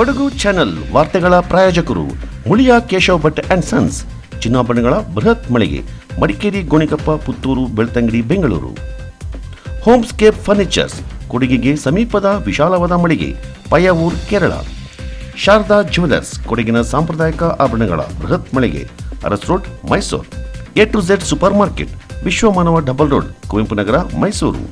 Kodagu channel ವಾರ್ತೆಗಳ ಪ್ರಾಯೋಜಕರು Muliya Keshav Bhat and sons, ಚಿನ್ನಾಭರಣಗಳ ಬೃಹತ್ ಮಳಿಗೆ, ಮಡಿಕೇರಿ, ಗೋಣಿಕೊಪ್ಪ, ಪುತ್ತೂರು, ಬೆಳ್ತಂಗಡಿ, ಬೆಂಗಳೂರು. ಹೋಮ್ಸ್ಕೇಪ್ ಫರ್ನಿಚರ್ಸ್, ಕೊಡಗಿಗೆ ಸಮೀಪದ ವಿಶಾಲವಾದ ಮಳಿಗೆ, ಪಯ್ಯಾವೂರ್, ಕೇರಳ. ಶಾರದಾ ಜ್ಯುವೆಲರ್ಸ್, ಕೊಡಗಿನ ಸಾಂಪ್ರದಾಯಿಕ ಆಭರಣಗಳ ಬೃಹತ್ ಮಳಿಗೆ, Aras road, Mysuru. A to Z super market, Vishwamanava double road, Kuvempu Nagar, Mysuru.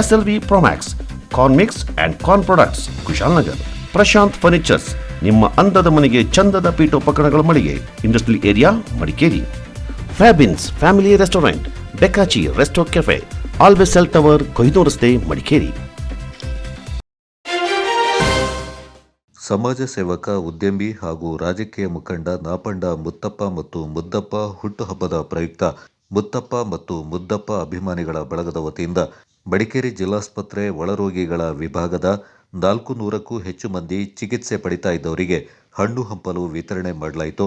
SLV Promax, corn mix and corn products, Kushalnagar. Prashanth furnitures, ನಿಮ್ಮ ಅಂದದ ಮನೆಗೆ ಚಂದದ ಪೀಠೋಪಕರಣಗಳ ಮಳಿಗೆ, industrial area, Madikeri. Fabins family restaurant, ಬೆಕಾಚಿ resto cafe, always cell tower, Kohinoor ರಸ್ತೆ, ಮಡಿಕೇರಿ. ಸಮಾಜ ಸೇವಕ, ಉದ್ಯಮಿ ಹಾಗೂ ರಾಜಕೀಯ ಮುಖಂಡ ನಾಪಂಡ ಮುತ್ತಪ್ಪ ಮತ್ತು ಮುದ್ದಪ್ಪ ಹುಟ್ಟುಹಬ್ಬದ ಪ್ರಯುಕ್ತ ಮುತ್ತಪ್ಪ ಮತ್ತು ಮುದ್ದಪ್ಪ ಅಭಿಮಾನಿಗಳ ಬಳಗದ ವತಿಯಿಂದ ಮಡಿಕೇರಿ ಜಿಲ್ಲಾಸ್ಪತ್ರೆ ಒಳರೋಗಿಗಳ ವಿಭಾಗದ 400ಕ್ಕೂ ಹೆಚ್ಚು ಮಂದಿ ಚಿಕಿತ್ಸೆ ಪಡಿತಾ ಇದ್ದವರಿಗೆ ಹಣ್ಣು ಹಂಪಲು ವಿತರಣೆ ಮಾಡಲಾಯಿತು.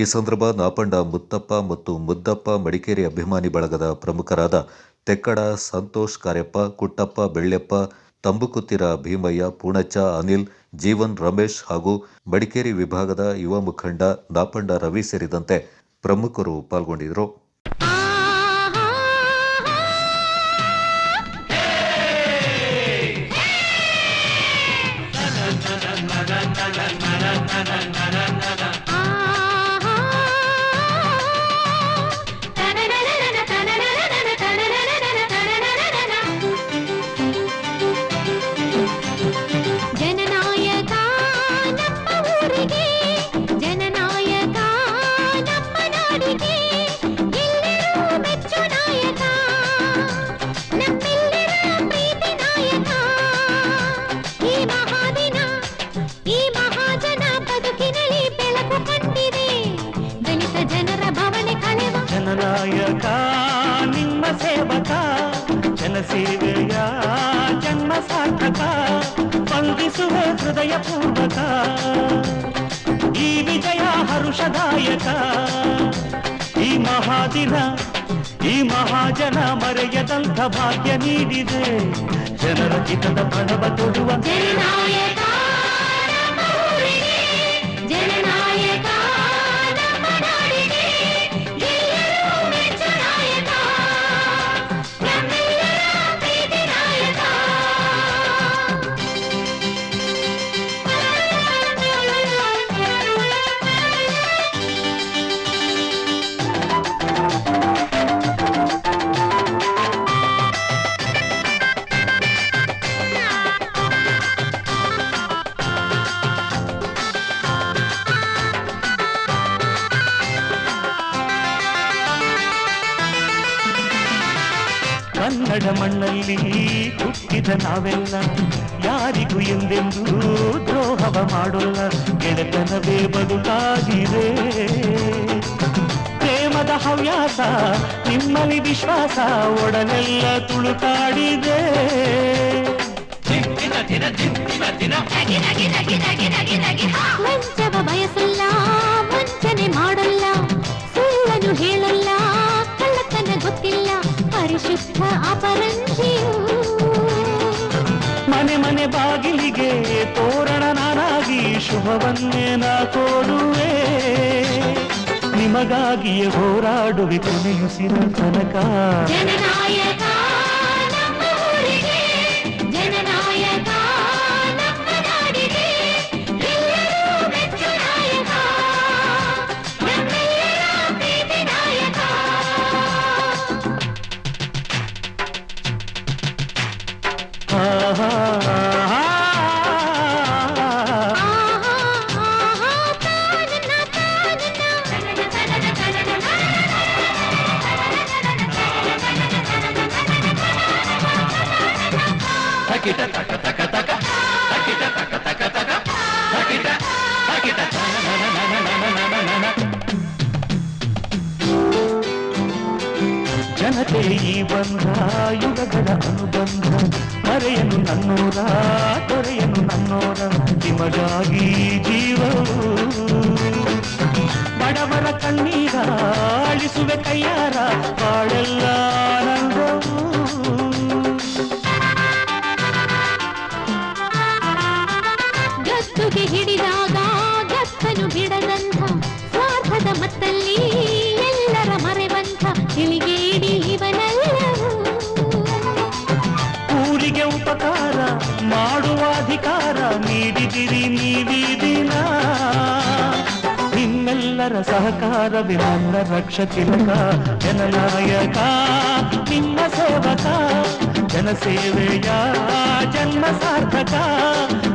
ಈ ಸಂದರ್ಭ ನಾಪಂಡ ಮುತ್ತಪ್ಪ ಮತ್ತು ಮುದ್ದಪ್ಪ ಮಡಿಕೇರಿ ಅಭಿಮಾನಿ ಬಳಗದ ಪ್ರಮುಖರಾದ ತೆಕ್ಕಡ ಸಂತೋಷ್ ಕಾರ್ಯಪ್ಪ, ಕುಟ್ಟಪ್ಪ ಬೆಳ್ಳೆಪ್ಪ, ತಂಬುಕುತ್ತಿರ ಭೀಮಯ್ಯ, ಪೂಣಚ್ಚ, ಅನಿಲ್, ಜೀವನ್, ರಮೇಶ್ ಹಾಗೂ ಮಡಿಕೇರಿ ವಿಭಾಗದ ಯುವ ಮುಖಂಡ ನಾಪಂಡ ರವಿ ಸೇರಿದಂತೆ ಪ್ರಮುಖರು ಪಾಲ್ಗೊಂಡಿದ್ದರು. ಜನನಾಯಕ ನಿಮ್ಮ ಸೇವಕ, ಜನಸೇವೆಯ ಜನ್ಮ ಸಾರ್ಥಕ, ವಂದಿಸುವ ಹೃದಯ ಪೂರ್ವಕ, ಈ ವಿಜಯ ಹರುಷದಾಯಕ. ಈ ಮಹಾದಿನ, ಈ ಮಹಾಜನ ಮರೆಯದಂಥ ಭಾಗ್ಯ ನೀಡಿದೆ, ಜನರ ಚಿತ್ತದ ಪ್ರಣವ ತೊಡುವ ಜನನಾಯಕ. ಕನ್ನಡ ಮಣ್ಣಲ್ಲಿ ಹುಟ್ಟಿದ ನಾವೆಲ್ಲ ಯಾರಿಗೂ ಎಂದೆಂದೂ ದ್ರೋಹವ ಮಾಡೋಲ್ಲ, ಗೆಳೆತನವೇ ಬದುಕಾಗಿದೆ. ಪ್ರೇಮದ ಹವ್ಯಾಸ ನಿಮ್ಮಲ್ಲಿ ವಿಶ್ವಾಸ ಒಡನೆಲ್ಲ ತುಳುಕಾಡಿದೆ. ವಂಚವ ಬಯಸಲ್ಲ, ವಂಚನೆ ಮಾಡಲ್ಲ, ಸುಳ್ಳನ್ನು ಹೇಳಲ್ಲ, ಕಳ್ಳತನ ಗೊತ್ತಿಲ್ಲ, ಪರಿಶುದ್ಧ ಅಪರಂಜಿಯು. ಮನೆ ಮನೆ ಬಾಗಿಲಿಗೆ ತೋರಣ ನಾನಾಗಿ ಶುಭವನ್ನೇ ನಾ ಕೋರುವೆ, ನಿಮಗಾಗಿಯೇ ಹೋರಾಡುವೆ ಕೊನೆಯುಸಿರ ತನಕ. ಜನನಾಯಕ ಜನತೆ ಈ ಬಂಧ ಯುಗಗಳ ಅನುಬಂಧ, ಮರೆಯನು ನನ್ನೋರ, ತೊರೆಯನು ನನ್ನೋರ, ನಿಮಗಾಗಿ ಜೀವವು. ಬಡವರ ಕಣ್ಣೀರ ಅಳಿಸುವೆ ಕೈಯಾರ, ಬಾಳೆಲ್ಲ ಆನಂದವು. ಗದ್ದುಗೆ ಹಿಡಿದಾಗ ಗಪ್ಪನು ಬಿಡದಂಥ ಸ್ವಾರ್ಥದ ಮತ್ತಲ್ಲಿ ಎಲ್ಲರ ಮರೆವಂಥ ತಿಳಿಗೇಡಿ ಇವನೆಲ್ಲವೂ. ಊರಿಗೆ ಉಪಕಾರ ಮಾಡುವ ಅಧಿಕಾರ ನೀಡಿದಿರಿ ನೀವೀ ದಿನ. ನಿಮ್ಮೆಲ್ಲರ ಸಹಕಾರವೇ ನನ್ನ ರಕ್ಷ ತಿಲಕ. ಜನನಾಯಕ ನಿಮ್ಮ ಸೇವಕ, ಜನಸೇವೆಯ ಜನ್ಮ ಸಾರ್ಥಕ.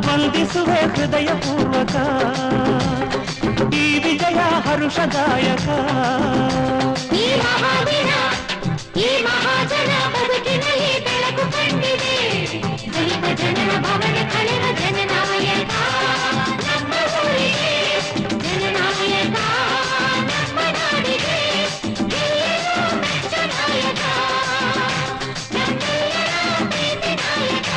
ವಂದಿಸುವೆ ಹೃದಯ ಪೂರ್ವಕ, ಈ ವಿಜಯ ಹರುಷದಾಯಕ. ಈ ಮಹಾದಿನ, ಈ ಮಹಾಜನ ಬದುಕಿನಲ್ಲಿ ಬೆಳಕು ಕಂಡಿದೆ. ದಲಿತ ಜನರ ಭವನ ಕಳೆವ ಜನನಾಯಕ ನಮ್ಮ ಊರಿಗೆ, ಜನನಾಯಕ ನಮ್ಮ ನಾಡಿಗೆ, ಎಲ್ಲರೂ ಮೆಚ್ಚ ನಾಯಕ, ನಮ್ಮೆಲ್ಲರ ಪ್ರೀತಿ ನಾಯಕ.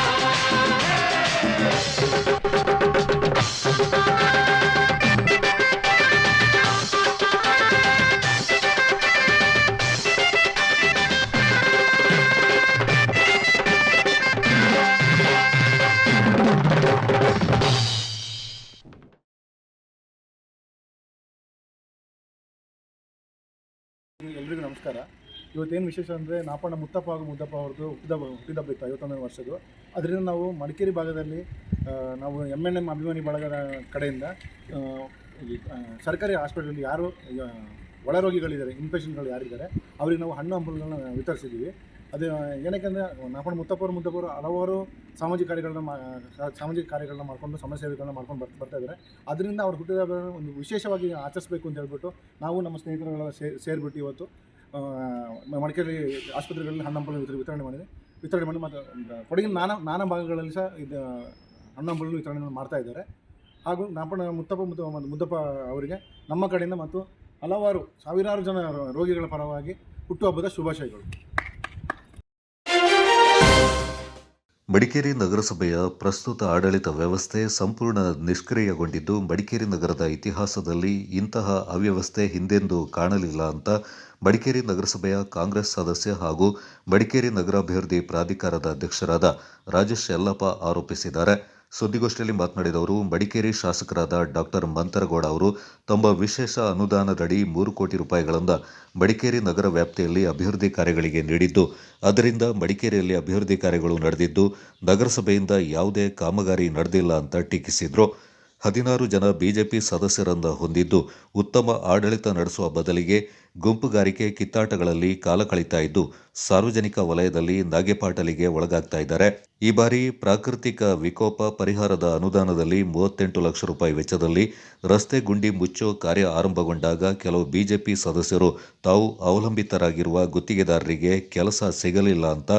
ಎಲ್ರಿಗೂ ನಮಸ್ಕಾರ. ಇವತ್ತೇನು ವಿಶೇಷ ಅಂದರೆ ನಾಪಣ್ಣ ಮುತ್ತಪ್ಪ ಹಾಗೂ ಮುದ್ದಪ್ಪ ಅವ್ರದ್ದು ಹುಟ್ಟಿದಬ್ಬ ಇತ್ತು 51ನೇ ವರ್ಷದ್ದು. ಅದರಿಂದ ನಾವು ಮಡಿಕೇರಿ ಭಾಗದಲ್ಲಿ ನಾವು MNM ಅಭಿಮಾನಿ ಬಳಗದ ಕಡೆಯಿಂದ ಸರ್ಕಾರಿ ಹಾಸ್ಪಿಟಲಲ್ಲಿ ಯಾರು ಒಳರೋಗಿಗಳಿದ್ದಾರೆ, ಇನ್ಪೇಷೆಂಟ್ಗಳು ಯಾರಿದ್ದಾರೆ ಅವ್ರಿಗೆ ನಾವು ಹಣ್ಣು ಹಂಪಲುಗಳನ್ನ ವಿತರಿಸಿದ್ದೀವಿ. ಅದು ಏನಕ್ಕೆಂದರೆ ನಾಪಣ್ಣ ಮುದ್ದಪ್ಪವರು ಹಲವಾರು ಸಾಮಾಜಿಕ ಕಾರ್ಯಗಳನ್ನ ಮಾಡ್ಕೊಂಡು ಸಮಾಜ ಸೇವೆಗಳನ್ನ ಮಾಡ್ಕೊಂಡು ಬರ್ತಾಯಿದ್ದಾರೆ. ಅದರಿಂದ ಅವ್ರು ಹುಟ್ಟಿದ ಒಂದು ವಿಶೇಷವಾಗಿ ಆಚರಿಸಬೇಕು ಅಂತ ಹೇಳ್ಬಿಟ್ಟು ನಾವು ನಮ್ಮ ಸ್ನೇಹಿತರುಗಳ ಸೇರಿಬಿಟ್ಟು ಇವತ್ತು ಮಡಿಕೇರಿ ಆಸ್ಪತ್ರೆಗಳಲ್ಲಿ ಹಣ್ಣು ಹಂಪಲು ವಿತರಣೆ ಮಾಡಿ ಮತ್ತು ಕೊಡಗಿನ ನಾನಾ ಭಾಗಗಳಲ್ಲಿ ಸಹ ಇದು ಹಣ್ಣು ಹಂಪಲನ್ನು ವಿತರಣೆ ಮಾಡ್ತಾಯಿದ್ದಾರೆ. ಹಾಗೂ ನಾಪಣ್ಣ ಮುದ್ದಪ್ಪ ಅವರಿಗೆ ನಮ್ಮ ಕಡೆಯಿಂದ ಮತ್ತು ಹಲವಾರು ಸಾವಿರಾರು ಜನ ರೋಗಿಗಳ ಪರವಾಗಿ ಹುಟ್ಟುಹಬ್ಬದ ಶುಭಾಶಯಗಳು. ಮಡಿಕೇರಿ ನಗರಸಭೆಯ ಪ್ರಸ್ತುತ ಆಡಳಿತ ವ್ಯವಸ್ಥೆ ಸಂಪೂರ್ಣ ನಿಷ್ಕ್ರಿಯಗೊಂಡಿದ್ದು, ಮಡಿಕೇರಿ ನಗರದ ಇತಿಹಾಸದಲ್ಲಿ ಇಂತಹ ಅವ್ಯವಸ್ಥೆ ಹಿಂದೆಂದೂ ಕಾಣಲಿಲ್ಲ ಅಂತ ಮಡಿಕೇರಿ ನಗರಸಭೆಯ ಕಾಂಗ್ರೆಸ್ ಸದಸ್ಯ ಹಾಗೂ ಮಡಿಕೇರಿ ನಗರಾಭಿವೃದ್ಧಿ ಪ್ರಾಧಿಕಾರದ ಅಧ್ಯಕ್ಷರಾದ ರಾಜೇಶ್ ಯಲ್ಲಪ್ಪ ಆರೋಪಿಸಿದ್ದಾರೆ. ಸುದ್ದಿಗೋಷ್ಠಿಯಲ್ಲಿ ಮಾತನಾಡಿದ ಅವರು, ಮಡಿಕೇರಿ ಶಾಸಕರಾದ ಡಾಕ್ಟರ್ ಮಂತರಗೌಡ ಅವರು ತಮ್ಮ ವಿಶೇಷ ಅನುದಾನದಡಿ 3 ಕೋಟಿ ರೂಪಾಯಿಗಳಿಂದ ಮಡಿಕೇರಿ ನಗರ ವ್ಯಾಪ್ತಿಯಲ್ಲಿ ಅಭಿವೃದ್ಧಿ ಕಾರ್ಯಗಳಿಗೆ ನೀಡಿದ್ದು, ಅದರಿಂದ ಮಡಿಕೇರಿಯಲ್ಲಿ ಅಭಿವೃದ್ಧಿ ಕಾರ್ಯಗಳು ನಡೆದಿದ್ದು ನಗರಸಭೆಯಿಂದ ಯಾವುದೇ ಕಾಮಗಾರಿ ನಡೆದಿಲ್ಲ ಅಂತ ಟೀಕಿಸಿದರು. 16 ಜನ ಬಿಜೆಪಿ ಸದಸ್ಯರನ್ನ ಹೊಂದಿದ್ದು ಉತ್ತಮ ಆಡಳಿತ ನಡೆಸುವ ಬದಲಿಗೆ ಗುಂಪುಗಾರಿಕೆ ಕಿತ್ತಾಟಗಳಲ್ಲಿ ಕಾಲ ಕಳೀತಾ ಇದ್ದು ಸಾರ್ವಜನಿಕ ವಲಯದಲ್ಲಿ ನಾಗೆಪಾಟಲಿಗೆ ಒಳಗಾಗ್ತಾ ಇದ್ದಾರೆ. ಈ ಬಾರಿ ಪ್ರಾಕೃತಿಕ ವಿಕೋಪ ಪರಿಹಾರದ ಅನುದಾನದಲ್ಲಿ 38 ಲಕ್ಷ ರೂಪಾಯಿ ವೆಚ್ಚದಲ್ಲಿ ರಸ್ತೆ ಗುಂಡಿ ಮುಚ್ಚೋ ಕಾರ್ಯ ಆರಂಭಗೊಂಡಾಗ ಕೆಲವು ಬಿಜೆಪಿ ಸದಸ್ಯರು ತಾವು ಅವಲಂಬಿತರಾಗಿರುವ ಗುತ್ತಿಗೆದಾರರಿಗೆ ಕೆಲಸ ಸಿಗಲಿಲ್ಲ ಅಂತ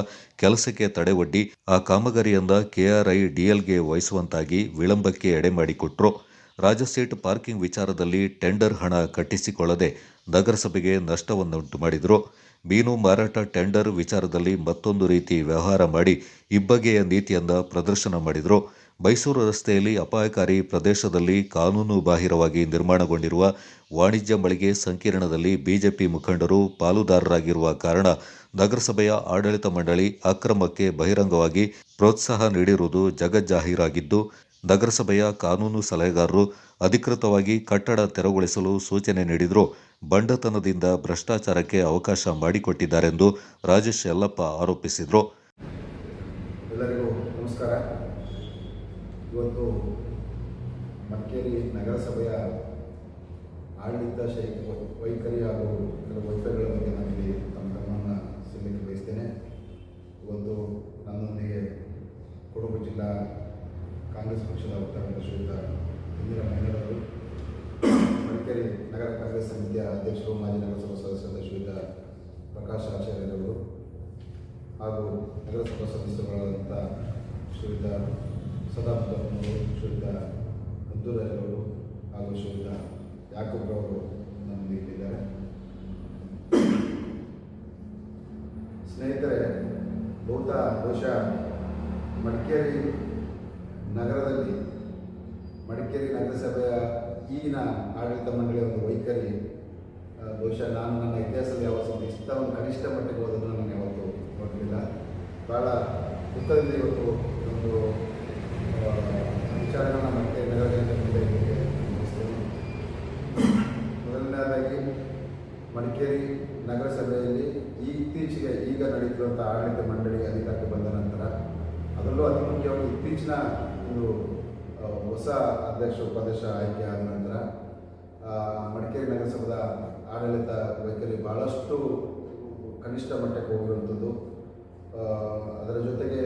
ಕೆಲಸಕ್ಕೆ ತಡೆವೊಡ್ಡಿ ಆ ಕಾಮಗಾರಿಯಿಂದ KRIDLಗೆ ವಹಿಸುವಂತಾಗಿ ವಿಳಂಬಕ್ಕೆ ಎಡೆ ಮಾಡಿಕೊಟ್ರು. ರಾಜಸೀಟ್ ಪಾರ್ಕಿಂಗ್ ವಿಚಾರದಲ್ಲಿ ಟೆಂಡರ್ ಹಣ ಕಟ್ಟಿಸಿಕೊಳ್ಳದೆ ನಗರಸಭೆಗೆ ನಷ್ಟವನ್ನುಂಟು ಮಾಡಿದರು. ಮೀನು ಮಾರಾಟ ಟೆಂಡರ್ ವಿಚಾರದಲ್ಲಿ ಮತ್ತೊಂದು ರೀತಿ ವ್ಯವಹಾರ ಮಾಡಿ ಇಬ್ಬಗೆಯ ನೀತಿಯನ್ನ ಪ್ರದರ್ಶನ ಮಾಡಿದರು. ಮೈಸೂರು ರಸ್ತೆಯಲ್ಲಿ ಅಪಾಯಕಾರಿ ಪ್ರದೇಶದಲ್ಲಿ ಕಾನೂನು ಬಾಹಿರವಾಗಿ ನಿರ್ಮಾಣಗೊಂಡಿರುವ ವಾಣಿಜ್ಯ ಮಳಿಗೆ ಸಂಕೀರ್ಣದಲ್ಲಿ ಬಿಜೆಪಿ ಮುಖಂಡರು ಪಾಲುದಾರರಾಗಿರುವ ಕಾರಣ ನಗರಸಭೆಯ ಆಡಳಿತ ಮಂಡಳಿ ಅಕ್ರಮಕ್ಕೆ ಬಹಿರಂಗವಾಗಿ ಪ್ರೋತ್ಸಾಹ ನೀಡಿರುವುದು ಜಗಜ್ಜಾಹೀರಾಗಿದ್ದು, ನಗರಸಭೆಯ ಕಾನೂನು ಸಲಹೆಗಾರರು ಅಧಿಕೃತವಾಗಿ ಕಟ್ಟಡ ತೆರವುಗೊಳಿಸಲು ಸೂಚನೆ ನೀಡಿದರೂ ಬಂಡತನದಿಂದ ಭ್ರಷ್ಟಾಚಾರಕ್ಕೆ ಅವಕಾಶ ಮಾಡಿಕೊಟ್ಟಿದ್ದಾರೆಂದು ರಾಜೇಶ್ ಯಲ್ಲಪ್ಪ ಆರೋಪಿಸಿದರು. ಎಲ್ಲರಿಗೂ ನಮಸ್ಕಾರ. ಇವತ್ತು ಮಡಿಕೇರಿ ನಗರಸಭೆಯ ಆಡಳಿತ ವೈಖರಿ ಹಾಗೂ ಕೆಲವು ವೈಫಲ್ಯಗಳ ಬಗ್ಗೆ ನಾನಿಲ್ಲಿ ತಮ್ಮ ಗಮನವನ್ನು ಸೆಳೆಯಲಿಕ್ಕೆ ಬಯಸ್ತೇನೆ. ಇವತ್ತು ನನ್ನೊಂದಿಗೆ ಕೊಡಗು ಜಿಲ್ಲಾ ಕಾಂಗ್ರೆಸ್ ಪಕ್ಷದ ವಕ್ತಾರರಾದ ಶ್ರೀಯುತ ಇಂದಿರಾ ಮಹಿಳೆಯರು, ಮಡಿಕೇರಿ ನಗರ ಕಾಂಗ್ರೆಸ್ ಸಮಿತಿಯ ಅಧ್ಯಕ್ಷರು ಮಾಜಿ ನಗರಸಭಾ ಸದಸ್ಯರಾದ ಶ್ರೀಯುತ ಪ್ರಕಾಶ್ ಆಚಾರ್ಯರವರು ಹಾಗೂ ನಗರಸಭಾ ಸದಸ್ಯರುಗಳಾದಂಥ ಶ್ರೀಯುತ ಸದಾನಂದರವರು, ಶ್ರೀಯುತ ಮುದ್ದುರಾಜರವರು ಹಾಗೂ ಶ್ರೀಯುತ ಯಾಕೂಬ್ರವರು ನಮ್ಮೊಂದಿಗಿದ್ದಾರೆ. ಸ್ನೇಹಿತರೆ, ಬಹುಶಃ ಮಡಿಕೇರಿ ನಗರದಲ್ಲಿ ಮಡಿಕೇರಿ ನಗರಸಭೆಯ ಈಗಿನ ಆಡಳಿತ ಮಂಡಳಿಯ ಒಂದು ವೈಖರಿ ಬಹುಶಃ ನಾನು ನನ್ನ ಇತಿಹಾಸದಲ್ಲಿ ಯಾವತ್ತೂ ಇಷ್ಟವನ್ನು ಕನಿಷ್ಠ ಮಟ್ಟಿಗೆ ಹೋದನ್ನು ನಾನು ಯಾವತ್ತೂ ನೋಡಲಿಲ್ಲ. ಭಾಳ ದುಃಖದಿಂದ ಇವತ್ತು ಒಂದು ವಿಚಾರಗಳನ್ನ ಮಡಿಕೇರಿ ನಗರ ಜನತೆ ಮುಂದೆ ಮಡಿಕೇರಿ ನಗರಸಭೆಯಲ್ಲಿ ಇತ್ತೀಚೆಗೆ ಈಗ ನಡೀತಿರುವಂಥ ಆಡಳಿತ ಮಂಡಳಿ ಅಧಿಕಾರಕ್ಕೆ ಬಂದ ನಂತರ, ಅದರಲ್ಲೂ ಅತಿ ಮುಖ್ಯವಾಗಿ ಇತ್ತೀಚಿನ ಒಂದು ಹೊಸ ಅಧ್ಯಕ್ಷ ಉಪಾಧ್ಯಕ್ಷ ಆಯ್ಕೆ ಆದ ನಂತರ ಮಡಿಕೇರಿ ನಗರಸಭೆಯ ಆಡಳಿತ ವೈಖರಿ ಭಾಳಷ್ಟು ಕನಿಷ್ಠ ಮಟ್ಟಕ್ಕೆ ಹೋಗಿರುವಂಥದ್ದು. ಅದರ ಜೊತೆಗೆ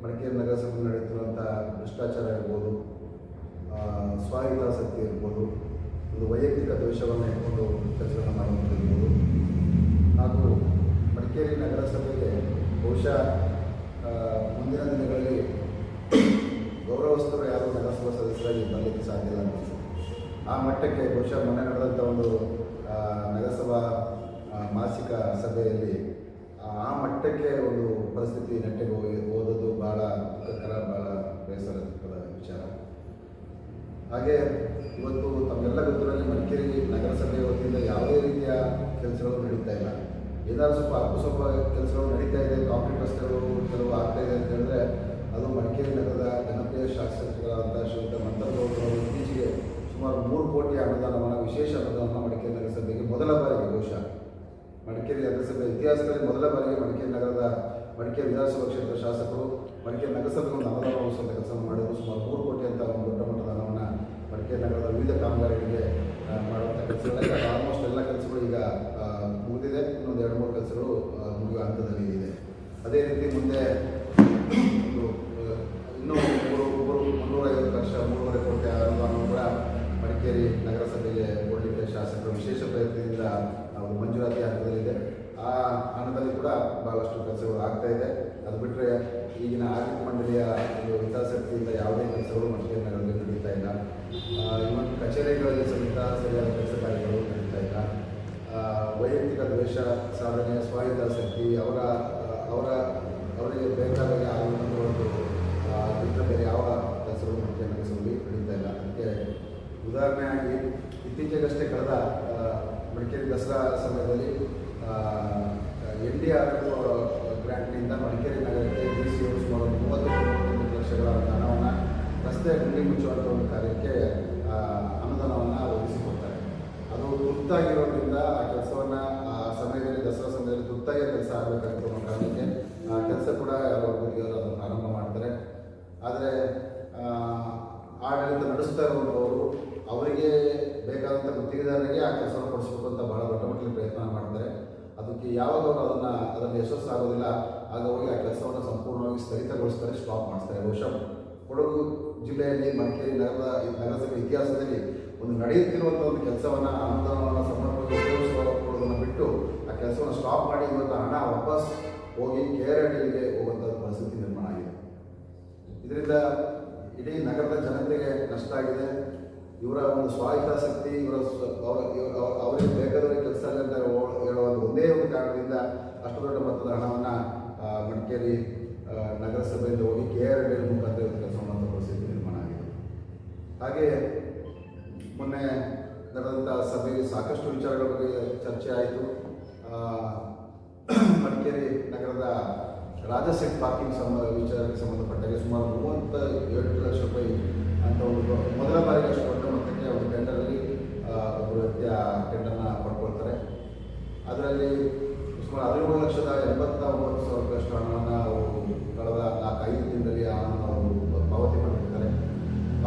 ಮಡಿಕೇರಿ ನಗರಸಭೆ ನಡೆಯುತ್ತಿರುವಂಥ ಭ್ರಷ್ಟಾಚಾರ ಇರ್ಬೋದು, ಸ್ವಹಿತಾಸಕ್ತಿ ಇರ್ಬೋದು, ಒಂದು ವೈಯಕ್ತಿಕ ದ್ವೇಷವನ್ನು ಇಟ್ಕೊಂಡು ಕೆಲಸವನ್ನು ಮಾಡುವಂಥದ್ದು ಹಾಗೂ ಮಡಿಕೇರಿ ನಗರಸಭೆಗೆ ಬಹುಶಃ ಮುಂದಿನ ದಿನಗಳಲ್ಲಿ ಗೌರವಸ್ಥರು ಯಾರು ನಗರಸಭಾ ಸದಸ್ಯರಾಗಿ ಬರಲಿಕ್ಕೆ ಸಾಧ್ಯ ಇಲ್ಲ ಅಂತ ಆ ಮಟ್ಟಕ್ಕೆ ಬಹುಶಃ ಮೊನ್ನೆ ನಡೆದಂಥ ಒಂದು ನಗರಸಭಾ ಮಾಸಿಕ ಸಭೆಯಲ್ಲಿ ಆ ಮಟ್ಟಕ್ಕೆ ಒಂದು ಪರಿಸ್ಥಿತಿ ನೆಟ್ಟಿಗೆ ಹೋದದ್ದು ಭಾಳ ದುಃಖಕರ, ಭಾಳ ಬೇಸರದ ವಿಚಾರ. ಹಾಗೆ ಇವತ್ತು ತಮ್ಮೆಲ್ಲ ಗೊತ್ತಿರೋಲ್ಲಿ ಮಡಿಕೇರಿ ನಗರಸಭೆ ವತಿಯಿಂದ ಯಾವುದೇ ರೀತಿಯ ಕೆಲಸಗಳು ನಡೀತಾ ಇಲ್ಲ. ಏನಾದರೂ ಸ್ವಲ್ಪ ಸ್ವಲ್ಪ ಕೆಲಸಗಳು ನಡೀತಾ ಇದೆ, ಕಾಂಕ್ರೀಟ್ ರಸ್ತೆಗಳು ಕೆಲವು ಆಗ್ತಾ ಇದೆ ಅಂತ ಹೇಳಿದ್ರೆ ಅದು ಮಡಿಕೇರಿ ನಗರದ ಜನಪ್ರಿಯ ಶಾಸಕರಾದಂಥ ಶ್ರೀಯುತ ಮಂತ್ರಗೌಡರು ಇತ್ತೀಚೆಗೆ ಸುಮಾರು 3 ಕೋಟಿ ಅನುದಾನವನ್ನು, ವಿಶೇಷ ಅನುದಾನವನ್ನು ಮಡಿಕೇರಿ ನಗರಸಭೆಗೆ ಮೊದಲ ಬಾರಿಗೆ, ಬಹುಶಃ ಮಡಿಕೇರಿ ನಗರಸಭೆ ಇತಿಹಾಸದಲ್ಲಿ ಮೊದಲ ಬಾರಿಗೆ ಮಡಿಕೇರಿ ವಿಧಾನಸಭಾ ಕ್ಷೇತ್ರ ಶಾಸಕರು ಮಡಿಕೇರಿ ನಗರಸಭೆಗೆ ಒಂದು ಅನುದಾನ ಉಳಿಸುವಂಥ ಕೆಲಸವನ್ನು ಮಾಡಿದ್ರು. ಸುಮಾರು 3 ಕೋಟಿ ಅಂತ ಒಂದು ದೊಡ್ಡ ಮಟ್ಟದ ಹಣವನ್ನು ಮಡಿಕೇರಿ ನಗರದ ವಿವಿಧ ಕಾಮಗಾರಿಗಳಿಗೆ ಮಾಡುವಂಥ ಕೆಲಸಗಳಲ್ಲಿ ಆಲ್ಮೋಸ್ಟ್ ಎಲ್ಲ ಕೆಲಸಗಳು ಈಗ ಮುಗಿದಿದೆ. ಇನ್ನೊಂದು 2-3 ಕೆಲಸಗಳು ಮುಗಿಯುವ ಹಂತದಲ್ಲಿ ಇದೆ. ಅದೇ ರೀತಿ ಮುಂದೆ ಇನ್ನೂ 350 ಲಕ್ಷ 3.5 ಕೋಟಿ ಅನುದಾನವನ್ನು ಕೂಡ ಮಡಿಕೇರಿ ನಗರಸಭೆಗೆ ಕೊಡಲಿಕ್ಕೆ ಶಾಸಕರು ವಿಶೇಷ ಪ್ರಯತ್ನದಿಂದ ಮಂಜೂರಾತಿ ಹಂತದಲ್ಲಿದೆ. ಆ ಹಣದಲ್ಲಿ ಕೂಡ ಭಾಳಷ್ಟು ಕೆಲಸಗಳು ಆಗ್ತಾ ಇದೆ. ಅದು ಬಿಟ್ಟರೆ ಈಗಿನ ಆಡಳಿತ ಮಂಡಳಿಯ ಒಂದು ಹಿತಾಸಕ್ತಿಯಿಂದ ಯಾವುದೇ ಕೆಲಸಗಳು ಮಡಿಕೇರಿ ನಗರದಲ್ಲಿ ನಡೀತಾ ಇಲ್ಲ. ಇವತ್ತು ಕಚೇರಿಗಳಲ್ಲಿ ಸಹಿತ ಸರಿಯಾದ ಕೆಲಸ ಕಾರ್ಯಗಳು ನಡೀತಾ ಇಲ್ಲ. ವೈಯಕ್ತಿಕ ದ್ವೇಷ ಸಾಧನೆ, ಸ್ವಹಿತಾಸಕ್ತಿ, ಅವರಿಗೆ ಬೇಕಾದಾಗ ಆಗುವಂಥ ಒಂದು ಬಿಟ್ಟರೆ ಬೇರೆ ಯಾವ ಕೆಲಸಗಳು ಮಡಿಕೇರಿ ನಗರಸಭೆಯಲ್ಲಿ ನಡೀತಾ ಇಲ್ಲ. ಅದಕ್ಕೆ ಉದಾಹರಣೆಯಾಗಿ ಇತ್ತೀಚೆಗಷ್ಟೇ ಕಳೆದ ಮಡಿಕೇರಿ ದಸರಾ ಸಮಯದಲ್ಲಿ NDRF ಗ್ರ್ಯಾಂಟ್ನಿಂದ ಮಡಿಕೇರಿ ನಗರಕ್ಕೆ DC ಅವರು ಸುಮಾರು 30 ಲಕ್ಷಗಳ ಹಣವನ್ನು ರಸ್ತೆ ಗುಂಡಿ ಮುಚ್ಚುವಂಥ ಒಂದು ಕಾರ್ಯಕ್ಕೆ ಅನುದಾನವನ್ನು ಒದಗಿಸಿಕೊಡ್ತಾರೆ. ಅದು ತುರ್ತಾಗಿರೋದ್ರಿಂದ ಆ ಕೆಲಸವನ್ನು ಆ ಸಮಯದಲ್ಲಿ ದಸರಾ ಸಮಯದಲ್ಲಿ ತುರ್ತಾಗಿ ಕೆಲಸ ಆಗಬೇಕಾಗಿರೋ ಕಾರಣಕ್ಕೆ ಆ ಕೆಲಸ ಕೂಡ ಯಾರೋ ಅದನ್ನು ಪ್ರಾರಂಭ ಮಾಡ್ತಾರೆ. ಆದರೆ ಆಡಳಿತ ನಡೆಸ್ತಾ ಇರುವಂಥವರು ಅವರಿಗೆ ಬೇಕಾದಂಥ ಗುತ್ತಿಗೆದಾರರಿಗೆ ಆ ಕೆಲಸವನ್ನು ಕೊಡಿಸ್ಬೇಕು ಅಂತ ಭಾಳ ದೊಡ್ಡ ಮಟ್ಟದಲ್ಲಿ ಪ್ರಯತ್ನ ಮಾಡ್ತಾರೆ. ಅದಕ್ಕೆ ಯಾವಾಗ ಅವರು ಅದನ್ನು ಯಶಸ್ಸು ಆಗೋದಿಲ್ಲ, ಆಗ ಹೋಗಿ ಆ ಕೆಲಸವನ್ನು ಸಂಪೂರ್ಣವಾಗಿ ಸ್ಥಗಿತಗೊಳಿಸ್ತಾರೆ, ಸ್ಟಾಪ್ ಮಾಡಿಸ್ತಾರೆ. ಬಹುಶಃ ಕೊಡಗು ಜಿಲ್ಲೆಯಲ್ಲಿ ಮಡಿಕೇರಿ ನಗರಸಭೆ ಇತಿಹಾಸದಲ್ಲಿ ಒಂದು ನಡೆಯುತ್ತಿರುವಂಥ ಒಂದು ಕೆಲಸವನ್ನು ಅನುದಾನವನ್ನು ಸಮರ್ಪಕ ಉಪಯೋಗಿಸಿಕೊಳ್ಳೋದನ್ನು ಬಿಟ್ಟು ಆ ಕೆಲಸವನ್ನು ಸ್ಟಾಪ್ ಮಾಡಿ ಇವತ್ತು ಹಣ ವಾಪಸ್ ಹೋಗಿ KRDಗೆ ಹೋಗುವಂಥ ಪರಿಸ್ಥಿತಿ ನಿರ್ಮಾಣ ಆಗಿದೆ. ಇದರಿಂದ ಇಡೀ ನಗರದ ಜನತೆಗೆ ನಷ್ಟ ಆಗಿದೆ. ಇವರ ಒಂದು ಸ್ವಹಿತಾಸಕ್ತಿ, ಅವರಿಗೆ ಬೇಕಾದವರಿಗೆ ಕೆಲಸ ಇಲ್ಲ ಅಂತ ಹೇಳುವ ಒಂದೇ ಒಂದು ಕಾರಣದಿಂದ ಅಷ್ಟು ದೊಡ್ಡ ಮೊತ್ತದ ಹಣವನ್ನು ಮಡಿಕೇರಿ ನಗರಸಭೆಯಿಂದ ಹೋಗಿ KRD ಮುಖಾಂತರ ಕೆಲಸ ಮಾಡುವಂಥ ಪರಿಸ್ಥಿತಿ ನಿರ್ಮಾಣ ಆಗಿದೆ. ಹಾಗೆ ಮೊನ್ನೆ ನಡೆದಂಥ ಸಭೆಯಲ್ಲಿ ಸಾಕಷ್ಟು ವಿಚಾರಗಳ ಬಗ್ಗೆ ಚರ್ಚೆ ಆಯಿತು. ಮಡಿಕೇರಿ ನಗರದ ರಾಜಸೆಟ್ ಪಾರ್ಕಿಂಗ್ ವಿಚಾರಕ್ಕೆ ಸಂಬಂಧಪಟ್ಟಾಗೆ ಸುಮಾರು 37 ಲಕ್ಷ ರೂಪಾಯಿ ಅಂತ ಒಂದು ಮೊದಲ ಬಾರಿಗೆ ಅಷ್ಟು ದೊಡ್ಡ ಮೊತ್ತಕ್ಕೆ ಒಂದು ಟೆಂಡರಲ್ಲಿ ಒಬ್ಬರು ವ್ಯಕ್ತಿ ಆ ಟೆಂಡರ್ನ ಪಡ್ಕೊಳ್ತಾರೆ. ಅದರಲ್ಲಿ ಸುಮಾರು 17,89,000 ರೂಪಾಯಿಯಷ್ಟು ಹಣವನ್ನು ಅವರು ಕಳೆದ 4-5 ದಿನದಲ್ಲಿ ಆ ಹಣವನ್ನು ಅವರು ಪಾವತಿ ಮಾಡಿರ್ತಾರೆ.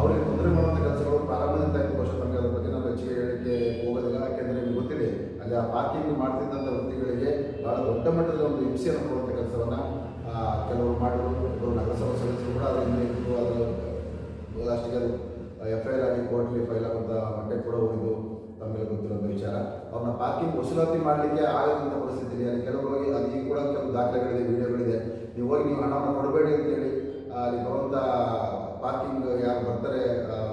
ಅವರಿಗೆ ತೊಂದರೆ ಮಾಡುವಂಥ ಕೆಲಸಗಳು ಪ್ರಾರಂಭದಿಂದ 5 ವರ್ಷ ತನಕ ಅದರ ಬಗ್ಗೆ ನಾವು ಹೆಚ್ಚಿಗೆ ಹೇಳಲಿಕ್ಕೆ ಹೋಗೋದಿಲ್ಲ. ಯಾಕೆಂದರೆ ನಿಮ್ಗೆ ಗೊತ್ತಿದೆ, ಅಲ್ಲಿ ಆ ಪಾರ್ಕಿಂಗ್ ಮಾಡ್ತಿದ್ದಂಥ ವೃತ್ತಿಗಳಿಗೆ ಭಾಳ ದೊಡ್ಡ ಮಟ್ಟದ ಒಂದು ಹಿಂಸೆಯನ್ನು ಕೊಡುವಂಥ ಕೆಲಸವನ್ನು ಕೆಲವರು ಮಾಡಿದ್ರು. ಒಬ್ಬರು ನಗರಸಭಾ ಸದಸ್ಯರು ಕೂಡ ಅದರಿಂದ ಇದ್ದು ಅದು ಲಾಸ್ಟಿಗೆ ಅದು FIR ಆಗಿ ಕೋರ್ಟ್ಲಿ ಫೈಲ್ ಆಗುವಂಥ ಮಟ್ಟಕ್ಕೆ ಕೂಡ ಹೋಗಿದ್ದು ತಮಗೆ ಗೊತ್ತಿರೋಂಥ ವಿಚಾರ. ಅವ್ರನ್ನ ಪಾರ್ಕಿಂಗ್ ವಸೂಲಾತಿ ಮಾಡಲಿಕ್ಕೆ ಆಗದಂಥ ಪರಿಸ್ಥಿತಿ ಇದೆ. ಅಲ್ಲಿ ಕೆಲವರು ಹೋಗಿ ಅದು ಈಗ ಕೂಡ ಕೆಲವು ದಾಖಲೆಗಳಿದೆ, ವಿಡಿಯೋಗಳಿದೆ. ನೀವು ಹೋಗಿ ನೀವು ಹಣವನ್ನು ಕೊಡಬೇಡಿ ಅಂತೇಳಿ ಅಲ್ಲಿ ಬರುವಂಥ ಪಾರ್ಕಿಂಗ್ ಯಾರು ಬರ್ತಾರೆ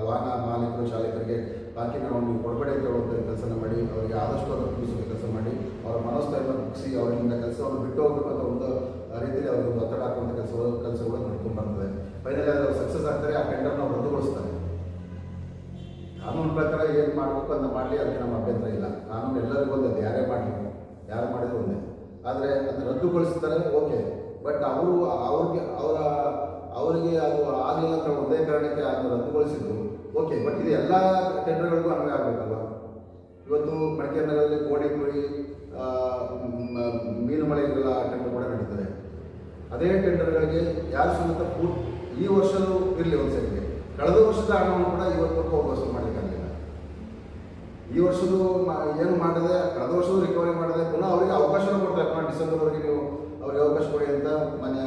ವಾಹನ ಮಾಲೀಕರು, ಚಾಲಕರಿಗೆ ಪಾರ್ಕಿಂಗ್ ಹಣವನ್ನು ನೀವು ಕೊಡಬೇಡಿ ಅಂತ ಹೇಳುವಂಥ ಕೆಲಸನ ಮಾಡಿ ಅವರಿಗೆ ಆದಷ್ಟು ಅದನ್ನು ತಿಳಿಸುವ ಕೆಲಸ ಮಾಡಿ ಅವರ ಮನಸ್ಥೈರ್ಯ ಮುಗಿಸಿ ಅವರಿಂದ ಕೆಲಸವನ್ನು ಬಿಟ್ಟು ಹೋಗಬೇಕು ಅಂತ ಒಂದು ರೀತಿಯಲ್ಲಿ ಅವರಿಗೆ ಒತ್ತಡ ಹಾಕುವಂಥ ಕೆಲಸಗಳು ನಡ್ಕೊಂಡು ಬರ್ತದೆ. ಫೈನಲಿ ಅವರು ಸಕ್ಸಸ್ ಆಗ್ತಾರೆ, ಆ ಟೆಂಡರ್ನ ಅವರು ರದ್ದುಗೊಳಿಸ್ತಾರೆ. ಕಾನೂನು ಪ್ರಕಾರ ಏನು ಮಾಡಬೇಕು ಅಂತ ಮಾಡಲಿ, ಅದಕ್ಕೆ ನಮ್ಮ ಅಭ್ಯಂತರ ಇಲ್ಲ. ಕಾನೂನು ಎಲ್ಲರಿಗೂ ಒಂದೇ, ಯಾರೇ ಮಾಡಲಿ, ಯಾರು ಮಾಡಿದ್ರು ಒಂದೇ. ಆದರೆ ಅದನ್ನು ರದ್ದುಗೊಳಿಸ್ತಾರೆ, ಓಕೆ. ಬಟ್ ಅವರಿಗೆ ಅದು ಆಗಲಿಲ್ಲ ಅಂತ ಒಂದೇ ಕಾರಣಕ್ಕೆ ಅದನ್ನು ರದ್ದುಗೊಳಿಸಿದ್ರು, ಓಕೆ. ಬಟ್ ಇದು ಎಲ್ಲ ಟೆಂಡರ್ಗಳಿಗೂ ಅನ್ವಯ ಆಗಬೇಕಲ್ವ. ಇವತ್ತು ಮಡಿಕೇರಿ ನಗರದಲ್ಲಿ ಕೋಡಿಪುರಿ ಮೀನು ಮಳೆಗಳ ಟೆಂಡರ್ ಕೂಡ ನಡೀತದೆ. ಅದೇ ಟೆಂಡರ್ಗಳಿಗೆ ಯಾರು ಸಮೇತ ಈ ವರ್ಷವೂ ಇರಲಿ ಒಂದು ಸೈಡ್ಗೆ, ಕಳೆದ ವರ್ಷದ ಹಣವನ್ನು ಕೂಡ ಇವತ್ತವರೆಗೂ ವಸೂಲು ಮಾಡಲಿಕ್ಕಾಗಲಿಲ್ಲ. ಈ ವರ್ಷದ್ದು ಏನು ಮಾಡಿದೆ, ಕಳೆದ ವರ್ಷದ ರಿಕವರಿ ಮಾಡಿದೆ, ಪುನಃ ಅವರಿಗೆ ಅವಕಾಶನೂ ಕೊಡ್ತಾರೆ. ಪುನಃ ಡಿಸೆಂಬರ್ವರೆಗೆ ನೀವು ಅವರಿಗೆ ಅವಕಾಶ ಕೊಡಿ ಅಂತ ಮಾನ್ಯ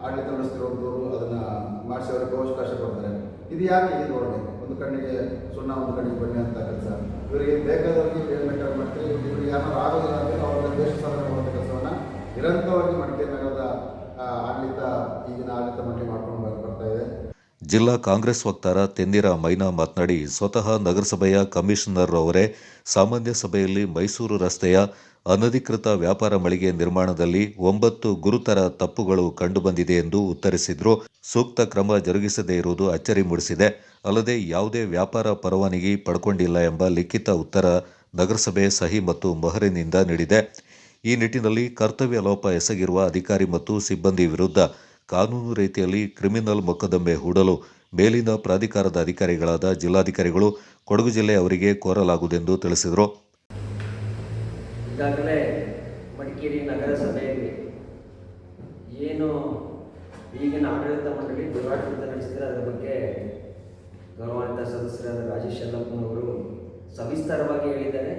ಆಡಳಿತ ನಡೆಸ್ತಿರೋಂಥವ್ರು ಅದನ್ನು ಮಾಡಿಸಿ ಅವರಿಗೆ ಅವಕಾಶ ಕೊಡ್ತಾರೆ. ಇದು ಯಾಕೆ ಈ ಧೋರಣೆ? ಒಂದು ಕಣ್ಣಿಗೆ ಸುಣ್ಣ ಒಂದು ಕಣ್ಣಿಗೆ ಬನ್ನಿ ಅಂತ ಕೆಲಸ. ಇವರಿಗೆ ಬೇಕಾದವರಿಗೆ ಪೇಮೆಂಟ್ ಮಾಡ್ತೀರಿ, ಇವರಿಗೆ ಯಾರು ಆಗೋದಿಲ್ಲ ಅಂತ ಅವರ ದೇಶ ಸಾಧನೆ ಮಾಡುವಂಥ ಕೆಲಸವನ್ನು ನಿರಂತರವಾಗಿ ಮಡಿಕೇರಿ ನಗರದ ಈಗಿನ ಆಡಳಿತ ಮಂಡಳಿ ಮಾಡ್ಕೊಂಡು ಬರ್ತಾ ಇದೆ. ಜಿಲ್ಲಾ ಕಾಂಗ್ರೆಸ್ ವಕ್ತಾರ ತೆನ್ನಿರ ಮೈನಾ ಮಾತನಾಡಿ, ಸ್ವತಃ ನಗರಸಭೆಯ ಕಮಿಷನರ್ ಅವರೇ ಸಾಮಾನ್ಯ ಸಭೆಯಲ್ಲಿ ಮೈಸೂರು ರಸ್ತೆಯ ಅನಧಿಕೃತ ವ್ಯಾಪಾರ ಮಳಿಗೆ ನಿರ್ಮಾಣದಲ್ಲಿ 9 ಗುರುತರ ತಪ್ಪುಗಳು ಕಂಡುಬಂದಿದೆ ಎಂದು ಉತ್ತರಿಸಿದ್ರು. ಸೂಕ್ತ ಕ್ರಮ ಜರುಗಿಸದೇ ಇರುವುದು ಅಚ್ಚರಿ ಮೂಡಿಸಿದೆ. ಅಲ್ಲದೆ ಯಾವುದೇ ವ್ಯಾಪಾರ ಪರವಾನಗಿ ಪಡ್ಕೊಂಡಿಲ್ಲ ಎಂಬ ಲಿಖಿತ ಉತ್ತರ ನಗರಸಭೆ ಸಹಿ ಮತ್ತು ಮೊಹರಿನಿಂದ ನೀಡಿದೆ. ಈ ನಿಟ್ಟಿನಲ್ಲಿ ಕರ್ತವ್ಯ ಲೋಪ ಎಸಗಿರುವ ಅಧಿಕಾರಿ ಮತ್ತು ಸಿಬ್ಬಂದಿ ವಿರುದ್ಧ ಕಾನೂನು ರೀತಿಯಲ್ಲಿ ಕ್ರಿಮಿನಲ್ ಮೊಕದ್ದಮೆ ಹೂಡಲು ಮೇಲಿನ ಪ್ರಾಧಿಕಾರದ ಅಧಿಕಾರಿಗಳಾದ ಜಿಲ್ಲಾಧಿಕಾರಿಗಳು ಕೊಡಗು ಜಿಲ್ಲೆ ಅವರಿಗೆ ಕೋರಲಾಗುವುದೆಂದು ತಿಳಿಸಿದರು. ಈಗಾಗಲೇ ಮಡಿಕೇರಿ ನಗರಸಭೆಯಲ್ಲಿ ಏನು ಈಗಿನ ಆಡಳಿತ ಮಂಡಳಿ ದುರಾಡಳಿತ ನಡೆಸಿದರೆ ಅದರ ಬಗ್ಗೆ ಗೌರವಾನ್ವಿತ ಸದಸ್ಯರಾದ ರಾಜೇಶ್ ಯಲ್ಲಪ್ಪನವರು ಸವಿಸ್ತಾರವಾಗಿ ಹೇಳಿದ್ದಾರೆ.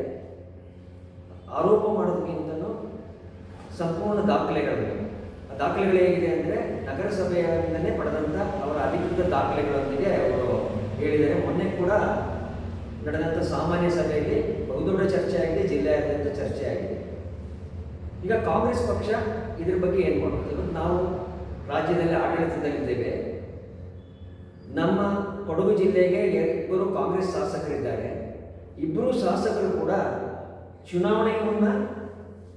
ಆರೋಪ ಮಾಡೋದಕ್ಕಿಂತಲೂ ಸಂಪೂರ್ಣ ದಾಖಲೆಗಳಿವೆ. ಆ ದಾಖಲೆಗಳು ಹೇಗಿದೆ ಅಂದರೆ ನಗರಸಭೆಯಿಂದಲೇ ಪಡೆದಂಥ ಅವರ ಅಧಿಕೃತ ದಾಖಲೆಗಳೊಂದಿಗೆ ಅವರು ಹೇಳಿದ್ದಾರೆ. ಮೊನ್ನೆ ಕೂಡ ನಡೆದಂಥ ಸಾಮಾನ್ಯ ಸಭೆಯಲ್ಲಿ ಬಹುದೊಡ್ಡ ಚರ್ಚೆ ಆಗಿದೆ, ಜಿಲ್ಲೆಯಾದ್ಯಂತ ಚರ್ಚೆ ಆಗಿದೆ. ಈಗ ಕಾಂಗ್ರೆಸ್ ಪಕ್ಷ ಇದ್ರ ಬಗ್ಗೆ ಏನು ಮಾಡುತ್ತೆ? ನಾವು ರಾಜ್ಯದಲ್ಲಿ ಆಡಳಿತದಲ್ಲಿದ್ದೇವೆ. ನಮ್ಮ ಕೊಡಗು ಜಿಲ್ಲೆಗೆ 2 ಕಾಂಗ್ರೆಸ್ ಶಾಸಕರಿದ್ದಾರೆ. 2 ಶಾಸಕರು ಕೂಡ ಚುನಾವಣೆಗೆ ಮುನ್ನ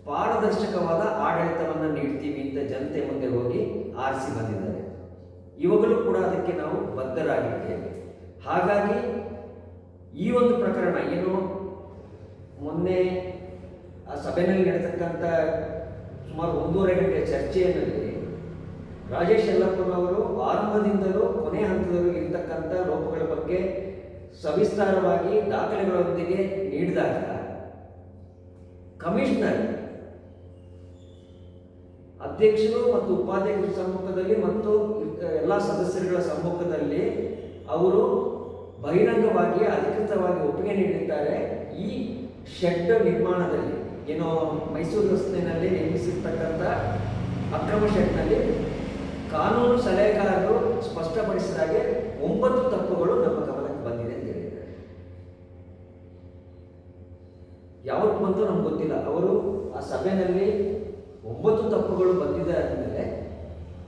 ಪಾರದರ್ಶಕವಾದ ಆಡಳಿತವನ್ನು ನೀಡ್ತೀವಿ ಅಂತ ಜನತೆ ಮುಂದೆ ಹೋಗಿ ಆರಿಸಿ ಬಂದಿದ್ದಾರೆ. ಇವಾಗಲೂ ಕೂಡ ಅದಕ್ಕೆ ನಾವು ಬದ್ಧರಾಗಿದ್ದೇವೆ. ಹಾಗಾಗಿ ಈ ಒಂದು ಪ್ರಕರಣ ಏನು ಮೊನ್ನೆ ಆ ಸಭೆಯಲ್ಲಿ ನಡೆತಕ್ಕಂಥ ಸುಮಾರು 1.5 ಗಂಟೆ ಚರ್ಚೆಯಲ್ಲಿ ರಾಜೇಶ್ ಯಲ್ಲಪ್ಪನವರು ಆರಂಭದಿಂದಲೂ ಕೊನೆ ಹಂತದಲ್ಲೂ ಇರತಕ್ಕಂಥ ಲೋಪಗಳ ಬಗ್ಗೆ ಸವಿಸ್ತಾರವಾಗಿ ದಾಖಲೆಗಳೊಂದಿಗೆ ನೀಡಿದಾಗ ಕಮಿಷನರ್ ಅಧ್ಯಕ್ಷರು ಮತ್ತು ಉಪಾಧ್ಯಕ್ಷರ ಸಮ್ಮುಖದಲ್ಲಿ ಮತ್ತು ಎಲ್ಲ ಸದಸ್ಯರುಗಳ ಸಮ್ಮುಖದಲ್ಲಿ ಅವರು ಬಹಿರಂಗವಾಗಿ ಅಧಿಕೃತವಾಗಿ ಒಪ್ಪಿಗೆ ನೀಡಿದ್ದಾರೆ. ಈ ಶೆಡ್ ನಿರ್ಮಾಣದಲ್ಲಿ ಏನೋ ಮೈಸೂರು ರಸ್ತೆಯಲ್ಲಿ ನಿರ್ಮಿಸಿರ್ತಕ್ಕಂಥ ಅಕ್ರಮ ಶೆಡ್ನಲ್ಲಿ ಕಾನೂನು ಸಲಹೆಗಾರರು ಸ್ಪಷ್ಟಪಡಿಸಿದ ಹಾಗೆ 9 ತಪ್ಪುಗಳು ನಮ್ಮ ಗಮನಕ್ಕೆ ಬಂದಿದೆ ಅಂತ ಹೇಳಿದ್ದಾರೆ. ಯಾವತ್ತು ಬಂತು ನಮ್ಗೆ ಗೊತ್ತಿಲ್ಲ. ಅವರು ಆ ಸಭೆಯಲ್ಲಿ 9 ತಪ್ಪುಗಳು ಬಂದಿದೆ ಅಂದಮೇಲೆ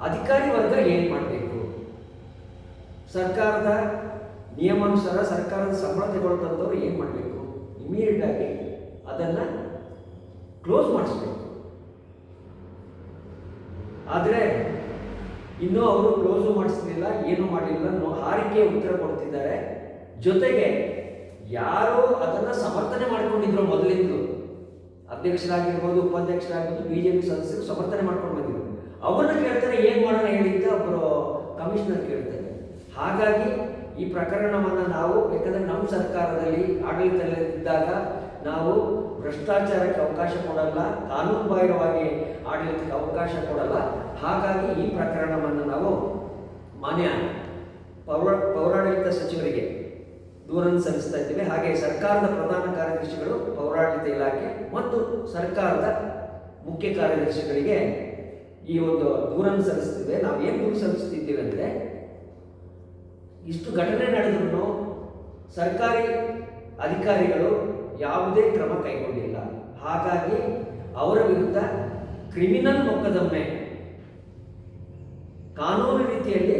ಅಧಿಕಾರಿ ವರ್ಗ ಏನು ಮಾಡಬೇಕು? ಸರ್ಕಾರದ ನಿಯಮಾನುಸಾರ ಸರ್ಕಾರದ ಸಂಬಳ ತಗೊಳ್ತಂಥವ್ರು ಏನು ಮಾಡಬೇಕು? ಇಮಿಡಿಯೇಟ್ ಆಗಿ ಅದನ್ನು ಕ್ಲೋಸ್ ಮಾಡಿಸ್ಬೇಕು. ಆದರೆ ಇನ್ನೂ ಅವರು ಕ್ಲೋಸು ಮಾಡಿಸಲಿಲ್ಲ, ಏನೂ ಮಾಡಲಿಲ್ಲ, ಹಾರಿಕೆ ಉತ್ತರ ಕೊಡ್ತಿದ್ದಾರೆ. ಜೊತೆಗೆ ಯಾರು ಅದನ್ನು ಸಮರ್ಥನೆ ಮಾಡಿಕೊಂಡಿದ್ರು ಮೊದಲಿಂದಲೂ ಅಧ್ಯಕ್ಷರಾಗಿರ್ಬೋದು, ಉಪಾಧ್ಯಕ್ಷರಾಗಿರ್ಬೋದು, BJP ಸದಸ್ಯರು ಸಮರ್ಥನೆ ಮಾಡ್ಕೊಂಡು ಬಂದಿದ್ರು. ಅವ್ರನ್ನ ಕೇಳ್ತಾರೆ ಏನು ಮಾಡೋಣ ಹೇಳಿ ಅಂತ ಒಬ್ಬರು ಕಮಿಷನರ್ ಕೇಳ್ತಾರೆ. ಹಾಗಾಗಿ ಈ ಪ್ರಕರಣವನ್ನು ನಾವು, ಯಾಕಂದರೆ ನಮ್ಮ ಸರ್ಕಾರದಲ್ಲಿ ಆಡಳಿತದಲ್ಲಿದ್ದಾಗ ನಾವು ಭ್ರಷ್ಟಾಚಾರಕ್ಕೆ ಅವಕಾಶ ಕೊಡಲ್ಲ, ಕಾನೂನುಬಾಹಿರವಾಗಿ ಆಡಳಿತಕ್ಕೆ ಅವಕಾಶ ಕೊಡಲ್ಲ. ಹಾಗಾಗಿ ಈ ಪ್ರಕರಣವನ್ನು ನಾವು ಮಾನ್ಯ ಪೌರಾಡಳಿತ ಸಚಿವರಿಗೆ ದೂರನ್ನು ಸಲ್ಲಿಸ್ತಾ ಇದ್ದೇವೆ. ಹಾಗೆ ಸರ್ಕಾರದ ಪ್ರಧಾನ ಕಾರ್ಯದರ್ಶಿಗಳು, ಪೌರಾಡಳಿತ ಇಲಾಖೆ ಮತ್ತು ಸರ್ಕಾರದ ಮುಖ್ಯ ಕಾರ್ಯದರ್ಶಿಗಳಿಗೆ ಈ ಒಂದು ದೂರನ್ನು ಸಲ್ಲಿಸ್ತಿದ್ದೇವೆ. ನಾವು ಏನು ದೂರು ಸಲ್ಲಿಸ್ತಿದ್ದೇವೆ ಅಂದರೆ, ಇಷ್ಟು ಘಟನೆ ನಡೆದ್ರೂ ಸರ್ಕಾರಿ ಅಧಿಕಾರಿಗಳು ಯಾವುದೇ ಕ್ರಮ ಕೈಗೊಂಡಿಲ್ಲ. ಹಾಗಾಗಿ ಅವರ ವಿರುದ್ಧ ಕ್ರಿಮಿನಲ್ ಮೊಕದ್ದಮೆ, ಕಾನೂನು ರೀತಿಯಲ್ಲಿ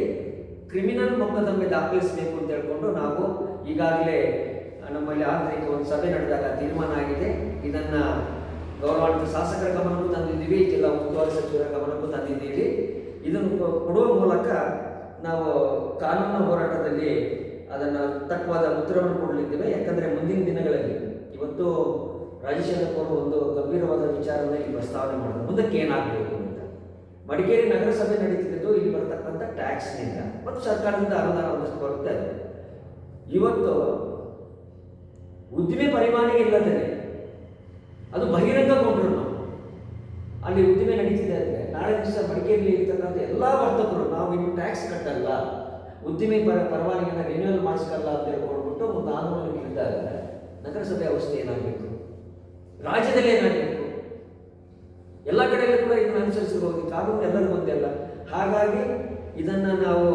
ಕ್ರಿಮಿನಲ್ ಮೊಕದ್ದಮೆ ದಾಖಲಿಸಬೇಕು ಅಂತ ಹೇಳ್ಕೊಂಡು ನಾವು ಈಗಾಗಲೇ ನಮ್ಮಲ್ಲಿ ಆಂತರಿಕ ಒಂದು ಸಭೆ ನಡೆದಾಗ ತೀರ್ಮಾನ ಆಗಿದೆ. ಇದನ್ನು ಗೌರವಾನ್ವಿತ ಶಾಸಕರ ಗಮನಕ್ಕೂ ತಂದಿದ್ದೀವಿ, ಜಿಲ್ಲಾ ಉಸ್ತುವಾರಿ ಸಚಿವರ ಗಮನಕ್ಕೂ ತಂದಿದ್ದೀವಿ. ಇದನ್ನು ಕೊಡುವ ಮೂಲಕ ನಾವು ಕಾನೂನು ಹೋರಾಟದಲ್ಲಿ ಅದನ್ನು ತಕ್ಕವಾದ ಉತ್ತರವನ್ನು ಕೊಡಲಿದ್ದೇವೆ. ಯಾಕಂದರೆ ಮುಂದಿನ ದಿನಗಳಲ್ಲಿ ಇವತ್ತು ರಾಜೇಶ್ ಯಲ್ಲಪ್ಪನವರು ಒಂದು ಗಂಭೀರವಾದ ವಿಚಾರವನ್ನು ಇಲ್ಲಿ ಪ್ರಸ್ತಾವನೆ ಮಾಡಿದ್ರು, ಮುಂದಕ್ಕೆ ಏನಾಗಬೇಕು ಅಂತ. ಮಡಿಕೇರಿ ನಗರಸಭೆ ನಡೀತಿದ್ದು ಇಲ್ಲಿ ಬರತಕ್ಕಂಥ ಟ್ಯಾಕ್ಸ್ನಿಂದ ಮತ್ತು ಸರ್ಕಾರದಿಂದ ಅನುದಾನ ಒಂದಷ್ಟು ಬರುತ್ತೆ. ಇವತ್ತು ಉದ್ದಿಮೆ ಪರಿಮಾಣಿಗೆ ಇಲ್ಲದೇ ಅದು ಬಹಿರಂಗಗೊಂಡ್ರು ನಾವು ಅಲ್ಲಿ ಉದ್ದಿಮೆ ನಡೀತಿದೆ ಅಂದರೆ ನಾಳೆ ದಿವಸ ಮಡಿಕೇರಿಯಲ್ಲಿ ಇರ್ತಕ್ಕಂಥ ಎಲ್ಲ ವರ್ತಕರು ನಾವು ಇನ್ನು ಟ್ಯಾಕ್ಸ್ ಕಟ್ಟಲ್ಲ, ಉದ್ದಿಮೆ ಪರವಾನಗಿನ ರಿನ್ಯೂವಲ್ ಮಾಡಿಸ್ಕಲ್ಲ ಅಂತ ಹೇಳ್ಕೊಂಡ್ಬಿಟ್ಟು ಒಂದು ಆಂದೋಲನ ಇದ್ದಾಗ ನಗರಸಭೆ ಅವಸ್ಥೆ ಏನಾಗಬೇಕು, ರಾಜ್ಯದಲ್ಲಿ ಏನಾಗಬೇಕು, ಎಲ್ಲ ಕಡೆಯಲ್ಲೂ ಕೂಡ ಇದನ್ನು ಅನುಸರಿಸಬಹುದು. ಕಾನೂನು ಎಲ್ಲರಿಗೂ ಒಂದೇ ಅಲ್ಲ. ಹಾಗಾಗಿ ಇದನ್ನು ನಾವು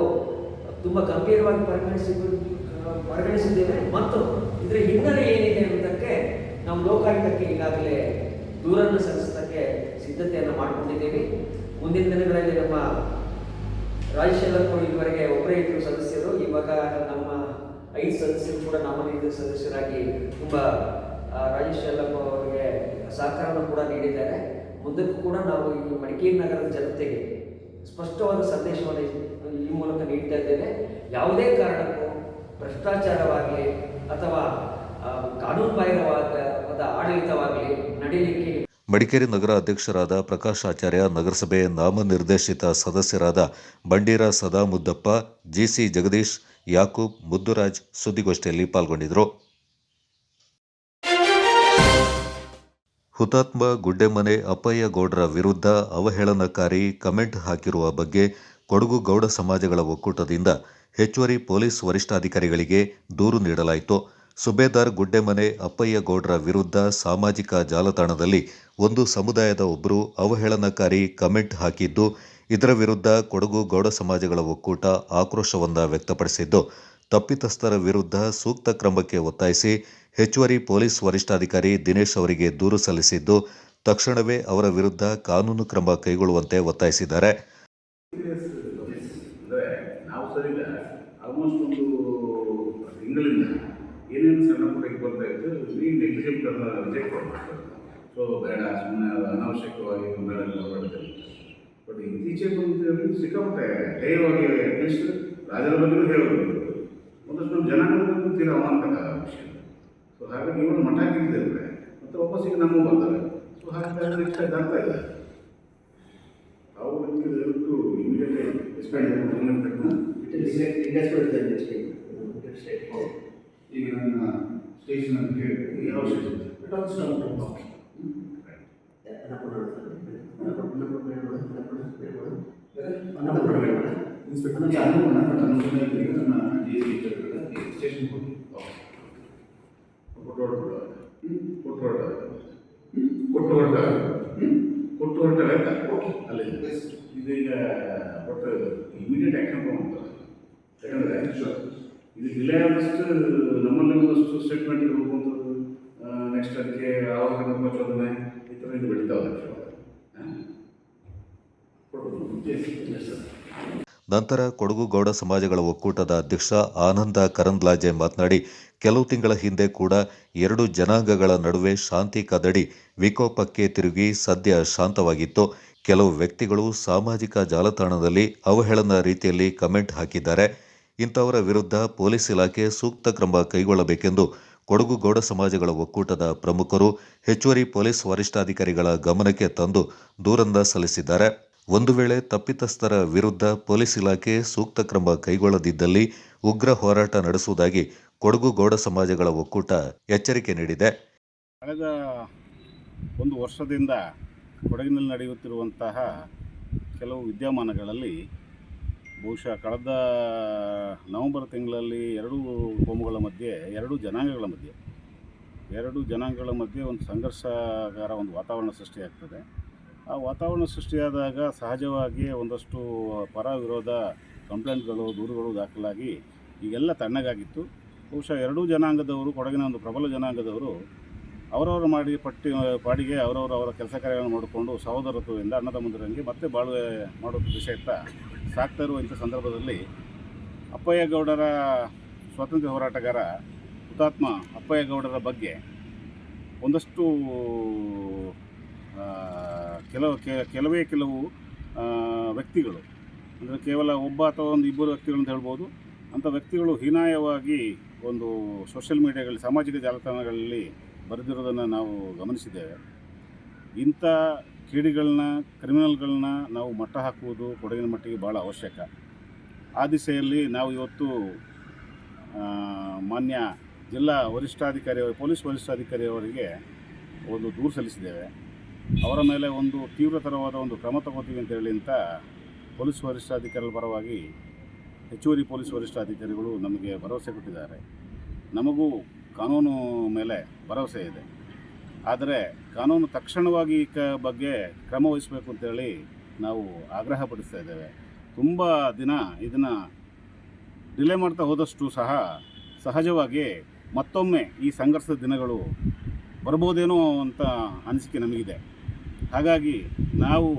ತುಂಬ ಗಂಭೀರವಾಗಿ ಪರಿಗಣಿಸಿದ್ದೇವೆ ಮತ್ತು ಇದರ ಹಿನ್ನೆಲೆ ಏನಿದೆ ಅನ್ನೋದಕ್ಕೆ ನಾವು ಲೋಕಾಯುಕ್ತಕ್ಕೆ ಈಗಾಗಲೇ ದೂರನ್ನು ಸಲ್ಲಿಸೋದಕ್ಕೆ ಸಿದ್ಧತೆಯನ್ನು ಮಾಡಿಕೊಂಡಿದ್ದೇವೆ. ಮುಂದಿನ ದಿನಗಳಲ್ಲಿ ನಮ್ಮ ರಾಜಶೇಖರ್ ಇದುವರೆಗೆ ಒಬ್ಬರೇ ಇದ್ದರು ಸದಸ್ಯರು, ಇವಾಗ ನಮ್ಮ 5 ಸದಸ್ಯರು ಕೂಡ ನಾಮನಿರ್ದೇಶಿತ ಸದಸ್ಯರಾಗಿ ತುಂಬ ರಾಜೇಶ್ ಯಲ್ಲಪ್ಪ ಅವರಿಗೆ ಸಹಕಾರವನ್ನು ಕೂಡ ನೀಡಿದ್ದಾರೆ. ಮುಂದಕ್ಕೂ ಕೂಡ ನಾವು ಈ ಮಡಿಕೇರಿ ನಗರದ ಜನತೆಗೆ ಸ್ಪಷ್ಟವಾದ ಸಂದೇಶವನ್ನು ಈ ಮೂಲಕ ನೀಡ್ತಾ ಇದ್ದೇವೆ. ಯಾವುದೇ ಕಾರಣಕ್ಕೂ ಭ್ರಷ್ಟಾಚಾರವಾಗಲಿ ಅಥವಾ ಕಾನೂನು ಬಾಹಿರವಾದ ಆಡಳಿತವಾಗಲಿ ನಡೀಲಿಕ್ಕೆ. ಮಡಿಕೇರಿ ನಗರ ಅಧ್ಯಕ್ಷರಾದ ಪ್ರಕಾಶ್ ಆಚಾರ್ಯ, ನಗರಸಭೆ ನಾಮನಿರ್ದೇಶಿತ ಸದಸ್ಯರಾದ ಬಂಡೀರ ಸದಾಮುದ್ದಪ್ಪ, ಜಿಸಿ ಜಗದೀಶ್, ಯಾಕೂಬ್, ಮುದ್ದುರಾಜ್ ಸುದ್ದಿಗೋಷ್ಠಿಯಲ್ಲಿ ಪಾಲ್ಗೊಂಡಿದ್ದರು. ಹುತಾತ್ಮ ಗುಡ್ಡೆಮನೆ ಅಪ್ಪಯ್ಯ ಗೌಡರ ವಿರುದ್ಧ ಅವಹೇಳನಕಾರಿ ಕಮೆಂಟ್ ಹಾಕಿರುವ ಬಗ್ಗೆ ಕೊಡಗು ಗೌಡ ಸಮಾಜಗಳ ಒಕ್ಕೂಟದಿಂದ ಹೆಚ್ಚುವರಿ ಪೊಲೀಸ್ ವರಿಷ್ಠಾಧಿಕಾರಿಗಳಿಗೆ ದೂರು ನೀಡಲಾಯಿತು. ಸುಬೇದಾರ್ ಗುಡ್ಡೆಮನೆ ಅಪ್ಪಯ್ಯ ಗೌಡರ ವಿರುದ್ಧ ಸಾಮಾಜಿಕ ಜಾಲತಾಣದಲ್ಲಿ ಒಂದು ಸಮುದಾಯದ ಒಬ್ಬರು ಅವಹೇಳನಕಾರಿ ಕಮೆಂಟ್ ಹಾಕಿದ್ದು, ಇದರ ವಿರುದ್ಧ ಕೊಡಗು ಗೌಡ ಸಮಾಜಗಳ ಒಕ್ಕೂಟ ಆಕ್ರೋಶವನ್ನು ವ್ಯಕ್ತಪಡಿಸಿದ್ದು, ತಪ್ಪಿತಸ್ಥರ ವಿರುದ್ಧ ಸೂಕ್ತ ಕ್ರಮಕ್ಕೆ ಒತ್ತಾಯಿಸಿ ಹೆಚ್ಚುವರಿ ಪೊಲೀಸ್ ವರಿಷ್ಠಾಧಿಕಾರಿ ದಿನೇಶ್ ಅವರಿಗೆ ದೂರು ಸಲ್ಲಿಸಿದ್ದು, ತಕ್ಷಣವೇ ಅವರ ವಿರುದ್ಧ ಕಾನೂನು ಕ್ರಮ ಕೈಗೊಳ್ಳುವಂತೆ ಒತ್ತಾಯಿಸಿದ್ದಾರೆ. ನಾವು ಸರಿಗ ಆಲ್ಮೋಸ್ಟ್ ಒಂದು ತಿಂಗಳಿಂದ ಏನೇನು ಸಣ್ಣ ಪುಟ್ಟ ಬರ್ತಾ ಇತ್ತು, ಈ ನೆಗ್ಲಿಜೆಂಟ್ ಅನ್ನ ರಿಜೆಕ್ಟ್ ಮಾಡ್ತಾರೆ. ಸೊ ಬೇಡ, ಸುಮ್ಮನೆ ಅನಾವಶ್ಯಕವಾಗಿ ಮೇಲೆಲ್ಲ ಹೊರಡ್ತಾರೆ. ಬಟ್ ಇತ್ತೀಚೆಗೆ ಬಂದು ಸಿಕ್ಕಾಪಟ್ಟೆ ಹೇಯವಾಗಿ ಅಟ್ಲೀಸ್ಟ್ ರಾಜರ ಬಗ್ಗೆಯೂ ಹೇಳೋದು, ಒಂದಷ್ಟು ನಮ್ಮ ಜನಾಂಗದ ಬಗ್ಗೆ ತೀರಾ ಅವಮಾನಕರ ವಿಷಯ. ಸೊ ಹಾಗಾಗಿ ಇವರು ಮಠ ಹಾಕಿದ್ದೇವೆ ಮತ್ತು ವಾಪಸ್ಸಿಗೆ ನಮಗೂ ಬರ್ತಾರೆ. ಸೊ ಹಾಗಾಗಿ ನೆಕ್ಸ್ಟ್ ಆಗ್ತಾ ಇದೆ. ಅವರು ಇಮಿಡಿಯೇಟ್ ಈಗ ನನ್ನ ಸ್ಟೇಷನ್ ಅಂತ ಹೇಳಿ ಯಾವ ಸ್ಟೇಷನ್ ಸ್ಟೇಷನ್ ಕೊಟ್ಟು ಹೊರಟಾಗ ಅಲ್ಲಿ ಇದೀಗ ಒಟ್ಟು ಇಮಿಡಿಯೇಟ್ ಆ್ಯಕ್ಷನ್ ತೊಗೊಂತಾರೆ. ಯಾಕಂದರೆ ಇದು ಡಿಲೇ ಆದಷ್ಟು ನಮ್ಮಲ್ಲಿ ಒಂದಷ್ಟು ಸ್ಟೇಟ್ಮೆಂಟ್ ಹೋಗುವಂಥದ್ದು, ನೆಕ್ಸ್ಟ್ ಅದಕ್ಕೆ ಆವಾಗ ಪ್ರಚೋದನೆ ಈ ಥರ ಇದು ಬೆಳೀತಾವೆ. ನಂತರ ಕೊಡಗು ಗೌಡ ಸಮಾಜಗಳ ಒಕ್ಕೂಟದ ಅಧ್ಯಕ್ಷ ಆನಂದ ಕರಂದ್ಲಾಜೆ ಮಾತನಾಡಿ, ಕೆಲವು ತಿಂಗಳ ಹಿಂದೆ ಕೂಡ 2 ಜನಾಂಗಗಳ ನಡುವೆ ಶಾಂತಿ ಕದಡಿ ವಿಕೋಪಕ್ಕೆ ತಿರುಗಿ ಸದ್ಯ ಶಾಂತವಾಗಿತ್ತು. ಕೆಲವು ವ್ಯಕ್ತಿಗಳು ಸಾಮಾಜಿಕ ಜಾಲತಾಣದಲ್ಲಿ ಅವಹೇಳನ ರೀತಿಯಲ್ಲಿ ಕಮೆಂಟ್ ಹಾಕಿದ್ದಾರೆ. ಇಂಥವರ ವಿರುದ್ಧ ಪೊಲೀಸ್ ಇಲಾಖೆ ಸೂಕ್ತ ಕ್ರಮ ಕೈಗೊಳ್ಳಬೇಕೆಂದು ಕೊಡಗು ಗೌಡ ಸಮಾಜಗಳ ಒಕ್ಕೂಟದ ಪ್ರಮುಖರು ಹೆಚ್ಚುವರಿ ಪೊಲೀಸ್ ವರಿಷ್ಠಾಧಿಕಾರಿಗಳ ಗಮನಕ್ಕೆ ತಂದು ದೂರನ್ನು ಸಲ್ಲಿಸಿದ್ದಾರೆ. ಒಂದು ವೇಳೆ ತಪ್ಪಿತಸ್ಥರ ವಿರುದ್ಧ ಪೊಲೀಸ್ ಇಲಾಖೆ ಸೂಕ್ತ ಕ್ರಮ ಕೈಗೊಳ್ಳದಿದ್ದಲ್ಲಿ ಉಗ್ರ ಹೋರಾಟ ನಡೆಸುವುದಾಗಿ ಕೊಡಗು ಗೌಡ ಸಮಾಜಗಳ ಒಕ್ಕೂಟ ಎಚ್ಚರಿಕೆ ನೀಡಿದೆ. ಕಳೆದ 1 ವರ್ಷದಿಂದ ಕೊಡಗಿನಲ್ಲಿ ನಡೆಯುತ್ತಿರುವಂತಹ ಕೆಲವು ವಿದ್ಯಮಾನಗಳಲ್ಲಿ ಬಹುಶಃ ಕಳೆದ ನವೆಂಬರ್ ತಿಂಗಳಲ್ಲಿ 2 ಕೋಮುಗಳ ಮಧ್ಯೆ 2 ಜನಾಂಗಗಳ ಮಧ್ಯೆ ಒಂದು ಸಂಘರ್ಷಕರ ಒಂದು ವಾತಾವರಣ ಸೃಷ್ಟಿಯಾಗ್ತದೆ. ಆ ವಾತಾವರಣ ಸೃಷ್ಟಿಯಾದಾಗ ಸಹಜವಾಗಿ ಒಂದಷ್ಟು ಪರ ವಿರೋಧ ಕಂಪ್ಲೇಂಟ್ಗಳು, ದೂರುಗಳು ದಾಖಲಾಗಿ ಈಗೆಲ್ಲ ತಣ್ಣಗಾಗಿತ್ತು. ಬಹುಶಃ 2 ಜನಾಂಗದವರು, ಕೊಡಗಿನ ಒಂದು ಪ್ರಬಲ ಜನಾಂಗದವರು ಅವರವರು ಪಾಡಿಗೆ ಅವರ ಕೆಲಸ ಕಾರ್ಯಗಳನ್ನು ಮಾಡಿಕೊಂಡು ಸಹೋದರತ್ವದಿಂದ ಅಣ್ಣತಮ್ಮಂದಿರಂಗೆ ಮತ್ತೆ ಬಾಳ್ವೆ ಮಾಡೋ ವಿಷಯತ್ತ ಸಾಕ್ತಾ ಇರುವ ಇಂಥ ಸಂದರ್ಭದಲ್ಲಿ ಅಪ್ಪಯ್ಯ ಗೌಡರ ಸ್ವಾತಂತ್ರ್ಯ ಹೋರಾಟಗಾರ ಹುತಾತ್ಮ ಅಪ್ಪಯ್ಯ ಗೌಡರ ಬಗ್ಗೆ ಒಂದಷ್ಟು ಕೆಲವು ವ್ಯಕ್ತಿಗಳು, ಅಂದರೆ ಕೇವಲ ಒಬ್ಬ ಅಥವಾ ಒಂದು 2 ವ್ಯಕ್ತಿಗಳು ಅಂತ ಹೇಳ್ಬೋದು, ಅಂಥ ವ್ಯಕ್ತಿಗಳು ಹೀನಾಯವಾಗಿ ಒಂದು ಸೋಷಿಯಲ್ ಮೀಡಿಯಾಗಳಲ್ಲಿ, ಸಾಮಾಜಿಕ ಜಾಲತಾಣಗಳಲ್ಲಿ ಬರೆದಿರೋದನ್ನು ನಾವು ಗಮನಿಸಿದ್ದೇವೆ. ಇಂಥ ಕಿಡಿಗಳನ್ನ, ಕ್ರಿಮಿನಲ್ಗಳನ್ನ ನಾವು ಮಟ್ಟ ಹಾಕುವುದು ಕೊಡಗಿನ ಮಟ್ಟಿಗೆ ಭಾಳ ಅವಶ್ಯಕ. ಆ ದಿಸೆಯಲ್ಲಿ ನಾವು ಇವತ್ತು ಮಾನ್ಯ ಜಿಲ್ಲಾ ವರಿಷ್ಠಾಧಿಕಾರಿ ಪೊಲೀಸ್ ವರಿಷ್ಠಾಧಿಕಾರಿಯವರಿಗೆ ಒಂದು ದೂರು ಸಲ್ಲಿಸಿದ್ದೇವೆ. ಅವರ ಮೇಲೆ ಒಂದು ತೀವ್ರತರವಾದ ಒಂದು ಕ್ರಮ ತಗೋತೀವಿ ಅಂತೇಳಿ ಅಂತ ಪೊಲೀಸ್ ವರಿಷ್ಠಾಧಿಕಾರಿಗಳ ಪರವಾಗಿ ಹೆಚ್ಚುವರಿ ಪೊಲೀಸ್ ವರಿಷ್ಠಾಧಿಕಾರಿಗಳು ನಮಗೆ ಭರವಸೆ ಕೊಟ್ಟಿದ್ದಾರೆ. ನಮಗೂ ಕಾನೂನು ಮೇಲೆ ಭರವಸೆ ಇದೆ. ಆದರೆ ಕಾನೂನು ತಕ್ಷಣವಾಗಿ ಬಗ್ಗೆ ಕ್ರಮ ವಹಿಸಬೇಕು ಅಂತೇಳಿ ನಾವು ಆಗ್ರಹ ಪಡಿಸ್ತಾ ಇದ್ದೇವೆ. ತುಂಬ ದಿನ ಇದನ್ನು ಡಿಲೇ ಮಾಡ್ತಾ ಹೋದಷ್ಟು ಸಹ ಸಹಜವಾಗಿ ಮತ್ತೊಮ್ಮೆ ಈ ಸಂಘರ್ಷದ ದಿನಗಳು ಬರ್ಬೋದೇನೋ ಅಂತ ಅನಿಸಿಕೆ ನಮಗಿದೆ. ಹಾಗಾಗಿ ನಾವು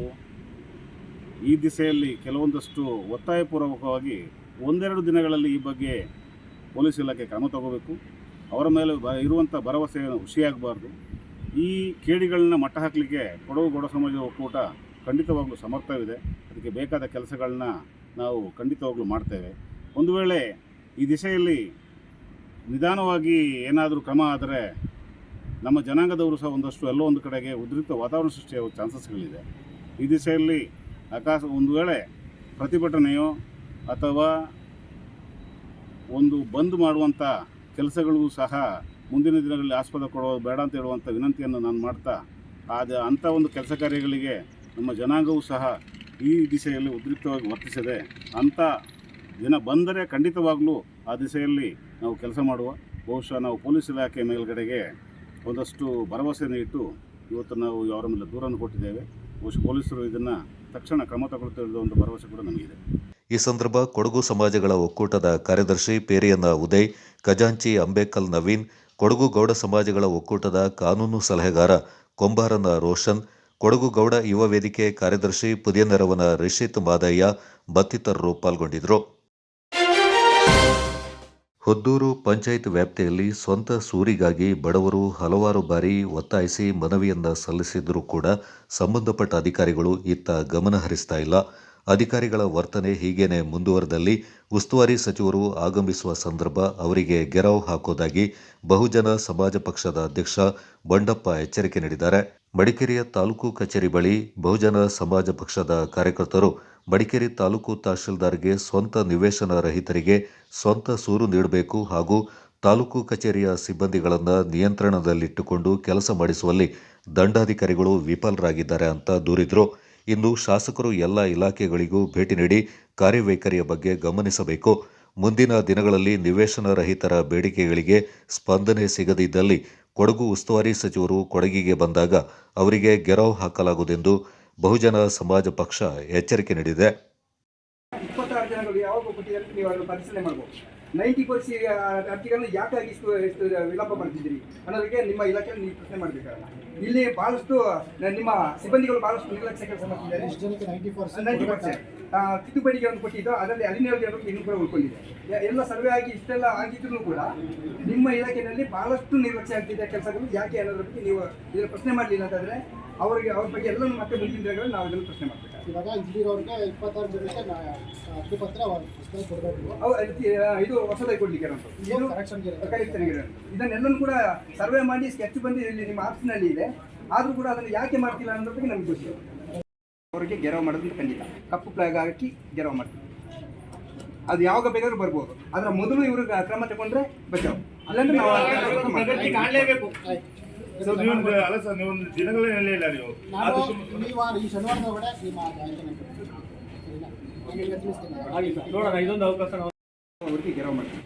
ಈ ದಿಸೆಯಲ್ಲಿ ಕೆಲವೊಂದಷ್ಟು ಒತ್ತಾಯಪೂರ್ವಕವಾಗಿ ಒಂದೆರಡು ದಿನಗಳಲ್ಲಿ ಈ ಬಗ್ಗೆ ಪೊಲೀಸ್ ಇಲಾಖೆ ಕ್ರಮ ತಗೋಬೇಕು. ಅವರ ಮೇಲೆ ಇರುವಂಥ ಭರವಸೆಯನ್ನು ಹುಸಿಯಾಗಬಾರ್ದು. ಈ ಕೇಡಿಗಳನ್ನ ಮಟ್ಟ ಹಾಕಲಿಕ್ಕೆ ಕೊಡಗು ಗೌಡ ಸಮಾಜದ ಒಕ್ಕೂಟ ಖಂಡಿತವಾಗ್ಲೂ ಸಮರ್ಥವಿದೆ. ಅದಕ್ಕೆ ಬೇಕಾದ ಕೆಲಸಗಳನ್ನ ನಾವು ಖಂಡಿತವಾಗ್ಲೂ ಮಾಡ್ತೇವೆ. ಒಂದು ವೇಳೆ ಈ ದಿಸೆಯಲ್ಲಿ ನಿಧಾನವಾಗಿ ಏನಾದರೂ ಕ್ರಮ ಆದರೆ ನಮ್ಮ ಜನಾಂಗದವರು ಸಹ ಒಂದಷ್ಟು ಎಲ್ಲೋ ಒಂದು ಕಡೆಗೆ ಉದ್ರಿಕ್ತ ವಾತಾವರಣ ಸೃಷ್ಟಿಯಾಗುವ ಚಾನ್ಸಸ್ಗಳಿದೆ. ಈ ದಿಸೆಯಲ್ಲಿ ಒಂದು ವೇಳೆ ಪ್ರತಿಭಟನೆಯೋ ಅಥವಾ ಒಂದು ಬಂದ್ ಮಾಡುವಂಥ ಕೆಲಸಗಳಿಗೂ ಸಹ ಮುಂದಿನ ದಿನಗಳಲ್ಲಿ ಆಸ್ಪದ ಕೊಡೋದು ಬೇಡ ಅಂತ ಹೇಳುವಂಥ ವಿನಂತಿಯನ್ನು ನಾನು ಮಾಡ್ತಾ, ಅಂಥ ಒಂದು ಕೆಲಸ ಕಾರ್ಯಗಳಿಗೆ ನಮ್ಮ ಜನಾಂಗವೂ ಸಹ ಈ ದಿಸೆಯಲ್ಲಿ ಉದ್ರಿಕ್ತವಾಗಿ ವರ್ತಿಸಿದೆ. ಅಂಥ ದಿನ ಬಂದರೆ ಖಂಡಿತವಾಗಲೂ ಆ ದಿಸೆಯಲ್ಲಿ ನಾವು ಕೆಲಸ ಮಾಡುವ. ಬಹುಶಃ ನಾವು ಪೊಲೀಸ್ ಇಲಾಖೆ ಮೇಲ್ಗಡೆಗೆ ಒಂದಷ್ಟು ಭರವಸೆಯನ್ನು ಇಟ್ಟು ಇವತ್ತು ನಾವು ಅವರ ಮೇಲೆ ದೂರನ್ನು ಕೊಟ್ಟಿದ್ದೇವೆ. ಬಹುಶಃ ಪೊಲೀಸರು ಇದನ್ನು ತಕ್ಷಣ ಕ್ರಮ ತಗೊಳ್ತಿರೋ ಒಂದು ಭರವಸೆ ಕೂಡ ನಮಗಿದೆ. ಈ ಸಂದರ್ಭ ಕೊಡಗು ಸಮಾಜಗಳ ಒಕ್ಕೂಟದ ಕಾರ್ಯದರ್ಶಿ ಪೇರಿಯನ್ನ ಉದಯ್, ಖಜಾಂಚಿ ಅಂಬೇಕಲ್ ನವೀನ್, ಕೊಡಗು ಗೌಡ ಸಮಾಜಗಳ ಒಕ್ಕೂಟದ ಕಾನೂನು ಸಲಹೆಗಾರ ಕೊಂಬಾರನ ರೋಷನ್, ಕೊಡಗು ಗೌಡ ಯುವ ವೇದಿಕೆ ಕಾರ್ಯದರ್ಶಿ ಪುದಿಯನೆರವನ ರಿಷಿತ್ ಮಾದಯ್ಯ ಮತ್ತಿತರರು ಪಾಲ್ಗೊಂಡಿದ್ದರು. ಹೊದ್ದೂರು ಪಂಚಾಯತ್ ವ್ಯಾಪ್ತಿಯಲ್ಲಿ ಸ್ವಂತ ಸೂರಿಗಾಗಿ ಬಡವರು ಹಲವಾರು ಬಾರಿ ಒತ್ತಾಯಿಸಿ ಮನವಿಯನ್ನ ಸಲ್ಲಿಸಿದ್ರೂ ಕೂಡ ಸಂಬಂಧಪಟ್ಟ ಅಧಿಕಾರಿಗಳು ಇತ್ತ ಗಮನ ಹರಿಸ್ತಾ ಇಲ್ಲ. ಅಧಿಕಾರಿಗಳ ವರ್ತನೆ ಹೀಗೇನೆ ಮುಂದುವರೆದಲ್ಲಿ ಉಸ್ತುವಾರಿ ಸಚಿವರು ಆಗಮಿಸುವ ಸಂದರ್ಭ ಅವರಿಗೆ ಗೆರವು ಹಾಕೋದಾಗಿ ಬಹುಜನ ಸಮಾಜ ಪಕ್ಷದ ಅಧ್ಯಕ್ಷ ಬಂಡಪ್ಪ ಎಚ್ಚರಿಕೆ ನೀಡಿದ್ದಾರೆ. ಮಡಿಕೇರಿಯ ತಾಲೂಕು ಕಚೇರಿ ಬಳಿ ಬಹುಜನ ಸಮಾಜ ಪಕ್ಷದ ಕಾರ್ಯಕರ್ತರು ಮಡಿಕೇರಿ ತಾಲೂಕು ತಹಶೀಲ್ದಾರ್ಗೆ ಸ್ವಂತ ನಿವೇಶನ ರಹಿತರಿಗೆ ಸ್ವಂತ ಸೂರು ನೀಡಬೇಕು ಹಾಗೂ ತಾಲೂಕು ಕಚೇರಿಯ ಸಿಬ್ಬಂದಿಗಳನ್ನು ನಿಯಂತ್ರಣದಲ್ಲಿಟ್ಟುಕೊಂಡು ಕೆಲಸ ಮಾಡಿಸುವಲ್ಲಿ ದಂಡಾಧಿಕಾರಿಗಳು ವಿಫಲರಾಗಿದ್ದಾರೆ ಅಂತ ದೂರಿದರು. ಇನ್ನು ಶಾಸಕರು ಎಲ್ಲ ಇಲಾಖೆಗಳಿಗೂ ಭೇಟಿ ನೀಡಿ ಕಾರ್ಯವೈಖರಿಯ ಬಗ್ಗೆ ಗಮನಿಸಬೇಕು. ಮುಂದಿನ ದಿನಗಳಲ್ಲಿ ನಿವೇಶನ ರಹಿತರ ಬೇಡಿಕೆಗಳಿಗೆ ಸ್ಪಂದನೆ ಸಿಗದಿದ್ದಲ್ಲಿ ಕೊಡಗು ಉಸ್ತುವಾರಿ ಸಚಿವರು ಕೊಡಗಿಗೆ ಬಂದಾಗ ಅವರಿಗೆ ಗೆರವು ಹಾಕಲಾಗುವುದೆಂದು ಬಹುಜನ ಸಮಾಜ ಪಕ್ಷ ಎಚ್ಚರಿಕೆ ನೀಡಿದೆ. 26 ಜನಗಳು ಯಾವಾಗ ಕೊಟ್ಟಿದ್ದಾರೆ ನೀವು ಅದನ್ನು ಪರಿಶೀಲನೆ ಮಾಡಬಹುದು. 90% ಅರ್ಜಿಗಳನ್ನು ಯಾಕಾಗಿ ಇಷ್ಟು ವಿಳಂಬ ಮಾಡ್ತಿದ್ದೀರಿ ಅನ್ನೋದಕ್ಕೆ ನಿಮ್ಮ ಇಲಾಖೆಯಲ್ಲಿ ನೀವು ಪ್ರಶ್ನೆ ಮಾಡಬೇಕಾಗಲ್ಲ. ಇಲ್ಲಿ ಬಹಳಷ್ಟು ನಿಮ್ಮ ಸಿಬ್ಬಂದಿಗಳು ಬಹಳಷ್ಟು ನಿರ್ಲಕ್ಷ್ಯ ಕೆಲಸ ಮಾಡ್ತಿದ್ದಾರೆ. 90% ತಿದ್ದುಪಡಿಗಳನ್ನು ಕೊಟ್ಟಿದ್ದು ಅದರಲ್ಲಿ ಅಲಿನೇಳು ಜನರು ಇನ್ನೂ ಕೂಡ ಉಳ್ಕೊಂಡಿದೆ. ಎಲ್ಲ ಸರ್ವೆ ಆಗಿ ಇಷ್ಟೆಲ್ಲ ಆಗಿದ್ರೂ ಕೂಡ ನಿಮ್ಮ ಇಲಾಖೆಯಲ್ಲಿ ಬಹಳಷ್ಟು ನಿರ್ಲಕ್ಷ್ಯ ಆಗ್ತಿದೆ ಕೆಲಸಗಳು. ಯಾಕೆ ಅನ್ನೋದ್ರ ಬಗ್ಗೆ ನೀವು ಇದನ್ನು ಪ್ರಶ್ನೆ ಮಾಡಲಿಲ್ಲ ಅಂತಂದರೆ ಅವ್ರ ಬಗ್ಗೆ ಎಲ್ಲ ಮತ್ತೆ ಮುಂದಿನ ದಿನಗಳಲ್ಲಿ ನಾವು ಇದನ್ನು ಪ್ರಶ್ನೆ ಮಾಡಬೇಕು. ಇವಾಗ ಇಲ್ಲಿರೋರಿಗೆ 26 ಜನಕ್ಕೆ ಹಕ್ಕುಪತ್ರ ಇದು ಹೊಸದಾಗಿ ಕೊಡ್ಲಿಕ್ಕೆ ಕರೆಕ್ಷನ್ ಇದನ್ನೆಲ್ಲನೂ ಕೂಡ ಸರ್ವೆ ಮಾಡಿ ಸ್ಕೆಚ್ ಬಂದು ಇಲ್ಲಿ ನಿಮ್ಮ ಆಫೀಸ್ನಲ್ಲಿ ಇದೆ. ಆದರೂ ಕೂಡ ಅದನ್ನು ಯಾಕೆ ಮಾಡ್ತಿಲ್ಲ ಅನ್ನೋದ್ರ ಬಗ್ಗೆ ನಮ್ಗೆ ಗೊತ್ತಿಲ್ಲ. ಅವರಿಗೆ ಗೆರವು ಮಾಡೋದು ಖಂಡಿತ ಕಪ್ಪು ಫ್ಲಾಗ್ ಹಾಕಿ ಗೆರವು ಮಾಡ್ತೀವಿ. ಅದು ಯಾವಾಗ ಬೇಕಾದ್ರೂ ಬರ್ಬೋದು. ಅದರ ಮೊದಲು ಇವರು ಕ್ರಮ ತಗೊಂಡ್ರೆ ಬಚಾವ್, ಅಲ್ಲಾಂದ್ರೆ ಕಾಣಲೇಬೇಕು. ಅಲ್ಲ ಸರ್, ನೀವು ಒಂದು ದಿನಗಳೇ ಇಲ್ಲ ನೀವು ಈ ಶನಿವಾರದ ಒಳಗಡೆ ನೋಡೋಣ, ಇದೊಂದು ಅವಕಾಶ ಅವರಿಗೆ ಗೆರವು ಮಾಡ್ತೀವಿ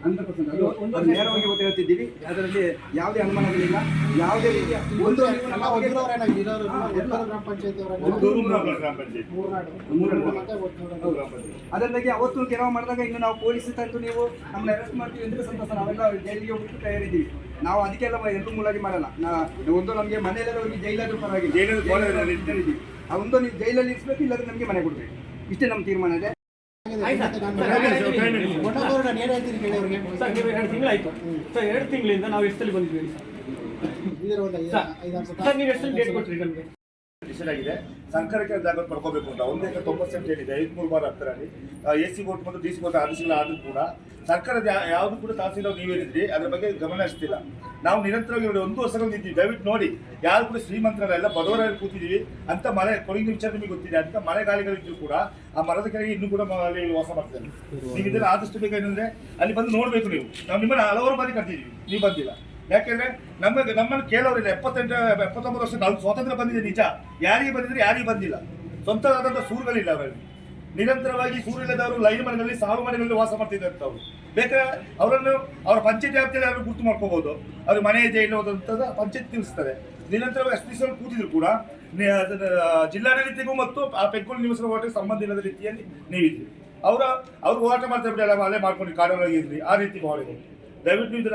100%. ಅದು ನೇರವಾಗಿ ಒತ್ತು ಹೇಳ್ತಿದ್ದೀವಿ. ಅದರಲ್ಲಿ ಯಾವುದೇ ಅನುಮಾನಗಳಿಲ್ಲ. ಯಾವುದೇ ರೀತಿಯ ಅದರಿಂದಾಗಿ ಅವತ್ತು ಗೆರವು ಮಾಡಿದಾಗ ಇನ್ನು ನಾವು ಪೊಲೀಸ್ ತಂದು ನೀವು ನಮ್ಮನ್ನ ಅರೆಸ್ಟ್ ಮಾಡ್ತೀವಿ ಅಂದರೆ ಸಂತೋಷ. ನಾವೆಲ್ಲ ಜೈಲಿಗೆ ಹೋಗ್ಬಿಟ್ಟು ತಯಾರಿದ್ದೀವಿ. ನಾವು ಅದಕ್ಕೆಲ್ಲ ಎಲ್ಲರೂ ಮುಲಾಗಿ ಮಾಡಲ್ಲ. ಒಂದು ನಮಗೆ ಮನೆಯಲ್ಲದವರಿಗೆ ಜೈಲಾದ್ರೂ ಪರವಾಗಿಲ್ಲ. ಒಂದು ನೀವು ಜೈಲಲ್ಲಿ ಇರಿಸಬೇಕು, ಇಲ್ಲಾಂದ್ರೆ ನಮಗೆ ಮನೆ ಕೊಡಬೇಕು. ಇಷ್ಟೇ ನಮ್ಮ ತೀರ್ಮಾನ ಇದೆ. ಸರ್, ನೀವು 2 ತಿಂಗಳಾಯ್ತು ಸರ್. 2 ತಿಂಗಳಿಂದ ನಾವು ಎಷ್ಟಲ್ಲಿ ಬಂದಿದ್ದೀವಿ ಸರ್? ನೀವು ಎಷ್ಟಲ್ಲಿ ಡೇಟ್ ಕೊಟ್ಟಿರಿ ನಮಗೆ? ಡಿಸಿಷನ್ ಆಗಿದೆ ಸರ್ಕಾರಕ್ಕೆ ಜಾಗ ಪಡ್ಕೋಬೇಕು ಅಂತ 1 ಏನಿದೆ 53 ಬಾರ್ ಹತ್ತರಲ್ಲಿ AC ಕೋರ್ಟ್ ಮತ್ತು DC ಕೋರ್ಟ್ ಆದೇಶಗಳಾದರೂ ಕೂಡ ಸರ್ಕಾರದ ಯಾವುದು ಕೂಡ ತಹಸೀಲ್ದಾರ್ ನೀವೇನಿದ್ರಿ ಅದ್ರ ಬಗ್ಗೆ ಗಮನ ಹರಿಸ್ತಿಲ್ಲ. ನಾವು ನಿರಂತರವಾಗಿ 1 ವರ್ಷಗಳು ನಿಂತಿದ್ದೀವಿ. ದಯವಿಟ್ಟು ನೋಡಿ, ಯಾರು ಕೂಡ ಶ್ರೀಮಂತರಲ್ಲ, ಬಡವರಲ್ಲಿ ಕೂತಿದ್ದೀವಿ ಅಂತ ಮಳೆ ಕೊಡಗಿನ ವಿಚಾರ ನಿಮಗೆ ಗೊತ್ತಿದೆ ಅಂತ ಮಳೆಗಾಲಿಗಳಿದ್ರು ಕೂಡ ಆ ಮರದ ಕೆಳಗೆ ಇನ್ನೂ ಕೂಡ ಅಲ್ಲಿ ವಾಸ ಮಾಡ್ತಾರೆ. ನೀವು ಇದೆಲ್ಲ ಆದಷ್ಟು ಬೇಕೇನಂದ್ರೆ ಅಲ್ಲಿ ಬಂದು ನೋಡಬೇಕು. ನಾವು ನಿಮ್ಮನ್ನು ಹಲವಾರು ಬಾರಿ ಕರ್ತಿದ್ದೀವಿ, ನೀವು ಬಂದಿಲ್ಲ. ಯಾಕೆಂದ್ರೆ ನಮ್ಮನ್ನು ಕೇಳೋರಿಲ್ಲ. 79 ವರ್ಷ ನಾವು ಸ್ವಾತಂತ್ರ್ಯ ಬಂದಿದೆ ನಿಜ, ಯಾರಿಗೆ ಬಂದಿದ್ರೆ ಯಾರಿಗೆ ಬಂದಿಲ್ಲ. ಸ್ವಂತವಾದಂಥ ಸೂರುಗಳಿಲ್ಲ ಅವರಲ್ಲಿ. ನಿರಂತರವಾಗಿ ಸೂರಿಲ್ಲದವರು ಲೈನ್ ಮನೆಗಳಲ್ಲಿ 1000 ಮನೆಗಳಲ್ಲಿ ವಾಸ ಮಾಡ್ತಿದ್ದಂಥ ಅವರು. ಬೇಕಾದ್ರೆ ಅವರನ್ನು ಅವರ ಪಂಚಾಯತ್ ವ್ಯಾಪ್ತಿಯಲ್ಲಿ ಅವರು ಗುರುತು ಮಾಡ್ಕೋಬಹುದು. ಅವ್ರಿಗೆ ಮನೆ ಇದೆ ಇಲ್ಲೋದಂಥದ್ದು ಪಂಚಾಯತ್ ತಿಳಿಸ್ತದೆ. ನಿರಂತರವಾಗಿ ಅಷ್ಟು ಕೂತಿದ್ರು ಕೂಡ ಜಿಲ್ಲಾಡಳಿತಗೂ ಮತ್ತು ಆ ಪೆಗ್ಗೋಲು ನಿವಾಸರ ಹೋರಾಟಕ್ಕೆ ಸಂಬಂಧ ಇಲ್ಲದ ರೀತಿಯಲ್ಲಿ ನೀವಿದ್ರಿ. ಅವ್ರು ಹೋರಾಟ ಮಾಡ್ತಾ ಬಿಡಿ, ಅಲ್ಲೇ ಮಾಡ್ಕೊಂಡು ಕಾಡೊಳಗಿದ್ರಿ. ಆ ರೀತಿ ಹೋರಾಟ ದಯವಿಟ್ಟು ಇದರ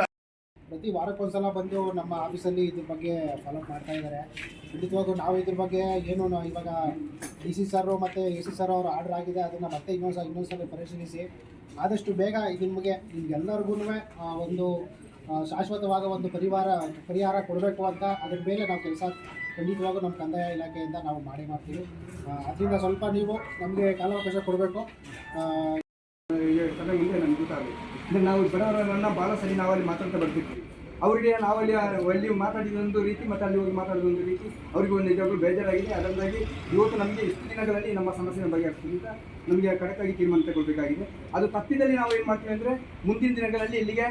ಪ್ರತಿ ವಾರಕ್ಕೊಂದ್ಸಲ ಬಂದು ನಮ್ಮ ಆಫೀಸಲ್ಲಿ ಇದ್ರ ಬಗ್ಗೆ ಫಾಲೋಅಪ್ ಮಾಡ್ತಾ ಇದ್ದಾರೆ. ಖಂಡಿತವಾಗೂ ನಾವು ಇದ್ರ ಬಗ್ಗೆ ಏನು ಇವಾಗ DC ಸರ್ ಮತ್ತು AC ಸರ್ ಅವರು ಆರ್ಡರ್ ಆಗಿದೆ, ಅದನ್ನು ಮತ್ತೆ ಇನ್ನೊಂದ್ಸಲ ಪರಿಶೀಲಿಸಿ ಆದಷ್ಟು ಬೇಗ ನಿಮಗೆ ನಿಮಗೆಲ್ಲರಿಗೂ ಒಂದು ಶಾಶ್ವತವಾದ ಒಂದು ಪರಿಹಾರ ಕೊಡಬೇಕು ಅಂತ ಅದ್ರ ಮೇಲೆ ನಾವು ಕೆಲಸ ಖಂಡಿತವಾಗೂ ನಮ್ಮ ಕಂದಾಯ ಇಲಾಖೆಯಿಂದ ನಾವು ಮಾಡ್ತೀವಿ. ಅದರಿಂದ ಸ್ವಲ್ಪ ನೀವು ನಮಗೆ ಕಾಲಾವಕಾಶ ಕೊಡಬೇಕು. ಮುಂದೆ ನನಗೆ ಗೊತ್ತಾಗಲಿ ಅಂದರೆ ನಾವು ಬಡವರನ್ನು ಭಾಳ ಸರಿ ನಾವಲ್ಲಿ ಮಾತಾಡ್ತಾ ಬರ್ತಿರ್ತೀವಿ. ಅವರಿಗೆ ಅಲ್ಲಿ ಮಾತಾಡಿದೊಂದು ರೀತಿ ಮತ್ತು ಅಲ್ಲಿ ಹೋಗಿ ಮಾತಾಡೋದೊಂದು ರೀತಿ, ಅವರಿಗೆ ಒಂದು ನಿಜವಾಗ್ಲೂ ಬೇಜಾರಾಗಿದೆ. ಅದರಿಂದಾಗಿ ಇವತ್ತು ನಮಗೆ ಇಷ್ಟು ದಿನಗಳಲ್ಲಿ ನಮ್ಮ ಸಮಸ್ಯೆನ ಬಗೆಹರಿಸೋದ್ರಿಂದ ನಮಗೆ ಕರೆಕ್ಟಾಗಿ ತೀರ್ಮಾನ ತಗೊಳ್ಬೇಕಾಗಿದೆ. ಅದು ತಪ್ಪಿದಲ್ಲಿ ನಾವು ಏನು ಮಾಡ್ತೀವಿ ಅಂದರೆ ಮುಂದಿನ ದಿನಗಳಲ್ಲಿ ಇಲ್ಲಿಗೆ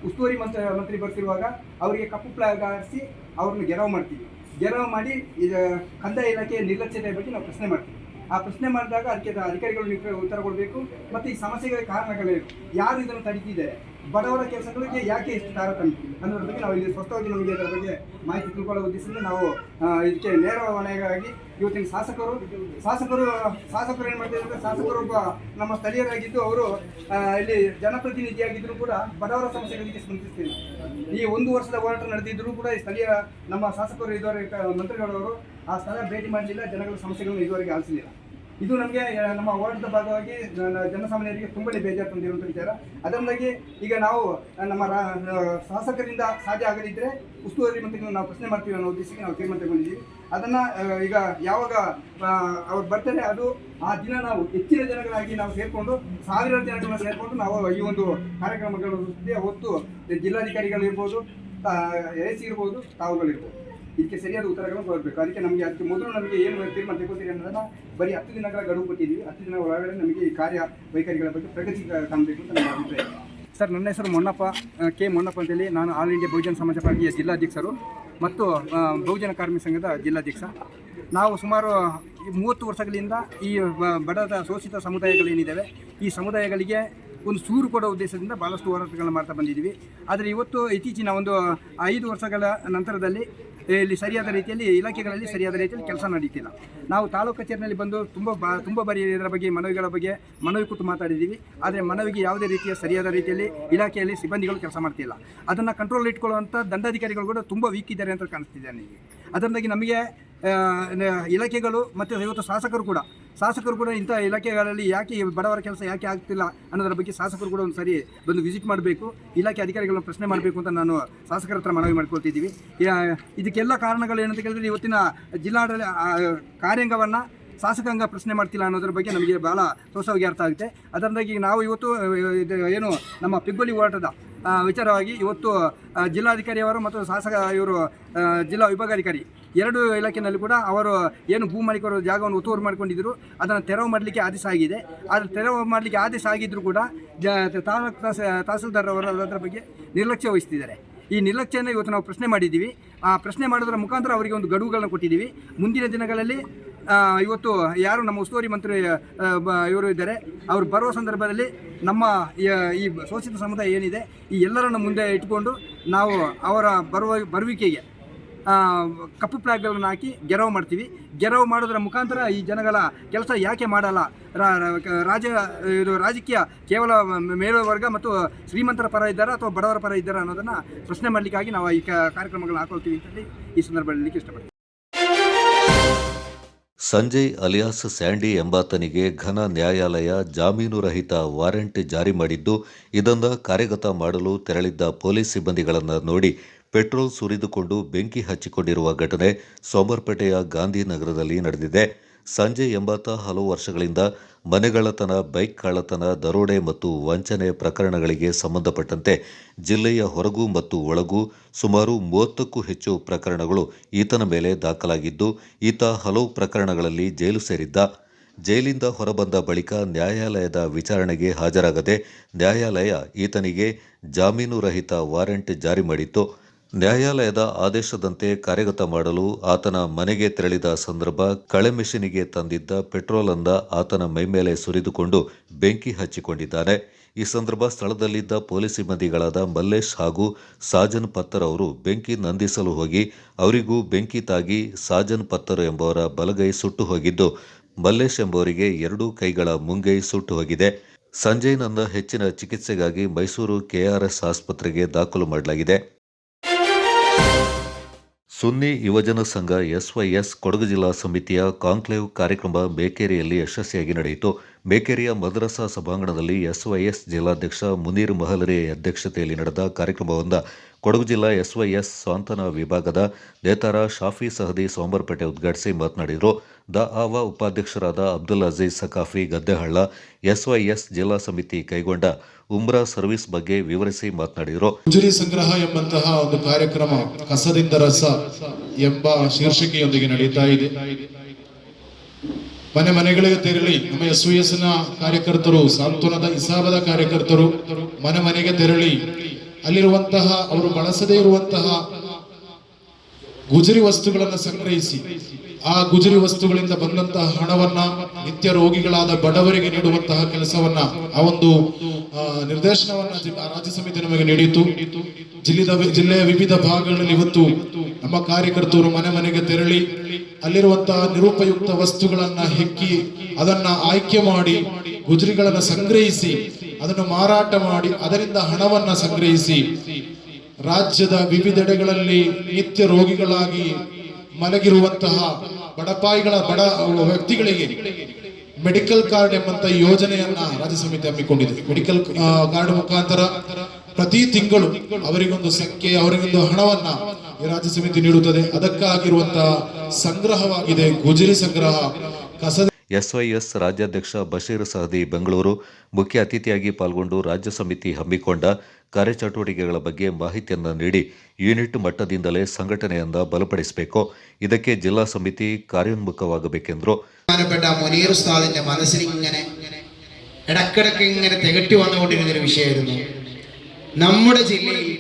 ಉಸ್ತುವಾರಿ ಮಂತ್ರಿ ಬರ್ತಿರುವಾಗ ಅವರಿಗೆ ಕಪ್ಪು ಫ್ಲಾಗ್ ಹಾರಿಸಿ ಅವ್ರನ್ನ ಗೆರವು ಮಾಡ್ತೀವಿ. ಗೆರವು ಮಾಡಿ ಇದು ಕಂದಾಯ ಇಲಾಖೆಯ ನಿರ್ಲಕ್ಷ್ಯತೆಯ ಬಗ್ಗೆ ನಾವು ಪ್ರಶ್ನೆ ಮಾಡ್ತೀವಿ. ಆ ಪ್ರಶ್ನೆ ಮಾಡಿದಾಗ ಅದಕ್ಕೆ ಅಧಿಕಾರಿಗಳು ಉತ್ತರ ಕೊಡಬೇಕು. ಮತ್ತು ಈ ಸಮಸ್ಯೆಗಳ ಕಾರಣಗಳೇನು, ಯಾರು ಇದನ್ನು ತಡೀತಿದ್ದಾರೆ, ಬಡವರ ಕೆಲಸಗಳಿಗೆ ಯಾಕೆ ಇಷ್ಟು ತಾರತಮ್ಯ ಅನ್ನೋದ್ರ ಬಗ್ಗೆ ನಾವು ಇಲ್ಲಿ ಸ್ಪಷ್ಟವಾಗಿ ನಮಗೆ ಅದರ ಬಗ್ಗೆ ಮಾಹಿತಿ ತಿಳ್ಕೊಳ್ಳೋ ಉದ್ದೇಶದಿಂದ ನಾವು ಇದಕ್ಕೆ ನೇರವಾಗಿ ಇವತ್ತಿನ ಶಾಸಕರು ಏನು ಮಾಡ್ತಿದ್ದಾರೆ ಅಂದರೆ, ಶಾಸಕರು ಒಬ್ಬ ನಮ್ಮ ಸ್ಥಳೀಯರಾಗಿದ್ದು ಅವರು ಇಲ್ಲಿ ಜನಪ್ರತಿನಿಧಿಯಾಗಿದ್ದರೂ ಕೂಡ ಬಡವರ ಸಮಸ್ಯೆಗಳಿಗೆ ಸ್ಪಂದಿಸ್ತಿಲ್ಲ. ಈ 1 ವರ್ಷದ ಹೋರಾಟ ನಡೆದಿದ್ದರೂ ಕೂಡ ಈ ಸ್ಥಳೀಯ ನಮ್ಮ ಶಾಸಕರು ಇದುವರೆಗೆ ಮಂತ್ರಿಗಳವರು ಆ ಸ್ಥಳ ಭೇಟಿ ಮಾಡಲಿಲ್ಲ, ಜನಗಳ ಸಮಸ್ಯೆಗಳನ್ನು ಇದುವರೆಗೆ ಆಲಿಸಲಿಲ್ಲ. ಇದು ನಮಗೆ ನಮ್ಮ ಹೋರಾಟದ ಭಾಗವಾಗಿ ಜನಸಾಮಾನ್ಯರಿಗೆ ತುಂಬನೇ ಬೇಜಾರು ತಂದಿರುವಂಥ ವಿಚಾರ. ಅದರಿಂದಾಗಿ ಈಗ ನಾವು ನಮ್ಮ ಶಾಸಕರಿಂದ ಸಾಧ್ಯ ಆಗದಿದ್ದರೆ ಉಸ್ತುವಾರಿ ಮಂತ್ರಿಗಳನ್ನು ನಾವು ಪ್ರಶ್ನೆ ಮಾಡ್ತೀವಿ ಅನ್ನೋ ಉದ್ದೇಶಕ್ಕೆ ನಾವು ತೀರ್ಮಾನ ತಗೊಂಡಿದ್ದೀವಿ. ಅದನ್ನು ಈಗ ಯಾವಾಗ ಅವ್ರು ಬರ್ತಾರೆ ಅದು ಆ ದಿನ ನಾವು ಹೆಚ್ಚಿನ ಜನಗಳಾಗಿ ನಾವು ಸೇರಿಕೊಂಡು 1000 ಜನಗಳನ್ನ ಸೇರಿಕೊಂಡು ನಾವು ಈ ಒಂದು ಕಾರ್ಯಕ್ರಮಗಳ ಹೊತ್ತು ಜಿಲ್ಲಾಧಿಕಾರಿಗಳಿರ್ಬೋದು, AC ಇರ್ಬೋದು, ತಾವುಗಳಿರ್ಬೋದು, ಇದಕ್ಕೆ ಸರಿಯಾದ ಉತ್ತರಗಳನ್ನು ಕೊಡಬೇಕು. ಅದಕ್ಕೆ ಮೊದಲು ನಮಗೆ ಏನು ತೀರ್ಮಾನ ತೆಗೆದುಕೊಳ್ತೀರಿ ಅನ್ನೋದನ್ನು ಬರೀ 10 ದಿನಗಳ ಗಡುವು ಕೊಟ್ಟಿದ್ದೀವಿ. 10 ದಿನಗಳ ಒಳಗಡೆ ನಮಗೆ ಈ ಕಾರ್ಯವೈಖರಿಗಳ ಬಗ್ಗೆ ಪ್ರಗತಿ ಕಾಣಬೇಕು ಅಂತ ನಮ್ಮ ಅಭಿಪ್ರಾಯ. ಸರ್, ನನ್ನ ಹೆಸರು ಮೊನ್ನಪ್ಪ, ಕೆ ಮೊನ್ನಪ್ಪ ಅಂತೇಳಿ. ನಾನು ಆಲ್ ಇಂಡಿಯಾ ಬಹುಜನ ಸಮಾಜ ಪಾರ್ಟಿಯ ಜಿಲ್ಲಾಧ್ಯಕ್ಷರು ಮತ್ತು ಬಹುಜನ ಕಾರ್ಮಿಕ ಸಂಘದ ಜಿಲ್ಲಾಧ್ಯಕ್ಷ. ನಾವು ಸುಮಾರು 30 ವರ್ಷಗಳಿಂದ ಈ ಬಡದ ಶೋಷಿತ ಸಮುದಾಯಗಳೇನಿದ್ದಾವೆ ಈ ಸಮುದಾಯಗಳಿಗೆ ಒಂದು ಸೂರು ಕೊಡೋ ಉದ್ದೇಶದಿಂದ ಭಾಳಷ್ಟು ಹೋರಾಟಗಳನ್ನ ಮಾಡ್ತಾ ಬಂದಿದ್ದೀವಿ. ಆದರೆ ಇವತ್ತು ಇತ್ತೀಚಿನ ಒಂದು 5 ವರ್ಷಗಳ ನಂತರದಲ್ಲಿ ಇಲ್ಲಿ ಸರಿಯಾದ ರೀತಿಯಲ್ಲಿ ಇಲಾಖೆಗಳಲ್ಲಿ ಸರಿಯಾದ ರೀತಿಯಲ್ಲಿ ಕೆಲಸ ನಡೀತಿಲ್ಲ. ನಾವು ತಾಲೂಕು ಕಚೇರಿನಲ್ಲಿ ಬಂದು ತುಂಬ ಬಾರಿ ಇದರ ಬಗ್ಗೆ ಮನವಿ ಕೂತು ಮಾತಾಡಿದ್ದೀವಿ. ಆದರೆ ಮನವಿಗೆ ಯಾವುದೇ ರೀತಿಯ ಸರಿಯಾದ ರೀತಿಯಲ್ಲಿ ಇಲಾಖೆಯಲ್ಲಿ ಸಿಬ್ಬಂದಿಗಳು ಕೆಲಸ ಮಾಡ್ತಿಲ್ಲ. ಅದನ್ನು ಕಂಟ್ರೋಲ್ ಇಟ್ಕೊಳ್ಳುವಂಥ ದಂಡಾಧಿಕಾರಿಗಳು ಕೂಡ ತುಂಬ ವೀಕ್ ಇದ್ದಾರೆ ಅಂತ ಕಾಣಿಸ್ತಿದೆ ನನಗೆ. ಅದರಿಂದಾಗಿ ನಮಗೆ ಇಲಾಖೆಗಳು ಮತ್ತು ಇವತ್ತು ಶಾಸಕರು ಕೂಡ ಇಂಥ ಇಲಾಖೆಗಳಲ್ಲಿ ಯಾಕೆ ಬಡವರ ಕೆಲಸ ಯಾಕೆ ಆಗ್ತಿಲ್ಲ ಅನ್ನೋದ್ರ ಬಗ್ಗೆ ಶಾಸಕರು ಕೂಡ ಒಂದು ಸರಿ ಬಂದು ವಿಸಿಟ್ ಮಾಡಬೇಕು, ಇಲಾಖೆ ಅಧಿಕಾರಿಗಳನ್ನ ಪ್ರಶ್ನೆ ಮಾಡಬೇಕು ಅಂತ ನಾನು ಶಾಸಕರ ಹತ್ರ ಮನವಿ ಮಾಡ್ಕೊಳ್ತಿದ್ದೀವಿ. ಇದಕ್ಕೆಲ್ಲ ಕಾರಣಗಳು ಏನಂತ ಕೇಳಿದ್ರೆ, ಇವತ್ತಿನ ಜಿಲ್ಲಾಡಳಿತ ಕಾರ್ಯಾಂಗವನ್ನು ಶಾಸಕಾಂಗ ಪ್ರಶ್ನೆ ಮಾಡ್ತಿಲ್ಲ ಅನ್ನೋದ್ರ ಬಗ್ಗೆ ನಮಗೆ ಭಾಳ ಸ್ಪಷ್ಟವಾಗಿ ಅರ್ಥ ಆಗುತ್ತೆ. ಅದರಿಂದಾಗಿ ನಾವು ಇವತ್ತು ಏನು ನಮ್ಮ ಪಿಗ್ಗೋಲಿ ಹೋರಾಟದ ವಿಚಾರವಾಗಿ ಇವತ್ತು ಜಿಲ್ಲಾಧಿಕಾರಿಯವರು ಮತ್ತು ಇವರು ಜಿಲ್ಲಾ ವಿಭಾಗಾಧಿಕಾರಿ 2 ಇಲಾಖೆಯಲ್ಲಿ ಕೂಡ ಅವರು ಏನು ಭೂ ಮಾಲೀಕರು ಜಾಗವನ್ನು ಒತ್ತುವರಿ ಮಾಡ್ಕೊಂಡಿದ್ದರು ಅದನ್ನು ತೆರವು ಮಾಡಲಿಕ್ಕೆ ಆದೇಶ ಆಗಿದೆ. ಆದರೆ ತೆರವು ಮಾಡಲಿಕ್ಕೆ ಆದೇಶ ಆಗಿದ್ದರೂ ಕೂಡ ತಹಸೀಲ್ದಾರ್ ಅವರು ಅದರ ಬಗ್ಗೆ ನಿರ್ಲಕ್ಷ್ಯ ವಹಿಸ್ತಿದ್ದಾರೆ. ಈ ನಿರ್ಲಕ್ಷ್ಯನ ಇವತ್ತು ನಾವು ಪ್ರಶ್ನೆ ಮಾಡಿದ್ದೀವಿ. ಆ ಪ್ರಶ್ನೆ ಮಾಡೋದ್ರ ಮುಖಾಂತರ ಅವರಿಗೆ ಒಂದು ಗಡುವುಗಳನ್ನ ಕೊಟ್ಟಿದ್ದೀವಿ. ಮುಂದಿನ ದಿನಗಳಲ್ಲಿ ಇವತ್ತು ಯಾರು ನಮ್ಮ ಉಸ್ತುವಾರಿ ಮಂತ್ರಿ ಇವರು ಇದ್ದಾರೆ, ಅವರು ಬರುವ ಸಂದರ್ಭದಲ್ಲಿ ನಮ್ಮ ಈ ಶೋಷಿತ ಸಮುದಾಯ ಏನಿದೆ ಈ ಎಲ್ಲರನ್ನು ಮುಂದೆ ಇಟ್ಕೊಂಡು ನಾವು ಅವರ ಬರುವಿಕೆಗೆ ಕಪ್ಪು ಫ್ಲಾಗ್ಗಳನ್ನು ಹಾಕಿ ಗೆರವು ಮಾಡ್ತೀವಿ. ಗೆರವು ಮಾಡೋದ್ರ ಮುಖಾಂತರ ಈ ಜನಗಳ ಕೆಲಸ ಯಾಕೆ ಮಾಡಲ್ಲ, ರಾಜಕೀಯ ಕೇವಲ ಮೇಲ್ವರ್ಗ ಮತ್ತು ಶ್ರೀಮಂತರ ಪರ ಇದ್ದಾರಾ ಅಥವಾ ಬಡವರ ಪರ ಇದ್ದಾರಾ ಅನ್ನೋದನ್ನು ಪ್ರಶ್ನೆ ಮಾಡಲಿಕ್ಕಾಗಿ ನಾವು ಈ ಕಾರ್ಯಕ್ರಮಗಳನ್ನ ಹಾಕೊಳ್ತೀವಿ ಅಂತೇಳಿ ಈ ಸಂದರ್ಭದಲ್ಲಿ ಇಷ್ಟಪಡ್ತೀವಿ. ಸಂಜಯ್ ಅಲಿಯಾಸ್ ಸ್ಯಾಂಡಿ ಎಂಬಾತನಿಗೆ ಘನ ನ್ಯಾಯಾಲಯ ಜಾಮೀನು ರಹಿತ ವಾರೆಂಟ್ ಜಾರಿ ಮಾಡಿದ್ದು, ಇದನ್ನು ಕಾರ್ಯಗತ ಮಾಡಲು ತೆರಳಿದ್ದ ಪೊಲೀಸ್ ಸಿಬ್ಬಂದಿಗಳನ್ನು ನೋಡಿ ಪೆಟ್ರೋಲ್ ಸುರಿದುಕೊಂಡು ಬೆಂಕಿ ಹಚ್ಚಿಕೊಂಡಿರುವ ಘಟನೆ ಸೋಮವಾರಪೇಟೆಯ ಗಾಂಧಿನಗರದಲ್ಲಿ ನಡೆದಿದೆ. ಸಂಜೆ ಎಂಬತ್ತ ಹಲವು ವರ್ಷಗಳಿಂದ ಮನೆಗಳ್ಳತನ, ಬೈಕ್ ಕಳ್ಳತನ, ದರೋಡೆ ಮತ್ತು ವಂಚನೆ ಪ್ರಕರಣಗಳಿಗೆ ಸಂಬಂಧಪಟ್ಟಂತೆ ಜಿಲ್ಲೆಯ ಹೊರಗೂ ಮತ್ತು ಒಳಗೂ ಸುಮಾರು 30ಕ್ಕೂ ಹೆಚ್ಚು ಪ್ರಕರಣಗಳು ಈತನ ಮೇಲೆ ದಾಖಲಾಗಿದ್ದು, ಈತ ಹಲವು ಪ್ರಕರಣಗಳಲ್ಲಿ ಜೈಲು ಸೇರಿದ್ದ. ಜೈಲಿಂದ ಹೊರಬಂದ ಬಳಿಕ ನ್ಯಾಯಾಲಯದ ವಿಚಾರಣೆಗೆ ಹಾಜರಾಗದೆ ನ್ಯಾಯಾಲಯ ಈತನಿಗೆ ಜಾಮೀನು ರಹಿತ ವಾರೆಂಟ್ ಜಾರಿ ಮಾಡಿತ್ತು. ನ್ಯಾಯಾಲಯದ ಆದೇಶದಂತೆ ಕಾರ್ಯಗತ ಮಾಡಲು ಆತನ ಮನೆಗೆ ತೆರಳಿದ ಸಂದರ್ಭ ಕಳೆ ಮೆಷಿನಿಗೆ ತಂದಿದ್ದ ಪೆಟ್ರೋಲ್ ಅನ್ನ ಆತನ ಮೈಮೇಲೆ ಸುರಿದುಕೊಂಡು ಬೆಂಕಿ ಹಚ್ಚಿಕೊಂಡಿದ್ದಾನೆ. ಈ ಸಂದರ್ಭ ಸ್ಥಳದಲ್ಲಿದ್ದ ಪೊಲೀಸ್ ಸಿಬ್ಬಂದಿಗಳಾದ ಮಲ್ಲೇಶ್ ಹಾಗೂ ಸಾಜನ್ ಪತ್ತರ್ ಅವರು ಬೆಂಕಿ ನಂದಿಸಲು ಹೋಗಿ ಅವರಿಗೂ ಬೆಂಕಿ ತಾಗಿ ಸಾಜನ್ ಪತ್ತರ್ ಎಂಬುವರ ಬಲಗೈ ಸುಟ್ಟು ಹೋಗಿದ್ದು, ಮಲ್ಲೇಶ್ ಎಂಬುವರಿಗೆ 2 ಕೈಗಳ ಮುಂಗೈ ಸುಟ್ಟು ಹೋಗಿದೆ. ಸಂಜಯ್ನನ್ನ ಹೆಚ್ಚಿನ ಚಿಕಿತ್ಸೆಗಾಗಿ ಮೈಸೂರು ಕೆಆರ್ಎಸ್ ಆಸ್ಪತ್ರೆಗೆ ದಾಖಲು ಮಾಡಲಾಗಿದೆ. ಸುನ್ನಿ ಯುವಜನ ಸಂಘ ಎಸ್ವೈಎಸ್ ಕೊಡಗು ಜಿಲ್ಲಾ ಸಮಿತಿಯ ಕಾಂಕ್ಲೇವ್ ಕಾರ್ಯಕ್ರಮ ಮೇಕೇರಿಯಲ್ಲಿ ಯಶಸ್ವಿಯಾಗಿ ನಡೆಯಿತು. ಮೇಕೇರಿಯ ಮದ್ರಸಾ ಸಭಾಂಗಣದಲ್ಲಿ ಎಸ್ವೈಎಸ್ ಜಿಲ್ಲಾಧ್ಯಕ್ಷ ಮುನೀರ್ ಮಹಲರಿ ಅಧ್ಯಕ್ಷತೆಯಲ್ಲಿ ನಡೆದ ಕಾರ್ಯಕ್ರಮವನ್ನು ಕೊಡಗು ಜಿಲ್ಲಾ ಎಸ್ವೈಎಸ್ ಸಾಂತ್ವನ ವಿಭಾಗದ ನೇತಾರ ಶಾಫಿ ಸಹದಿ ಸೋಮವಾರಪೇಟೆ ಉದ್ಘಾಟಿಸಿ ಮಾತನಾಡಿದರು. ದ.ಆ.ವ ಉಪಾಧ್ಯಕ್ಷರಾದ ಅಬ್ದುಲ್ ಅಜೀಜ್ ಸಕಾಫಿ ಗದ್ದೆಹಳ್ಳ ಎಸ್ವೈಎಸ್ ಜಿಲ್ಲಾ ಸಮಿತಿ ಕೈಗೊಂಡ ಉಮ್ರಾ ಸರ್ವಿಸ್ ಬಗ್ಗೆ ವಿವರಿಸಿ ಮಾತನಾಡಿದರು. ಗುಜರಿ ಸಂಗ್ರಹ ಎಂಬಂತಹ ಒಂದು ಕಾರ್ಯಕ್ರಮ ಕಸದಿಂದ ರಸ ಎಂಬ ಶೀರ್ಷಿಕೆಯೊಂದಿಗೆ ನಡೀತಾ ಇದೆ. ಮನೆ ಮನೆಗಳಿಗೆ ತೆರಳಿ ನಮ್ಮ ಎಸ್ವೈಎಸ್ ನ ಕಾರ್ಯಕರ್ತರು, ಸಾಂತ್ವನದ ಇಸಾಬದ ಕಾರ್ಯಕರ್ತರು ಮನೆ ಮನೆಗೆ ತೆರಳಿ ಅಲ್ಲಿರುವಂತಹ ಅವರು ಬಳಸದೇ ಇರುವಂತಹ ಗುಜರಿ ವಸ್ತುಗಳನ್ನು ಸಂಗ್ರಹಿಸಿ ಆ ಗುಜರಿ ವಸ್ತುಗಳಿಂದ ಬಂದಂತಹ ಹಣವನ್ನ ನಿತ್ಯ ರೋಗಿಗಳಾದ ಬಡವರಿಗೆ ನೀಡುವಂತಹ ಕೆಲಸವನ್ನ ಆ ಒಂದು ನಿರ್ದೇಶನವನ್ನ ರಾಜ್ಯ ಸಮಿತಿ ನಮಗೆ ನೀಡಿತು. ಜಿಲ್ಲೆಯ ವಿವಿಧ ಭಾಗಗಳಲ್ಲಿ ಇವತ್ತು ನಮ್ಮ ಕಾರ್ಯಕರ್ತರು ಮನೆ ಮನೆಗೆ ತೆರಳಿ ಅಲ್ಲಿರುವಂತಹ ನಿರುಪಯುಕ್ತ ವಸ್ತುಗಳನ್ನ ಹೆಕ್ಕಿ ಅದನ್ನ ಆಯ್ಕೆ ಮಾಡಿ ಗುಜರಿಗಳನ್ನ ಸಂಗ್ರಹಿಸಿ ಅದನ್ನು ಮಾರಾಟ ಮಾಡಿ ಅದರಿಂದ ಹಣವನ್ನ ಸಂಗ್ರಹಿಸಿ ರಾಜ್ಯದ ವಿವಿಧೆಡೆಗಳಲ್ಲಿ ನಿತ್ಯ ರೋಗಿಗಳಾಗಿ ಮಲಗಿರುವಂತಹ ಬಡ ವ್ಯಕ್ತಿಗಳಿಗೆ ಮೆಡಿಕಲ್ ಕಾರ್ಡ್ ಎಂಬಂತ ಯೋಜನೆಯನ್ನ ರಾಜ್ಯ ಸಮಿತಿ ಹಮ್ಮಿಕೊಂಡಿದೆ. ಮೆಡಿಕಲ್ ಕಾರ್ಡ್ ಮುಖಾಂತರ ಪ್ರತಿ ತಿಂಗಳು ಅವರಿಗೊಂದು ಸಂಖ್ಯೆ, ಅವರಿಗೊಂದು ಹಣವನ್ನ ಈ ರಾಜ್ಯ ಸಮಿತಿ ನೀಡುತ್ತದೆ. ಅದಕ್ಕಾಗಿರುವಂತಹ ಸಂಗ್ರಹವಾಗಿದೆ ಗುಜರಿ ಸಂಗ್ರಹ. ಕಸದ ಎಸ್ವೈಎಸ್ ರಾಜ್ಯಾಧ್ಯಕ್ಷ ಬಶೀರ್ ಸಹದಿ ಬೆಂಗಳೂರು ಮುಖ್ಯ ಅತಿಥಿಯಾಗಿ ಪಾಲ್ಗೊಂಡು ರಾಜ್ಯ ಸಮಿತಿ ಹಮ್ಮಿಕೊಂಡ ಕಾರ್ಯಚಟುವಟಿಕೆಗಳ ಬಗ್ಗೆ ಮಾಹಿತಿಯನ್ನು ನೀಡಿ ಯೂನಿಟ್ ಮಟ್ಟದಿಂದಲೇ ಸಂಘಟನೆಯನ್ನ ಬಲಪಡಿಸಬೇಕು, ಇದಕ್ಕೆ ಜಿಲ್ಲಾ ಸಮಿತಿ ಕಾರ್ಯೋನ್ಮುಖವಾಗಬೇಕೆಂದರು. മുനീർ ഉസ്താദിന്റെ മനസ്സിൽ ഇടക്കിടക്ക് ഇങ്ങനെ തികട്ടി വന്നുകൊണ്ടിരുന്ന ഒരു വിഷയമായിരുന്നു. നമ്മുടെ ജില്ലയിൽ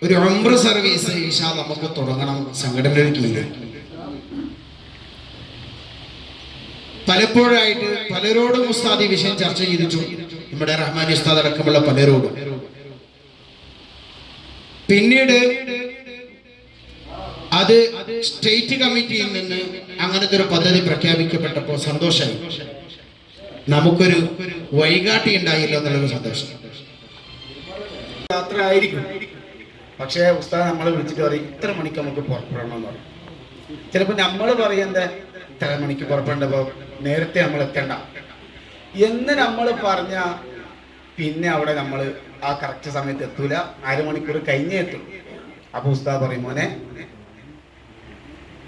ഒരു ഉംറ സർവീസ് ഇൻഷാ അല്ലാഹ് നമുക്ക് തുടങ്ങണം സംഘടനയുടെ കീഴിൽ. പലപ്പോഴായിട്ട് പലരോടും ഉസ്താദ് ഈ വിഷയം ചർച്ച ചെയ്തിട്ടു, നമ്മുടെ റഹ്മാനി ഉസ്താദ് അടക്കമുള്ള പലരോടും. പിന്നീട് അത് സ്റ്റേറ്റ് കമ്മിറ്റിയിൽ നിന്ന് അങ്ങനത്തെ ഒരു പദ്ധതി പ്രഖ്യാപിക്കപ്പെട്ടപ്പോൾ സന്തോഷമായി. നമുക്കൊരു വഴികാട്ടി ഉണ്ടായില്ലോ എന്നുള്ളൊരു സന്തോഷം. യാത്ര ആയിരിക്കും, പക്ഷേ ഉസ്താദ് നമ്മളെ വിളിച്ചിട്ട് പറയും ഇത്ര മണിക്ക് നമുക്ക് പുറപ്പെടണം എന്ന് പറയും. ചിലപ്പോൾ നമ്മൾ പറയുന്നത് ഇത്ര മണിക്ക് പുറപ്പെടേണ്ടപ്പോൾ നേരത്തെ നമ്മൾ എത്തണ്ട എന്ന് നമ്മൾ പറഞ്ഞ പിന്നെ അവിടെ നമ്മൾ ആ കറക്റ്റ് സമയത്ത് എത്തൂല, അരമണിക്കൂർ കഴിഞ്ഞേ എത്തും. അപ്പോൾ ഉസ്താദ് പറയും മോനെ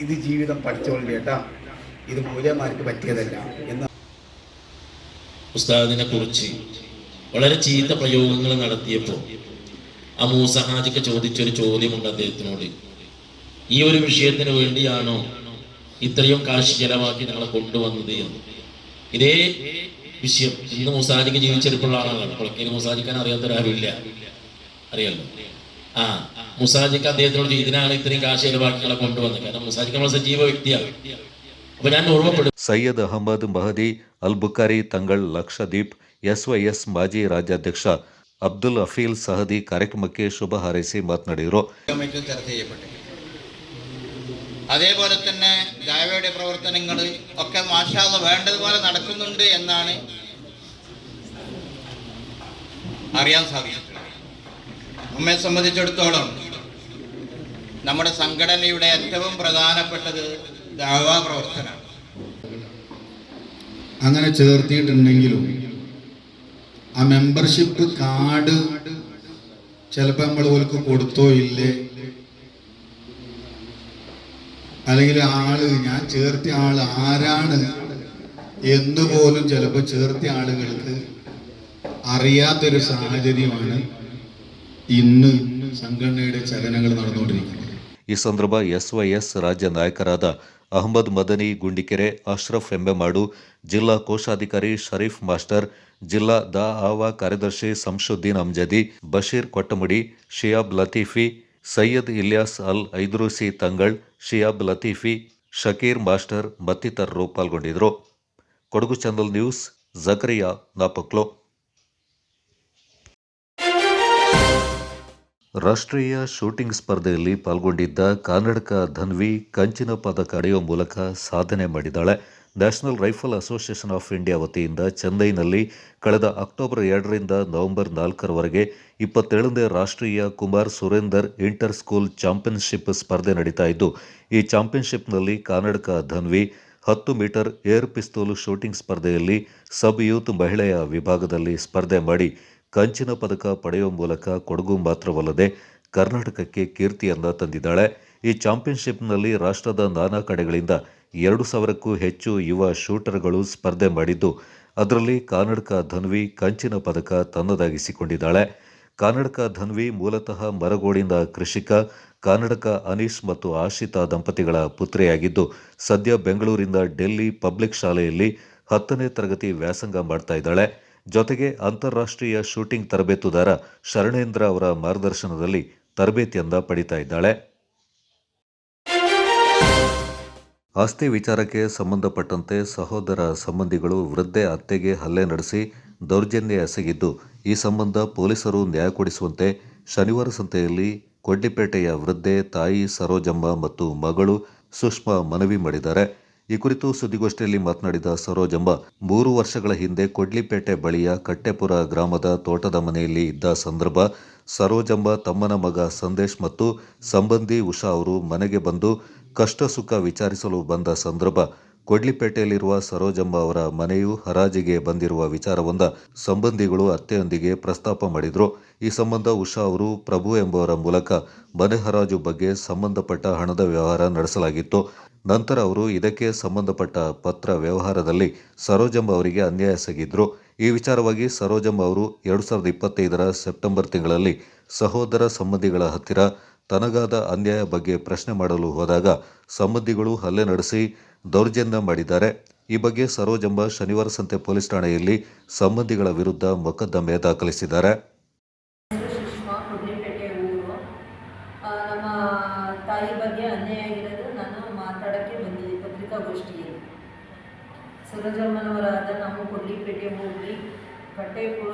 ഇത് ജീവിതം പഠിച്ചോളൂ കേട്ടാ, ഇത് മൂല്യന്മാർക്ക് പറ്റിയതല്ല എന്ന്. ഉസ്താദിനെ കുറിച്ച് വളരെ ചീത്ത പ്രയോഗങ്ങൾ നടത്തിയപ്പോൾ ആ മൂസഹാജിക്ക് ചോദിച്ചൊരു ചോദ്യമുണ്ട് അദ്ദേഹത്തിനോട്, ഈ ഒരു വിഷയത്തിന് വേണ്ടിയാണോ ഇത്രയും കാശ് ചെലവാക്കി ഞങ്ങളെ കൊണ്ടുവന്നത് എന്ന്. ഇതേ വിഷയം ഇന്ന് മൂസാജിക്ക് ജീവിച്ചെടുപ്പുള്ള ആളാണ്. കൊളക്കേരി മൂസാജിക്കാൻ അറിയാത്തൊരാരുമില്ല, അറിയാലോ. മുസാജിക്ക് അദ്ദേഹത്തിനോട് ഇതിനാണ് ഇത്രയും കാശ് ചെലവാക്കി ഞങ്ങളെ കൊണ്ടുവന്നത്, കാരണം മുസാജിക്ക് നമ്മൾ സജീവ വ്യക്തിയാണ്. അപ്പൊ ഞാൻ ഓർമ്മപ്പെടും. ಸೈಯದ್ ಅಹಮದ್ ಮಹದಿ ಅಲ್ ಬುಖಾರಿ ತಂಗಳ್ ಲಕ್ಷದೀಪ್ ಎಸ್ವೈಎಸ್ ಮಾಜಿ ರಾಜ್ಯಾಧ್ಯಕ್ಷ അബ്ദുൽ അഫീൽ സഹദി ಕಾರ್ಯಕ್ರಮಕ್ಕೆ ಶುಭ ಹಾರೈಸಿ ಮಾತನಾಡಿದರು. അതേപോലെ തന്നെ ദാവയുടെ പ്രവർത്തനങ്ങൾ ഒക്കെ മാഷാ അല്ലാഹ് വേണ്ടതുപോലെ നടക്കുന്നുണ്ട് എന്നാണ് അറിയാൻ സാധിച്ചിട്ടുള്ളത്. നമ്മെ സംബന്ധിച്ചിടത്തോളം നമ്മുടെ സംഘടനയുടെ ഏറ്റവും പ്രധാനപ്പെട്ടത് ദാവാ പ്രവർത്തനമാണ്. അങ്ങനെ ചേർത്തിയിട്ടുണ്ടെങ്കിലും ആ മെമ്പർഷിപ്പ് കാർഡ് ചിലപ്പോൾ നമ്മൾ ഓർക്ക് കൊടുത്തോ ഇല്ലേ അല്ലെങ്കിൽ ഞാൻ ചേർത്തിയ ആൾ ആരാണ് എന്ന് പോലും ചിലപ്പോൾ ചേർത്തിയ ആളുകൾക്ക് അറിയാത്തൊരു സാഹചര്യമാണ് ഇന്ന് സംഘടനയുടെ ചലനങ്ങൾ നടന്നുകൊണ്ടിരിക്കുന്നത്. ಈ ಸಂದರ್ಭ ಎಸ್ವೈಎಸ್ ರಾಜ್ಯ ನಾಯಕರಾದ ಅಹಮದ್ ಮದನಿ ಗುಂಡಿಕೆರೆ, ಅಶ್ರಫ್ ಎಂಬೆಮಾಡು, ಜಿಲ್ಲಾ ಕೋಶಾಧಿಕಾರಿ ಶರೀಫ್ ಮಾಸ್ಟರ್, ಜಿಲ್ಲಾ ದಾಆವಾ ಕಾರ್ಯದರ್ಶಿ ಸಂಶುದ್ದೀನ್ ಅಮ್ಜದಿ, ಬಶೀರ್ ಕೊಟ್ಟಮುಡಿ, ಶಿಯಾಬ್ ಲತೀಫಿ, ಸೈಯದ್ ಇಲ್ಯಾಸ್ ಅಲ್ ಐದ್ರೂಸಿ ತಂಗಳ್, ಶಿಯಾಬ್ ಲತೀಫಿ, ಶಕೀರ್ ಮಾಸ್ಟರ್ ಮತ್ತಿತರರು ಪಾಲ್ಗೊಂಡಿದ್ದರು. Kodagu channel news, Zakariya ನಾಪಕ್ಲೋ. ರಾಷ್ಟ್ರೀಯ ಶೂಟಿಂಗ್ ಸ್ಪರ್ಧೆಯಲ್ಲಿ ಪಾಲ್ಗೊಂಡಿದ್ದ ಕನ್ನಡಕ ಧನ್ವಿ ಕಂಚಿನ ಪದಕ ಪಡೆಯುವ ಮೂಲಕ ಸಾಧನೆ ಮಾಡಿದ್ದಾಳೆ. National rifle association of India ವತಿಯಿಂದ ಚೆನ್ನೈನಲ್ಲಿ ಕಳೆದ ಅಕ್ಟೋಬರ್ 2ರಿಂದ ನವೆಂಬರ್ 4ರವರೆಗೆ 27ನೇ ರಾಷ್ಟ್ರೀಯ Kumar Surender inter school championship ಸ್ಪರ್ಧೆ ನಡೀತಾ ಇದ್ದು, ಈ ಚಾಂಪಿಯನ್ಶಿಪ್ನಲ್ಲಿ ಕನ್ನಡಕ Dhanvi 10 metre air pistol shooting ಸ್ಪರ್ಧೆಯಲ್ಲಿ ಸಬ್ ಯೂತ್ ಮಹಿಳೆಯ ವಿಭಾಗದಲ್ಲಿ ಸ್ಪರ್ಧೆ ಮಾಡಿ ಕಂಚಿನ ಪದಕ ಪಡೆಯುವ ಮೂಲಕ ಕೊಡಗು ಮಾತ್ರವಲ್ಲದೆ ಕರ್ನಾಟಕಕ್ಕೆ ಕೀರ್ತಿಯನ್ನ ತಂದಿದ್ದಾಳೆ. ಈ ಚಾಂಪಿಯನ್ಶಿಪ್ನಲ್ಲಿ ರಾಷ್ಟ್ರದ ನಾನಾ ಕಡೆಗಳಿಂದ 2,000ಕ್ಕೂ ಹೆಚ್ಚು ಯುವ ಶೂಟರ್ಗಳು ಸ್ಪರ್ಧೆ ಮಾಡಿದ್ದು, ಅದರಲ್ಲಿ ಕನ್ನಡಕ ಧನ್ವಿ ಕಂಚಿನ ಪದಕ ತನ್ನದಾಗಿಸಿಕೊಂಡಿದ್ದಾಳೆ. ಕನ್ನಡಕ ಧನ್ವಿ ಮೂಲತಃ ಮರಗೋಡಿನ ಕೃಷಿಕ ಕನ್ನಡಕ ಅನೀಶ್ ಮತ್ತು ಆಶಿತಾ ದಂಪತಿಗಳ ಪುತ್ರಿಯಾಗಿದ್ದು, ಸದ್ಯ ಬೆಂಗಳೂರಿನ ಡೆಲ್ಲಿ ಪಬ್ಲಿಕ್ ಶಾಲೆಯಲ್ಲಿ 10ನೇ ತರಗತಿ ವ್ಯಾಸಂಗ ಮಾಡ್ತಾ ಇದ್ದಾಳೆ. ಜೊತೆಗೆ ಅಂತಾರಾಷ್ಟ್ರೀಯ ಶೂಟಿಂಗ್ ತರಬೇತುದಾರ ಶರಣೇಂದ್ರ ಅವರ ಮಾರ್ಗದರ್ಶನದಲ್ಲಿ ತರಬೇತಿಯನ್ನ ಪಡಿತಾ ಇದ್ದಾಳೆ. ಆಸ್ತಿ ವಿಚಾರಕ್ಕೆ ಸಂಬಂಧಪಟ್ಟಂತೆ ಸಹೋದರ ಸಂಬಂಧಿಗಳು ವೃದ್ಧೆ ಅತ್ತೆಗೆ ಹಲ್ಲೆ ನಡೆಸಿ ದೌರ್ಜನ್ಯ ಎಸಗಿದ್ದು, ಈ ಸಂಬಂಧ ಪೊಲೀಸರು ನ್ಯಾಯ ಕೊಡಿಸುವಂತೆ ಶನಿವಾರ ಸಂತೆಯಲ್ಲಿ ಕೊಡ್ಲಿಪೇಟೆಯ ವೃದ್ಧೆ ತಾಯಿ ಸರೋಜಮ್ಮ ಮತ್ತು ಮಗಳು ಸುಷ್ಮಾ ಮನವಿ ಮಾಡಿದ್ದಾರೆ. ಈ ಕುರಿತು ಸುದ್ದಿಗೋಷ್ಠಿಯಲ್ಲಿ ಮಾತನಾಡಿದ ಸರೋಜಮ್ಮ, 3 ವರ್ಷಗಳ ಹಿಂದೆ ಕೊಡ್ಲಿಪೇಟೆ ಬಳಿಯ ಕಟ್ಟೆಪುರ ಗ್ರಾಮದ ತೋಟದ ಮನೆಯಲ್ಲಿ ಇದ್ದ ಸಂದರ್ಭ ಸರೋಜಮ್ಮ ತಮ್ಮನ ಮಗ ಸಂದೇಶ್ ಮತ್ತು ಸಂಬಂಧಿ ಉಷಾ ಅವರು ಮನೆಗೆ ಬಂದು ಕಷ್ಟ ಸುಖ ವಿಚಾರಿಸಲು ಬಂದ ಸಂದರ್ಭ ಕೊಡ್ಲಿಪೇಟೆಯಲ್ಲಿರುವ ಸರೋಜಮ್ಮ ಅವರ ಮನೆಯು ಹರಾಜಿಗೆ ಬಂದಿರುವ ವಿಚಾರವೊಂದ ಸಂಬಂಧಿಗಳು ಅತ್ತೆಯೊಂದಿಗೆ ಪ್ರಸ್ತಾಪ ಮಾಡಿದ್ರು. ಈ ಸಂಬಂಧ ಉಷಾ ಅವರು ಪ್ರಭು ಎಂಬುವರ ಮೂಲಕ ಮನೆ ಹರಾಜು ಬಗ್ಗೆ ಸಂಬಂಧಪಟ್ಟ ಹಣದ ವ್ಯವಹಾರ ನಡೆಸಲಾಗಿತ್ತು. ನಂತರ ಅವರು ಇದಕ್ಕೆ ಸಂಬಂಧಪಟ್ಟ ಪತ್ರ ವ್ಯವಹಾರದಲ್ಲಿ ಸರೋಜಮ್ಮ ಅವರಿಗೆ ಅನ್ಯಾಯ ಎಸಗಿದ್ರು. ಈ ವಿಚಾರವಾಗಿ ಸರೋಜಮ್ಮ ಅವರು 2025ರ ಸೆಪ್ಟೆಂಬರ್ ತಿಂಗಳಲ್ಲಿ ಸಹೋದರ ಸಂಬಂಧಿಗಳ ಹತ್ತಿರ ತನಗಾದ ಅನ್ಯಾಯ ಬಗ್ಗೆ ಪ್ರಶ್ನೆ ಮಾಡಲು ಹೋದಾಗ ಸಂಬಂಧಿಗಳು ಹಲ್ಲೆ ನಡೆಸಿ ದೌರ್ಜನ್ಯ ಮಾಡಿದ್ದಾರೆ. ಈ ಬಗ್ಗೆ ಸರೋಜಮ್ಮ ಶನಿವಾರ ಸಂತೆ ಪೊಲೀಸ್ ಠಾಣೆಯಲ್ಲಿ ಸಂಬಂಧಿಗಳ ವಿರುದ್ಧ ಮೊಕದ್ದಮೆ ದಾಖಲಿಸಿದ್ದಾರೆ. ನಮ್ಮ ತಾಯಿ ಬಗ್ಗೆ ಅನ್ಯಾಯ ಆಗಿರೋದು ನಾನು ಮಾತಾಡೋಕ್ಕೆ ಬಂದಿದ್ದೆ ಪತ್ರಿಕಾಗೋಷ್ಠಿಯಲ್ಲಿ. ಸರೋಜಮ್ಮನವರಾದ ನಾವು ಕೊಡ್ಲಿಪೇಟೆ ಹೋಗಿ ಕಟ್ಟೆಪುರ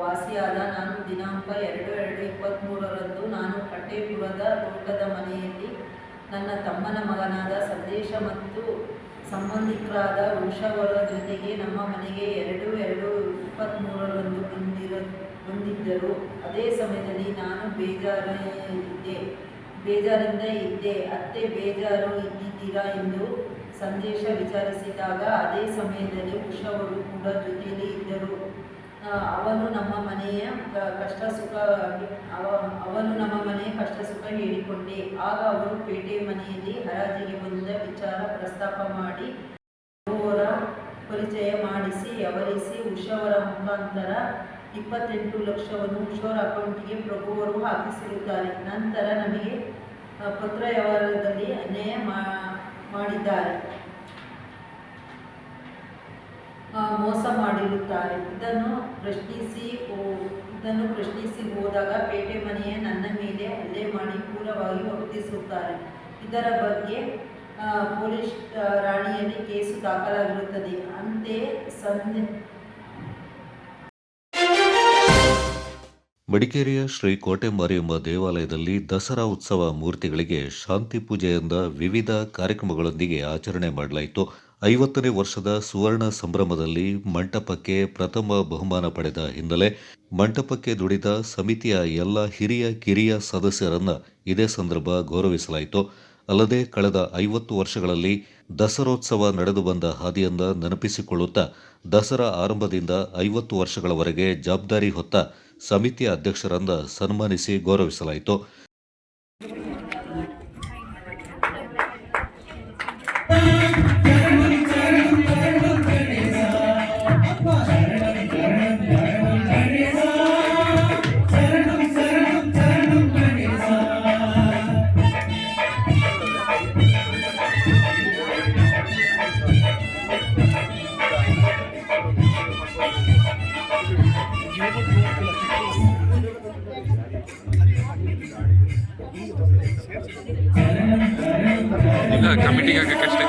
ವಾಸಿಯಾದ ನಾನು ದಿನಾಂಕ 2/2/23ರಂದು ನಾನು ಕಟ್ಟೆಪುರದ ತೋಟದ ಮನೆಯಲ್ಲಿ ನನ್ನ ತಮ್ಮನ ಮಗನಾದ ಸಂದೇಶ ಮತ್ತು ಸಂಬಂಧಿಕರಾದ ಉಷಾವರ ಜೊತೆಗೆ ನಮ್ಮ ಮನೆಗೆ 2/2/23ರಂದು ಬಂದಿದ್ದರು. ಅದೇ ಸಮಯದಲ್ಲಿ ನಾನು ಬೇಜಾರಿಂದ ಇದ್ದೆ. ಅತ್ತೆ ಬೇಜಾರು ಇದ್ದಿದ್ದೀರಾ ಎಂದು ಸಂದೇಶ ವಿಚಾರಿಸಿದಾಗ ಅದೇ ಸಮಯದಲ್ಲಿ ಉಷಾವರು ಕೂಡ ಜೊತೆಯಲ್ಲಿ ಇದ್ದರು. ಅವನು ನಮ್ಮ ಮನೆಯ ಕಷ್ಟ ಸುಖ ಹೇಳಿಕೊಂಡೆ. ಆಗ ಅವರು ಪೇಟೆ ಮನೆಯಲ್ಲಿ ಹರಾಜಿಗೆ ಬಂದ ವಿಚಾರ ಪ್ರಸ್ತಾಪ ಮಾಡಿ ಅವರ ಪರಿಚಯ ಮಾಡಿಸಿ ಅವರಿಸಿ ಉಷಾವರ ಮುಖಾಂತರ 28 ಲಕ್ಷವನ್ನು ಉಷಾವರ ಅಕೌಂಟಿಗೆ ಪ್ರಭುವರು ಹಾಕಿಸಿರುತ್ತಾರೆ. ನಂತರ ನಮಗೆ ಪತ್ರ ವ್ಯವಹಾರದಲ್ಲಿ ಅನ್ಯಾಯ ಮಾಡಿದ್ದಾರೆ, ಮೋಸ ಮಾಡಿರುತ್ತಾರೆ. ಇದನ್ನು ಪ್ರಶ್ನಿಸಿ ಹೋದಾಗ ಪೇಟೆ ಮನೆಯ ನನ್ನ ಮೇಲೆ ಹಲ್ಲೆ ಮಾಡಿ ಕ್ರೂರವಾಗಿ ವರ್ತಿಸುತ್ತಾರೆ. ಇದರ ಬಗ್ಗೆ ಪೊಲೀಸ್ ಠಾಣೆಯಲ್ಲಿ ಕೇಸು ದಾಖಲಾಗಿರುತ್ತದೆ. ಅಂತೆಯೇ ಮಡಿಕೇರಿಯ ಶ್ರೀ ಕೋಟೆ ಮಾರಿಯಮ್ಮ ದೇವಾಲಯದಲ್ಲಿ ದಸರಾ ಉತ್ಸವ ಮೂರ್ತಿಗಳಿಗೆ ಶಾಂತಿ ಪೂಜೆಯಿಂದ ವಿವಿಧ ಕಾರ್ಯಕ್ರಮಗಳೊಂದಿಗೆ ಆಚರಣೆ ಮಾಡಲಾಯಿತು. 50ನೇ ವರ್ಷದ ಸುವರ್ಣ ಸಂಭ್ರಮದಲ್ಲಿ ಮಂಟಪಕ್ಕೆ ಪ್ರಥಮ ಬಹುಮಾನ ಪಡೆದ ಹಿನ್ನೆಲೆ ಮಂಟಪಕ್ಕೆ ದುಡಿದ ಸಮಿತಿಯ ಎಲ್ಲ ಹಿರಿಯ ಕಿರಿಯ ಸದಸ್ಯರನ್ನ ಇದೇ ಸಂದರ್ಭ ಗೌರವಿಸಲಾಯಿತು. ಅಲ್ಲದೆ ಕಳೆದ 50 ವರ್ಷಗಳಲ್ಲಿ ದಸರೋತ್ಸವ ನಡೆದು ಬಂದ ಹಾದಿಯನ್ನ ನೆನಪಿಸಿಕೊಳ್ಳುತ್ತಾ ದಸರಾ ಆರಂಭದಿಂದ 50 ವರ್ಷಗಳವರೆಗೆ ಜವಾಬ್ದಾರಿ ಹೊತ್ತ ಸಮಿತಿಯ ಅಧ್ಯಕ್ಷರನ್ನ ಸನ್ಮಾನಿಸಿ ಗೌರವಿಸಲಾಯಿತು. ಈಗ ಕಮಿಟಿಗೆ ಹಾಕಕ್ಕಷ್ಟೇ.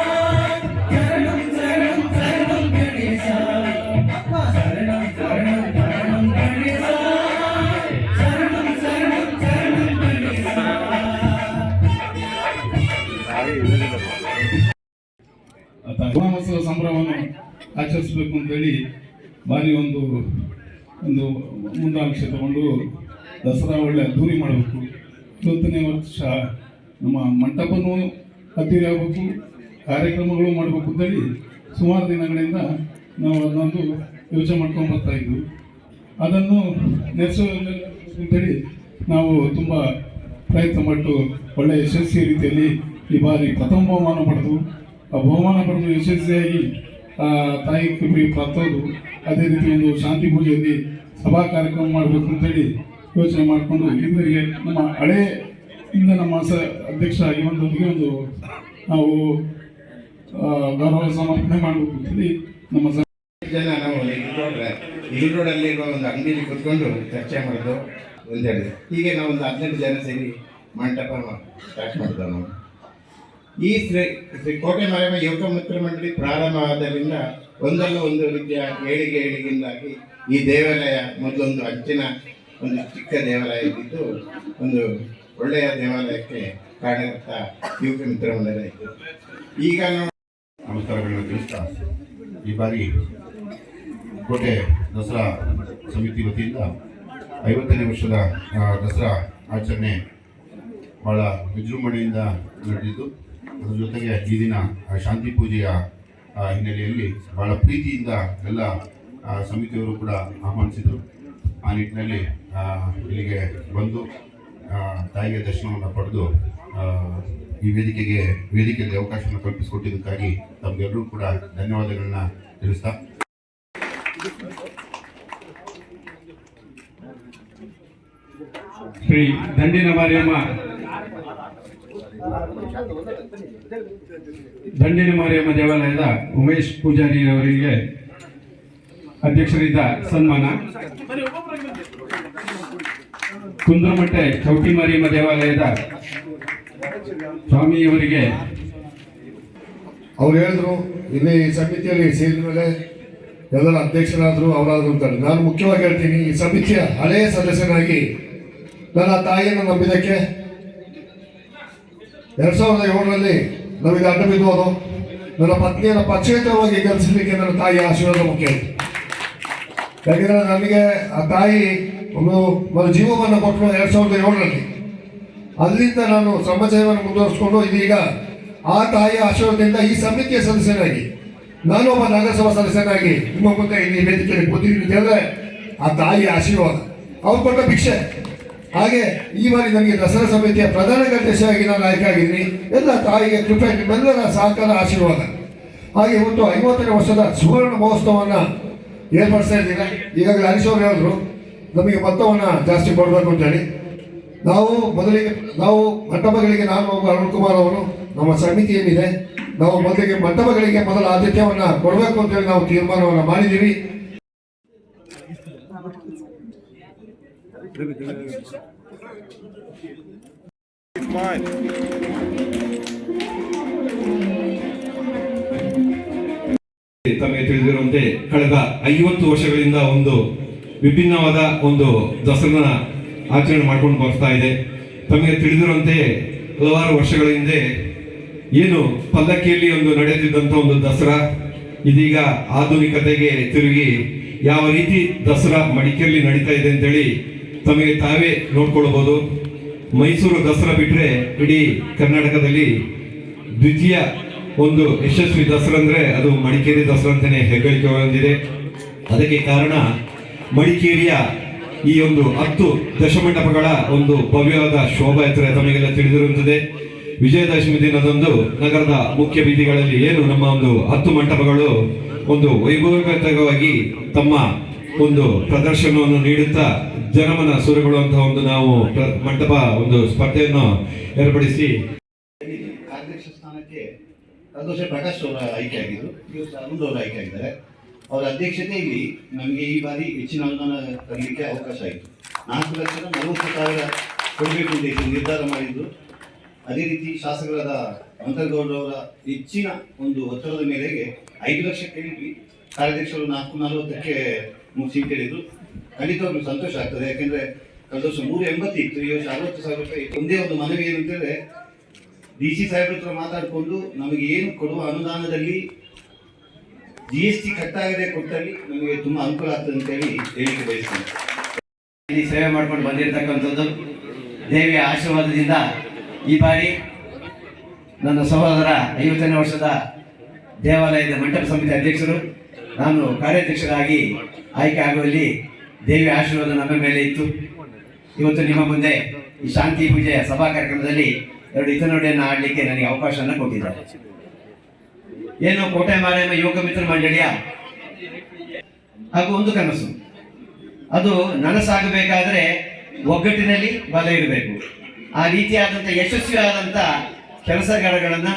ಗಣೇಶೋತ್ಸವ ಸಂಭ್ರಮವನ್ನು ಆಚರಿಸಬೇಕು ಅಂತೇಳಿ ಭಾರಿ ಒಂದು ಮುಂದಾಂಶ ತಗೊಂಡು ದಸರಾ ಒಳ್ಳೆ ಅದ್ದೂರಿ ಮಾಡಬೇಕು. 20ನೇ ವರ್ಷ ನಮ್ಮ ಮಂಟಪನೂ ಅದ್ದೂರಿ ಆಗಬೇಕು, ಕಾರ್ಯಕ್ರಮಗಳು ಮಾಡಬೇಕು ಅಂತೇಳಿ ಸುಮಾರು ದಿನಗಳಿಂದ ನಾವು ಅದನ್ನೊಂದು ಯೋಚನೆ ಮಾಡ್ಕೊಂಡು ಬರ್ತಾ ಇದ್ವಿ. ಅದನ್ನು ಅಂತೇಳಿ ನಾವು ತುಂಬ ಪ್ರಯತ್ನ ಪಟ್ಟು ಒಳ್ಳೆಯ ಯಶಸ್ವಿ ರೀತಿಯಲ್ಲಿ ಈ ಬಾರಿ ಪ್ರಥಮ ಬಹುಮಾನ ಪಡೆದು ಆ ಬಹುಮಾನ ಪಡೆದು ಯಶಸ್ವಿಯಾಗಿ ತಾಯಿ ಕೃಪೆ ಪ್ರಾಪ್ತೋದು. ಅದೇ ರೀತಿ ಒಂದು ಶಾಂತಿ ಪೂಜೆಯಲ್ಲಿ ಸಭಾ ಕಾರ್ಯಕ್ರಮ ಮಾಡಬೇಕು ಅಂತೇಳಿ ಯೋಚನೆ ಮಾಡಿಕೊಂಡು ಇದುವರೆಗೆ ನಮ್ಮ ಹಳೆಯಿಂದ ನಮ್ಮ ಅಧ್ಯಕ್ಷ ಆಗಿ ಒಂದು ನಾವು ಗೌರವ ಸಮರ್ಪಣೆ ಮಾಡಬೇಕು ಅಂತೇಳಿ ನಮ್ಮ ಜನ ನಾವು ಇಲ್ಲಿ ರೋಡಲ್ಲಿರುವ ಒಂದು ಅಂಗಡಿಯಲ್ಲಿ ಕೂತ್ಕೊಂಡು ಚರ್ಚೆ ಮಾಡೋದು ಒಂದೆರಡು, ಹೀಗೆ ನಾವು ಒಂದು 18 ಜನ ಸೇರಿ ಮಂಟಪ ಸ್ಟಾರ್ಟ್ ಮಾಡಿದೆವು ನಾವು. ಈ ಶ್ರೀ ಕೋಟೆ ಮಾರಮ್ಮ ಯುವಕ ಮಿತ್ರ ಮಂಡಳಿ ಪ್ರಾರಂಭವಾದ್ದರಿಂದ ಒಂದಲ್ಲ ಒಂದು ರೀತಿಯ ಏಳಿಗೆಯಿಂದಾಗಿ ಈ ದೇವಾಲಯ ಮೊದಲೊಂದು ಅಂಚಿನ ಒಂದು ಚಿಕ್ಕ ದೇವಾಲಯ ಇದ್ದಿದ್ದು ಒಂದು ಒಳ್ಳೆಯ ದೇವಾಲಯಕ್ಕೆ ಕಾರಣಕರ್ತ ಯುವಕ ಮಿತ್ರ ಮಂಡಳಿ ಆಯಿತು. ಈಗ ನಮಸ್ಕಾರಗಳನ್ನು ತಿಳಿಸ್ತಾ, ಈ ಬಾರಿ ಕೋಟೆ ದಸರಾ ಸಮಿತಿ ವತಿಯಿಂದ 50ನೇ ವರ್ಷದ ದಸರಾ ಆಚರಣೆ ಭಾಳ ವಿಜೃಂಭಣೆಯಿಂದ ನಡೆದಿದ್ದು, ಅದರ ಜೊತೆಗೆ ಈ ದಿನ ಶಾಂತಿ ಪೂಜೆಯ ಹಿನ್ನೆಲೆಯಲ್ಲಿ ಭಾಳ ಪ್ರೀತಿಯಿಂದ ಎಲ್ಲ ಸಮಿತಿಯವರು ಕೂಡ ಆಹ್ವಾನಿಸಿದರು. ಆ ನಿಟ್ಟಿನಲ್ಲಿ ಇಲ್ಲಿಗೆ ಬಂದು ತಾಯಿಗೆ ದರ್ಶನವನ್ನು ಪಡೆದು ಈ ವೇದಿಕೆಯಲ್ಲಿ ಅವಕಾಶವನ್ನು ಕಲ್ಪಿಸಿಕೊಟ್ಟಿದ್ದಕ್ಕಾಗಿ ತಮಗೆಲ್ಲರೂ ಕೂಡ ಧನ್ಯವಾದಗಳನ್ನ ತಿಳಿಸ್ತಾ, ಶ್ರೀ ದಂಡಿನ ಮಾರಿಯಮ್ಮ ದೇವಾಲಯದ ಉಮೇಶ್ ಪೂಜಾರಿ ಅವರಿಗೆ ಅಧ್ಯಕ್ಷರಿಂದ ಸನ್ಮಾನ. ಕುಂದ್ರಮಟ್ಟೆ ಚೌಟಿ ಮಾರಿಯಮ್ಮ ದೇವಾಲಯದ ಸ್ವಾಮಿಯವರಿಗೆ ಅವ್ರು ಹೇಳಿದ್ರು ಇಲ್ಲಿ ಸಮಿತಿಯಲ್ಲಿ ಸೇರಿದ ಮೇಲೆ ಎಲ್ಲರ ಅಧ್ಯಕ್ಷರಾದರು ಅವರಾದ್ರು ಅಂತಾರೆ. ನಾನು ಮುಖ್ಯವಾಗಿ ಹೇಳ್ತೀನಿ, ಈ ಸಮಿತಿಯ ಹಳೆಯ ಸದಸ್ಯನಾಗಿ ನನ್ನ ತಾಯಿಯನ್ನು ನಂಬಿದ್ದಕ್ಕೆ 2007ರಲ್ಲಿ ನಮಗೆ ಅಡ್ಡ ಬಿದ್ದೋದು, ನನ್ನ ಪತ್ನಿಯನ್ನು ಪಕ್ಷೇತರವಾಗಿ ಗೆಲ್ಲಿಸಲಿಕ್ಕೆ ನನ್ನ ತಾಯಿಯ ಆಶೀರ್ವಾದ ಮುಖ್ಯ ಇತ್ತು. ಯಾಕೆಂದರೆ ನನಗೆ ಆ ತಾಯಿ ಒಂದು ಜೀವವನ್ನು ಕೊಟ್ಟರು 2007ರಲ್ಲಿ. ಅಲ್ಲಿಂದ ನಾನು ಸಮಾಜವನ್ನು ಮುಂದುವರಿಸಿಕೊಂಡು ಇದೀಗ ಆ ತಾಯಿಯ ಆಶೀರ್ವಾದದಿಂದ ಈ ಸಮಿತಿಯ ಸದಸ್ಯನಾಗಿ ನಾನೊಬ್ಬ ನಗರಸಭಾ ಸದಸ್ಯನಾಗಿ ನಿಮ್ಮ ಮುಂದೆ ಇಲ್ಲಿ ವೇದಿಕೆಯಲ್ಲಿ ಕೂತಿದ್ದೀನಿ ಅಂದರೆ ಆ ತಾಯಿಯ ಆಶೀರ್ವಾದ, ಅವ್ರು ಕೊಟ್ಟ ಭಿಕ್ಷೆ. ಹಾಗೆ ಈ ಬಾರಿ ನನಗೆ ದಸರಾ ಸಮಿತಿಯ ಪ್ರಧಾನ ಕಾರ್ಯದರ್ಶಿಯಾಗಿ ನಾನು ಆಯ್ಕೆ ಆಗಿದ್ದೀನಿ. ಎಲ್ಲ ತಾಯಿಗೆ ಕೃಪೆ, ನಿಮ್ಮೆಲ್ಲರ ಸಹಕಾರ, ಆಶೀರ್ವಾದ. ಹಾಗೆ ಇವತ್ತು 50ನೇ ವರ್ಷದ ಸುವರ್ಣ ಮಹೋತ್ಸವವನ್ನು ಏರ್ಪಡಿಸ್ತಾ ಇದ್ದೀರಾ. ಈಗಾಗಲೇ ಹರೀಶ್ ಅವರು ಹೇಳಿದ್ರು ನಮಗೆ ಮೊತ್ತವನ್ನು ಜಾಸ್ತಿ ಕೊಡಬೇಕು ಅಂತೇಳಿ. ನಾವು ಮಂಟಪಗಳಿಗೆ, ನಾನು ಅರುಣ್ ಕುಮಾರ್ ಅವರು, ನಮ್ಮ ಸಮಿತಿ ಏನಿದೆ, ನಾವು ಮಂಟಪಗಳಿಗೆ ಮೊದಲ ಆದ್ಯತೆಯನ್ನು ಕೊಡಬೇಕು ಅಂತೇಳಿ ನಾವು ತೀರ್ಮಾನವನ್ನು ಮಾಡಿದ್ದೀವಿ. ತಮಗೆ ತಿಳಿದಿರುವಂತೆ ಕಳೆದ 50 ವರ್ಷಗಳಿಂದ ಒಂದು ವಿಭಿನ್ನವಾದ ಒಂದು ದಸರಾ ಆಚರಣೆ ಮಾಡ್ಕೊಂಡು ಬರ್ತಾ ಇದೆ. ತಮಗೆ ತಿಳಿದಿರುವಂತೆ ಹಲವಾರು ವರ್ಷಗಳ ಹಿಂದೆ ಏನು ಪಲ್ಲಕ್ಕಿಯಲ್ಲಿ ಒಂದು ನಡೆದಿದ್ದಂಥ ಒಂದು ದಸರಾ ಇದೀಗ ಆಧುನಿಕತೆಗೆ ತಿರುಗಿ ಯಾವ ರೀತಿ ದಸರಾ ಮಡಿಕೇರಿಯಲ್ಲಿ ನಡೀತಾ ಇದೆ ಅಂತೇಳಿ ತಮಗೆ ತಾವೇ ನೋಡ್ಕೊಳ್ಬಹುದು. ಮೈಸೂರು ದಸರಾ ಬಿಟ್ಟರೆ ಇಡೀ ಕರ್ನಾಟಕದಲ್ಲಿ ದ್ವಿತೀಯ ಒಂದು ಯಶಸ್ವಿ ದಸರಾ ಅಂದರೆ ಅದು ಮಡಿಕೇರಿ ದಸರಾ ಅಂತಲೇ ಹೆಗ್ಗಳಿಕೆ ಹೊಂದಿದೆ. ಅದಕ್ಕೆ ಕಾರಣ ಮಡಿಕೇರಿಯ ಈ ಒಂದು 10 ದಶಮಂಟಪಗಳ ಒಂದು ಭವ್ಯವಾದ ಶೋಭಾಯಾತ್ರೆ ತಮಗೆಲ್ಲ ತಿಳಿದಿರುತ್ತದೆ. ವಿಜಯದಶಮಿ ದಿನದಂದು ನಗರದ ಮುಖ್ಯ ಬೀದಿಗಳಲ್ಲಿ ಏನು ನಮ್ಮ ಒಂದು 10 ಮಂಟಪಗಳು ಒಂದು ವೈಭವಯುತವಾಗಿ ತಮ್ಮ ಒಂದು ಪ್ರದರ್ಶನವನ್ನು ನೀಡುತ್ತಾ ಜನಮನ ಸುರಗೊಳ್ಳುವಂತಹ ಒಂದು ನಾವು ಮಂಟಪ ಒಂದು ಸ್ಪರ್ಧೆಯನ್ನು ಏರ್ಪಡಿಸಿ ಅಧ್ಯಕ್ಷ ಸ್ಥಾನಕ್ಕೆ ಸಂತೋಷ ಪ್ರಕಾಶ್ ಅವರ ಆಯ್ಕೆಯಾಗಿದ್ದು, ಅರುಣ್ ಅವರು ಆಯ್ಕೆಯಾಗಿದ್ದಾರೆ. ಅವರ ಅಧ್ಯಕ್ಷತೆಯಲ್ಲಿ ನಮಗೆ ಈ ಬಾರಿ ಹೆಚ್ಚಿನ ಅನುದಾನ ತರಲಿಕ್ಕೆ ಅವಕಾಶ ಆಯಿತು. 4,40,000 ಕೊಡಬೇಕು ಅಂತ ಹೇಳಿ ನಿರ್ಧಾರ ಮಾಡಿದ್ದು. ಅದೇ ರೀತಿ ಶಾಸಕರಾದ ಮಂತರಗೌಡರವರ ಹೆಚ್ಚಿನ ಒಂದು ಒತ್ತಡದ ಮೇರೆಗೆ 5 ಲಕ್ಷ ಕೇಳಿದ್ವಿ. ಕಾರ್ಯಾಧ್ಯಕ್ಷರು 440ಕ್ಕೆ ಮುಗಿಸಿ ಕೇಳಿದ್ರು. ಖಂಡಿತವಾಗ್ಲೂ ಸಂತೋಷ ಆಗ್ತದೆ. ಯಾಕೆಂದರೆ ಕಳೆದ ವರ್ಷ 380 ಇತ್ತು, ಈ ವರ್ಷ 60,000 ರೂಪಾಯಿ. ಒಂದೇ ಒಂದು ಮನವಿ ಏನಂತೇಳಿದ್ರೆ, DC ಸಾಹೇಬ್ರ ಹತ್ರ ಮಾತಾಡಿಕೊಂಡು ನಮಗೆ ಏನು ಕೊಡುವ ಅನುದಾನದಲ್ಲಿ GST ಕಟ್ಟಾಗದೆ ಕೊಟ್ಟಲ್ಲಿ ನಮಗೆ ತುಂಬ ಅನುಕೂಲ ಆಗ್ತದೆ ಅಂತೇಳಿ ಹೇಳಿಕೆ ಬಯಸ್ತೇನೆ. ಇಲ್ಲಿ ಸೇವೆ ಮಾಡ್ಕೊಂಡು ಬಂದಿರತಕ್ಕಂಥದ್ದು ದೇವಿಯ ಆಶೀರ್ವಾದದಿಂದ ಈ ಬಾರಿ ನನ್ನ ಸಹೋದರ 50ನೇ ವರ್ಷದ ದೇವಾಲಯದ ಮಂಟಪ ಸಮಿತಿ ಅಧ್ಯಕ್ಷರು, ನಾನು ಕಾರ್ಯಾಧ್ಯಕ್ಷರಾಗಿ ಆಯ್ಕೆ ಆಗುವಲ್ಲಿ ದೇವಿಯ ಆಶೀರ್ವಾದ ನಮ್ಮ ಮೇಲೆ ಇತ್ತು. ಇವತ್ತು ನಿಮ್ಮ ಮುಂದೆ ಈ ಶಾಂತಿ ಪೂಜೆಯ ಸಭಾ ಕಾರ್ಯಕ್ರಮದಲ್ಲಿ 2 ಹಿತನುಡಿಯನ್ನು ಆಡಲಿಕ್ಕೆ ನನಗೆ ಅವಕಾಶವನ್ನು ಕೊಟ್ಟಿದ್ದಾರೆ. ಏನು ಕೋಟೆ ಮಾರಮ್ಮ ಯುವಕ ಮಿತ್ರ ಮಂಡಳಿಯ ಹಾಗೂ ಒಂದು ಕನಸು, ಅದು ನನಸಾಗಬೇಕಾದ್ರೆ ಒಗ್ಗಟ್ಟಿನಲ್ಲಿ ಬಲ ಇರಬೇಕು. ಆ ರೀತಿಯಾದಂಥ ಯಶಸ್ವಿಯಾದಂಥ ಕೆಲಸಗಳನ್ನು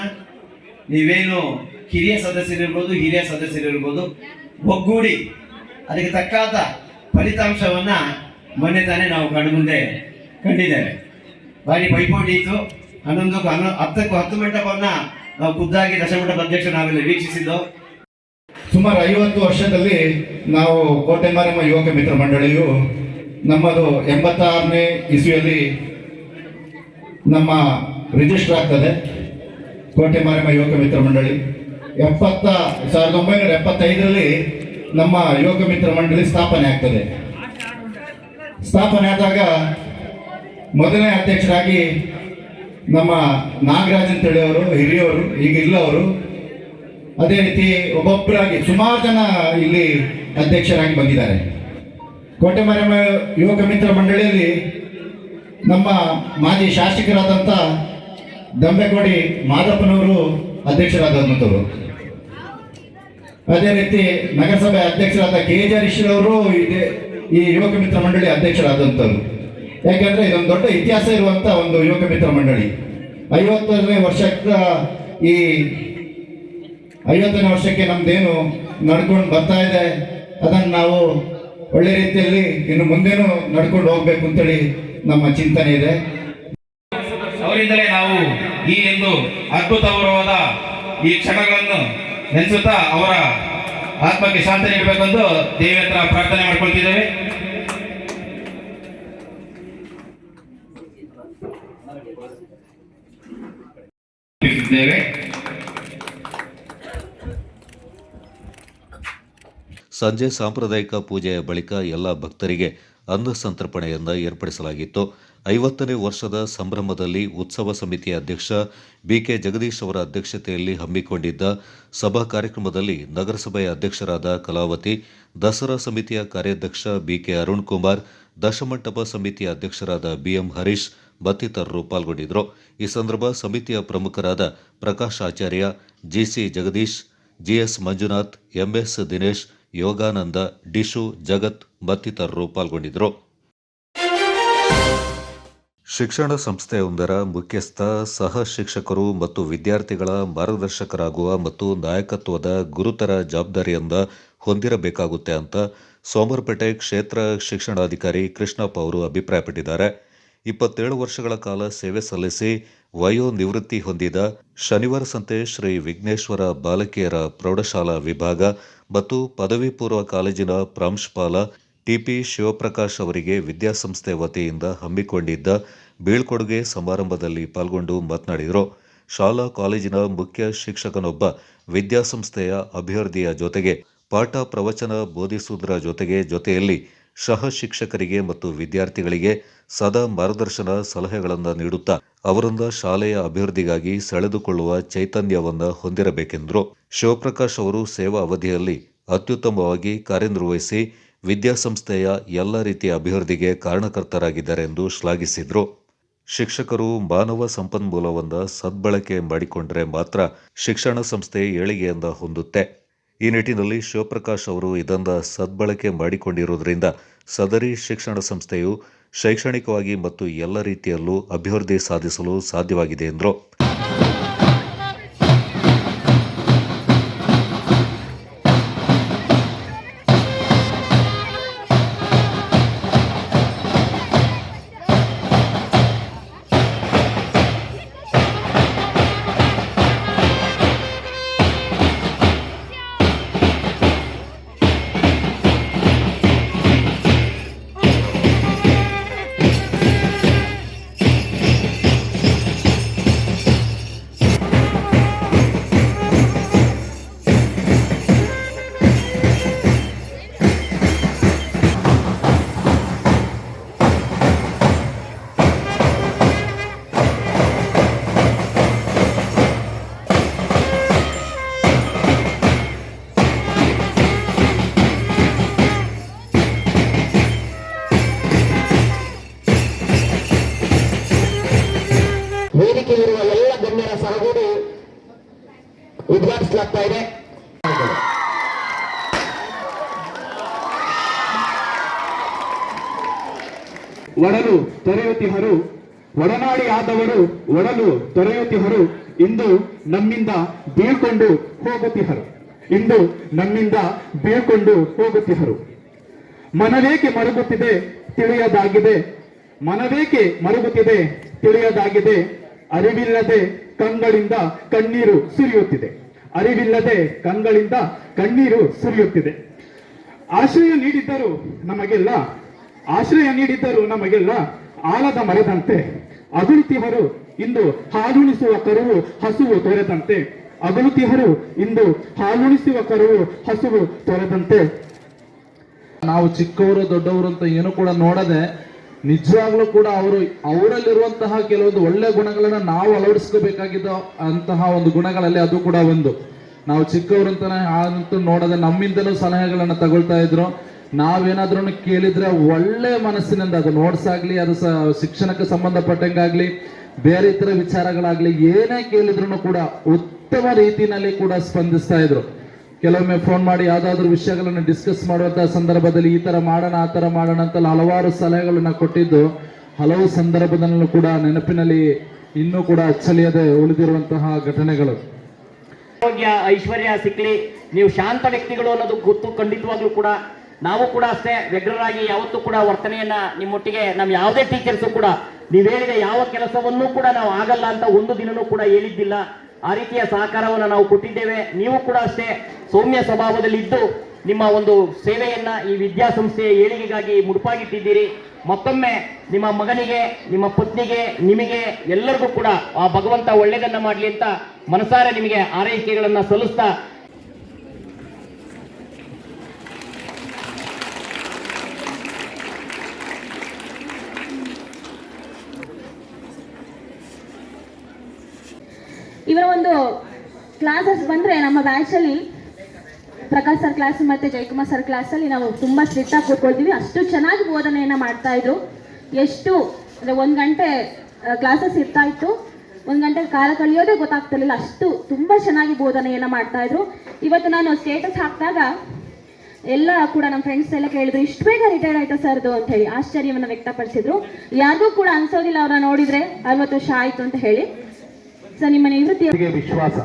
ನೀವೇನು ಹಿರಿಯ ಸದಸ್ಯರಿರ್ಬೋದು, ಹಿರಿಯ ಸದಸ್ಯರಿರ್ಬೋದು ಒಗ್ಗೂಡಿ ಅದಕ್ಕೆ ತಕ್ಕಾದ ಫಲಿತಾಂಶವನ್ನು ಮೊನ್ನೆ ತಾನೇ ನಾವು ಕಣ್ಣು ಮುಂದೆ ಕಂಡಿದ್ದೇವೆ. ಭಾರಿ ಪೈಪೋಟಿ ಇತ್ತು. 10 ಮಂಟಪವನ್ನು ನಾವು ಖುದ್ದಾಗಿ ದಶಮಂಟಪ ಅಧ್ಯಕ್ಷ ನಾವೆಲ್ಲ ವೀಕ್ಷಿಸಿದ್ದು. ಸುಮಾರು 50 ವರ್ಷದಲ್ಲಿ ನಾವು ಕೋಟೆ ಮಾರಮ್ಮ ಯುವಕ ಮಿತ್ರ ಮಂಡಳಿಯು ನಮ್ಮದು 86ನೇ ಇಸ್ವಿಯಲ್ಲಿ ನಮ್ಮ ರಿಜಿಸ್ಟರ್ ಆಗ್ತದೆ. ಕೋಟೆ ಮಾರಮ್ಮ ಯುವಕ ಮಿತ್ರ ಮಂಡಳಿ 1975ರಲ್ಲಿ ನಮ್ಮ ಯುವಕ ಮಿತ್ರ ಮಂಡಳಿ ಸ್ಥಾಪನೆ ಆಗ್ತದೆ. ಸ್ಥಾಪನೆ ಆದಾಗ ಮೊದಲನೇ ಅಧ್ಯಕ್ಷರಾಗಿ ನಮ್ಮ ನಾಗರಾಜ್ ಅಂತೇಳಿ ಅವರು ಹಿರಿಯವರು, ಈಗ ಇಲ್ಲವರು. ಅದೇ ರೀತಿ ಒಬ್ಬೊಬ್ಬರಾಗಿ ಸುಮಾರು ಜನ ಇಲ್ಲಿ ಅಧ್ಯಕ್ಷರಾಗಿ ಬಂದಿದ್ದಾರೆ. ಕೋಟೆ ಮಾರಮ್ಮ ಯುವಕ ಮಿತ್ರ ಮಂಡಳಿಯಲ್ಲಿ ನಮ್ಮ ಮಾಜಿ ಶಾಸಕರಾದಂಥ ದಂಬೆಕೋಡಿ ಮಾದಪ್ಪನವರು ಅಧ್ಯಕ್ಷರಾದಂಥವರು. ಅದೇ ರೀತಿ ನಗರಸಭೆ ಅಧ್ಯಕ್ಷರಾದ KJ ಹರೀಶ್ರವರು ಈ ಯುವಕ ಮಿತ್ರ ಮಂಡಳಿ ಅಧ್ಯಕ್ಷರಾದಂಥವ್ರು. ಯಾಕೆಂದರೆ ಇದೊಂದು ದೊಡ್ಡ ಇತಿಹಾಸ ಇರುವಂಥ ಒಂದು ಯುವಕ ಮಿತ್ರ ಮಂಡಳಿ. 50ನೇ ವರ್ಷಕ್ಕೆ ನಮ್ದೇನು ನಡ್ಕೊಂಡು ಬರ್ತಾ ಇದೆ, ಅದನ್ನು ನಾವು ಒಳ್ಳೆ ರೀತಿಯಲ್ಲಿ ಇನ್ನು ಮುಂದೇನು ನಡ್ಕೊಂಡು ಹೋಗ್ಬೇಕು ಅಂತೇಳಿ ನಮ್ಮ ಚಿಂತನೆ ಇದೆ. ಅವರಿಂದಲೇ ನಾವು ಈ ಒಂದು ಅದ್ಭುತವಾದ ಈ ಕ್ಷಣಗಳನ್ನು ನೆನೆಸುತ್ತಾ ಅವರ ಆತ್ಮಕ್ಕೆ ಶಾಂತಿ ನೀಡಬೇಕೆಂದು ದೇವಿ ಹತ್ರ ಪ್ರಾರ್ಥನೆ ಮಾಡ್ಕೊಳ್ತಿದ್ದೇವೆ. ಸಂಜೆ ಸಾಂಪ್ರದಾಯಿಕ ಪೂಜೆಯ ಬಳಿಕ ಎಲ್ಲ ಭಕ್ತರಿಗೆ ಅನ್ನ ಸಂತರ್ಪಣೆಯನ್ನು ಏರ್ಪಡಿಸಲಾಗಿತ್ತು. 50ನೇ ವರ್ಷದ ಸಂಭ್ರಮದಲ್ಲಿ ಉತ್ಸವ ಸಮಿತಿಯ ಅಧ್ಯಕ್ಷ BK ಜಗದೀಶ್ ಅವರ ಅಧ್ಯಕ್ಷತೆಯಲ್ಲಿ ಹಮ್ಮಿಕೊಂಡಿದ್ದ ಸಭಾ ಕಾರ್ಯಕ್ರಮದಲ್ಲಿ ನಗರಸಭೆಯ ಅಧ್ಯಕ್ಷರಾದ ಕಲಾವತಿ, ದಸರಾ ಸಮಿತಿಯ ಕಾರ್ಯಾಧ್ಯಕ್ಷ BK ಅರುಣ್ ಕುಮಾರ್, ದಶಮಂಟಪ ಸಮಿತಿಯ ಅಧ್ಯಕ್ಷರಾದ BM ಹರೀಶ್ ಮತ್ತಿತರರು ಪಾಲ್ಗೊಂಡಿದ್ದರು. ಈ ಸಂದರ್ಭ ಸಮಿತಿಯ ಪ್ರಮುಖರಾದ Prakash Acharya, GC Jagadish, GS Manjunath, MS Dinesh, Yogananda, Dishu, Jagat ಮತ್ತಿತರರು ಪಾಲ್ಗೊಂಡಿದ್ದರು. ಶಿಕ್ಷಣ ಸಂಸ್ಥೆಯೊಂದರ ಮುಖ್ಯಸ್ಥ, ಸಹ ಶಿಕ್ಷಕರು ಮತ್ತು ವಿದ್ಯಾರ್ಥಿಗಳ ಮಾರ್ಗದರ್ಶಕರಾಗುವ ಮತ್ತು ನಾಯಕತ್ವದ ಗುರುತರ ಜವಾಬ್ದಾರಿಯನ್ನು ಹೊಂದಿರಬೇಕಾಗುತ್ತೆ ಅಂತ ಸೋಮವಾರಪೇಟೆ ಕ್ಷೇತ್ರ ಶಿಕ್ಷಣಾಧಿಕಾರಿ ಕೃಷ್ಣಪ್ಪ ಅವರು ಅಭಿಪ್ರಾಯಪಟ್ಟಿದ್ದಾರೆ. 27 ವರ್ಷಗಳ ಕಾಲ ಸೇವೆ ಸಲ್ಲಿಸಿ ವಯೋ ನಿವೃತ್ತಿ ಹೊಂದಿದ ಶನಿವಾರ ಸಂತೆ ಶ್ರೀ ವಿಘ್ನೇಶ್ವರ ಬಾಲಕಿಯರ ಪ್ರೌಢಶಾಲಾ ವಿಭಾಗ ಮತ್ತು ಪದವಿ ಪೂರ್ವ ಕಾಲೇಜಿನ ಪ್ರಾಂಶುಪಾಲ TP ಶಿವಪ್ರಕಾಶ್ ಅವರಿಗೆ ವಿದ್ಯಾಸಂಸ್ಥೆ ವತಿಯಿಂದ ಹಮ್ಮಿಕೊಂಡಿದ್ದ ಬೀಳ್ಕೊಡುಗೆ ಸಮಾರಂಭದಲ್ಲಿ ಪಾಲ್ಗೊಂಡು ಮಾತನಾಡಿದರು. ಶಾಲಾ ಕಾಲೇಜಿನ ಮುಖ್ಯ ಶಿಕ್ಷಕನೊಬ್ಬ ವಿದ್ಯಾಸಂಸ್ಥೆಯ ಅಭಿವೃದ್ಧಿಯ ಜೊತೆಗೆ ಪಾಠ ಪ್ರವಚನ ಬೋಧಿಸುವುದರ ಜೊತೆಯಲ್ಲಿ ಸಹ ಶಿಕ್ಷಕರಿಗೆ ಮತ್ತು ವಿದ್ಯಾರ್ಥಿಗಳಿಗೆ ಸದಾ ಮಾರ್ಗದರ್ಶನ ಸಲಹೆಗಳನ್ನು ನೀಡುತ್ತಾ ಅವರಿಂದ ಶಾಲೆಯ ಅಭಿವೃದ್ಧಿಗಾಗಿ ಸೆಳೆದುಕೊಳ್ಳುವ ಚೈತನ್ಯವನ್ನು ಹೊಂದಿರಬೇಕೆಂದರು. ಶಿವಪ್ರಕಾಶ್ ಅವರು ಸೇವಾ ಅವಧಿಯಲ್ಲಿ ಅತ್ಯುತ್ತಮವಾಗಿ ಕಾರ್ಯನಿರ್ವಹಿಸಿ ವಿದ್ಯಾಸಂಸ್ಥೆಯ ಎಲ್ಲ ರೀತಿಯ ಅಭಿವೃದ್ಧಿಗೆ ಕಾರಣಕರ್ತರಾಗಿದ್ದಾರೆ ಎಂದು ಶ್ಲಾಘಿಸಿದರು. ಶಿಕ್ಷಕರು ಮಾನವ ಸಂಪನ್ಮೂಲವನ್ನು ಸದ್ಬಳಕೆ ಮಾಡಿಕೊಂಡರೆ ಮಾತ್ರ ಶಿಕ್ಷಣ ಸಂಸ್ಥೆ ಏಳಿಗೆಯಿಂದ ಹೊಂದುತ್ತೆ. ಈ ನಿಟ್ಟಿನಲ್ಲಿ ಶಿವಪ್ರಕಾಶ್ ಅವರು ಇದನ್ನು ಸದ್ಬಳಕೆ ಮಾಡಿಕೊಂಡಿರುವುದರಿಂದ ಸದರಿ ಶಿಕ್ಷಣ ಸಂಸ್ಥೆಯು ಶೈಕ್ಷಣಿಕವಾಗಿ ಮತ್ತು ಎಲ್ಲ ರೀತಿಯಲ್ಲೂ ಅಭಿವೃದ್ಧಿ ಸಾಧಿಸಲು ಸಾಧ್ಯವಾಗಿದೆ ಎಂದರು. ವೇದಿಕೆಯಲ್ಲಿರುವ ಎಲ್ಲ ಗಣ್ಯರ ಸಹಗೂಡಿ ಉದ್ಘಾಟಿಸಲಾಗ್ತಾ ಇದೆ. ಒಡಲು ತೊರೆಯುತ್ತಿಹರು, ಒಡನಾಡಿ ಆದವರು ಒಡಲು ತೊರೆಯುತ್ತಿಹರು, ಇಂದು ನಮ್ಮಿಂದ ಬೀಳ್ಕೊಂಡು ಹೋಗುತ್ತಿಹರು, ಇಂದು ನಮ್ಮಿಂದ ಬೀಳ್ಕೊಂಡು ಹೋಗುತ್ತಿಹರು. ಮನವೇಕೆ ಮರುಗುತ್ತಿದೆ ತಿಳಿಯದಾಗಿದೆ, ಮನವೇಕೆ ಮರುಗುತ್ತಿದೆ ತಿಳಿಯದಾಗಿದೆ, ಅರಿವಿಲ್ಲದೆ ಕಂಗಳಿಂದ ಕಣ್ಣೀರು ಸುರಿಯುತ್ತಿದೆ, ಅರಿವಿಲ್ಲದೆ ಕಂಗಳಿಂದ ಕಣ್ಣೀರು ಸುರಿಯುತ್ತಿದೆ. ಆಶ್ರಯ ನೀಡಿದ್ದರು ನಮಗೆಲ್ಲ, ಆಶ್ರಯ ನೀಡಿದ್ದರು ನಮಗೆಲ್ಲ ಆಲದ ಮರದಂತೆ ಅಗಲುತ್ತಿಹರು, ಇಂದು ಹಾಲುಣಿಸುವ ಕರುವು ಹಸುವು ತೊರೆದಂತೆ, ಅಗಲುತ್ತಿಹರು, ಇಂದು ಹಾಲುಣಿಸುವ ಕರುವು ಹಸುವು ತೊರೆದಂತೆ. ನಾವು ಚಿಕ್ಕವರು ದೊಡ್ಡವರು ಅಂತ ಏನು ಕೂಡ ನೋಡದೆ ನಿಜವಾಗ್ಲೂ ಕೂಡ ಅವರಲ್ಲಿರುವಂತಹ ಕೆಲವೊಂದು ಒಳ್ಳೆ ಗುಣಗಳನ್ನ ನಾವು ಅಳವಡಿಸ್ಕೋಬೇಕಾಗಿದ್ದ ಅಂತಹ ಒಂದು ಗುಣಗಳಲ್ಲಿ ಅದು ಕೂಡ ಒಂದು. ನಾವು ಚಿಕ್ಕವರು ಅಂತಾನೆ ಅಂತೂ ನೋಡದೆ ನಮ್ಮಿಂದಲೂ ಸಲಹೆಗಳನ್ನ ತಗೊಳ್ತಾ ಇದ್ರು. ನಾವೇನಾದ್ರೂ ಕೇಳಿದ್ರೆ ಒಳ್ಳೆ ಮನಸ್ಸಿನಿಂದ, ಅದು ನೋಟ್ಸ್ ಆಗ್ಲಿ, ಅದು ಶಿಕ್ಷಣಕ್ಕೆ ಸಂಬಂಧಪಟ್ಟಂಗಾಗ್ಲಿ, ಬೇರೆ ಇತರ ವಿಚಾರಗಳಾಗ್ಲಿ, ಏನೇ ಕೇಳಿದ್ರು ಕೂಡ ಉತ್ತಮ ರೀತಿಯಲ್ಲಿ ಕೂಡ ಸ್ಪಂದಿಸ್ತಾ ಇದ್ರು. ಕೆಲವೊಮ್ಮೆ ಫೋನ್ ಮಾಡಿ ಯಾವ್ದಾದ್ರು ವಿಷಯಗಳನ್ನು ಡಿಸ್ಕಸ್ ಮಾಡುವಂತಹ ಸಂದರ್ಭದಲ್ಲಿ ಈ ತರ ಮಾಡೋಣ ಆ ತರ ಮಾಡೋಣ ಅಂತ ಹಲವಾರು ಸಲಹೆಗಳನ್ನ ಕೊಟ್ಟಿದ್ದು ಹಲವು ಸಂದರ್ಭದಲ್ಲೂ ಕೂಡ ನೆನಪಿನಲ್ಲಿ ಇನ್ನೂ ಕೂಡ ಅಚ್ಚಳಿಯದೆ ಉಳಿದಿರುವಂತಹ ಘಟನೆಗಳು. ಆರೋಗ್ಯ ಐಶ್ವರ್ಯ ಸಿಕ್ಲಿ, ನೀವು ಶಾಂತ ವ್ಯಕ್ತಿಗಳು ಅನ್ನೋದು ಗೊತ್ತು ಖಂಡಿತವಾಗ್ಲೂ ಕೂಡ. ನಾವು ಕೂಡ ಅಷ್ಟೇ ವ್ಯಗ್ರರಾಗಿ ಯಾವತ್ತೂ ಕೂಡ ವರ್ತನೆಯನ್ನ ನಿಮ್ಮೊಟ್ಟಿಗೆ ನಮ್ಮ ಯಾವುದೇ ಟೀಚರ್ಸು ಕೂಡ ನೀವು ಹೇಳಿದ ಯಾವ ಕೆಲಸವನ್ನೂ ಕೂಡ ನಾವು ಆಗಲ್ಲ ಅಂತ ಒಂದು ದಿನನೂ ಕೂಡ ಹೇಳಿದ್ದಿಲ್ಲ. ಆ ರೀತಿಯ ಸಹಕಾರವನ್ನು ನಾವು ಕೊಟ್ಟಿದ್ದೇವೆ. ನೀವು ಕೂಡ ಅಷ್ಟೇ ಸೌಮ್ಯ ಸ್ವಭಾವದಲ್ಲಿ ಇದ್ದು ನಿಮ್ಮ ಒಂದು ಸೇವೆಯನ್ನ ಈ ವಿದ್ಯಾಸಂಸ್ಥೆಯ ಏಳಿಗೆಗಾಗಿ ಮುಡುಪಾಗಿಟ್ಟಿದ್ದೀರಿ. ಮತ್ತೊಮ್ಮೆ ನಿಮ್ಮ ಮಗನಿಗೆ, ನಿಮ್ಮ ಪತ್ನಿಗೆ, ನಿಮಗೆ ಎಲ್ಲರಿಗೂ ಕೂಡ ಆ ಭಗವಂತ ಒಳ್ಳೆಯದನ್ನ ಮಾಡಲಿ ಅಂತ ಮನಸಾರೆ ನಿಮಗೆ ಆರೈಕೆಗಳನ್ನ ಸಲ್ಲಿಸ್ತಾ ಇವರ ಒಂದು ಕ್ಲಾಸಸ್ ಬಂದರೆ ನಮ್ಮ ಬ್ಯಾಚಲ್ಲಿ ಪ್ರಕಾಶ್ ಸರ್ ಕ್ಲಾಸ್ ಮತ್ತು ಜಯಕುಮಾರ್ ಸರ್ ಕ್ಲಾಸಲ್ಲಿ ನಾವು ತುಂಬ ಸ್ಟ್ರಿಕ್ಟಾಗಿ ಕೂತ್ಕೊಳ್ತೀವಿ. ಅಷ್ಟು ಚೆನ್ನಾಗಿ ಬೋಧನೆಯನ್ನು ಮಾಡ್ತಾಯಿದ್ರು. ಎಷ್ಟು ಅಂದರೆ 1 ಗಂಟೆ ಕ್ಲಾಸಸ್ ಇರ್ತಾ ಇತ್ತು, 1 ಗಂಟೆ ಕಾಲ ಕಳೆಯೋದೇ ಗೊತ್ತಾಗ್ತಿರ್ಲಿಲ್ಲ, ಅಷ್ಟು ತುಂಬ ಚೆನ್ನಾಗಿ ಬೋಧನೆಯನ್ನು ಮಾಡ್ತಾಯಿದ್ರು. ಇವತ್ತು ನಾನು ಸ್ಟೇಟಸ್ ಹಾಕಿದಾಗ ಎಲ್ಲ ಕೂಡ ನಮ್ಮ ಫ್ರೆಂಡ್ಸ್ ಎಲ್ಲ ಕೇಳಿದ್ರು, ಇಷ್ಟು ಬೇಗ ರಿಟೈರ್ಡ್ ಆಯ್ತಾ ಸರ್ದು ಅಂತ ಹೇಳಿ ಆಶ್ಚರ್ಯವನ್ನು ವ್ಯಕ್ತಪಡಿಸಿದ್ರು. ಯಾರಿಗೂ ಕೂಡ ಅನ್ಸೋದಿಲ್ಲ ಅವ್ರನ್ನ ನೋಡಿದರೆ 60 ವರ್ಷ ಆಯಿತು ಅಂತ ಹೇಳಿ. ನಿಮ್ಮ ನಿವೃತ್ತಿಗೆ ವಿಶ್ವಾಸ.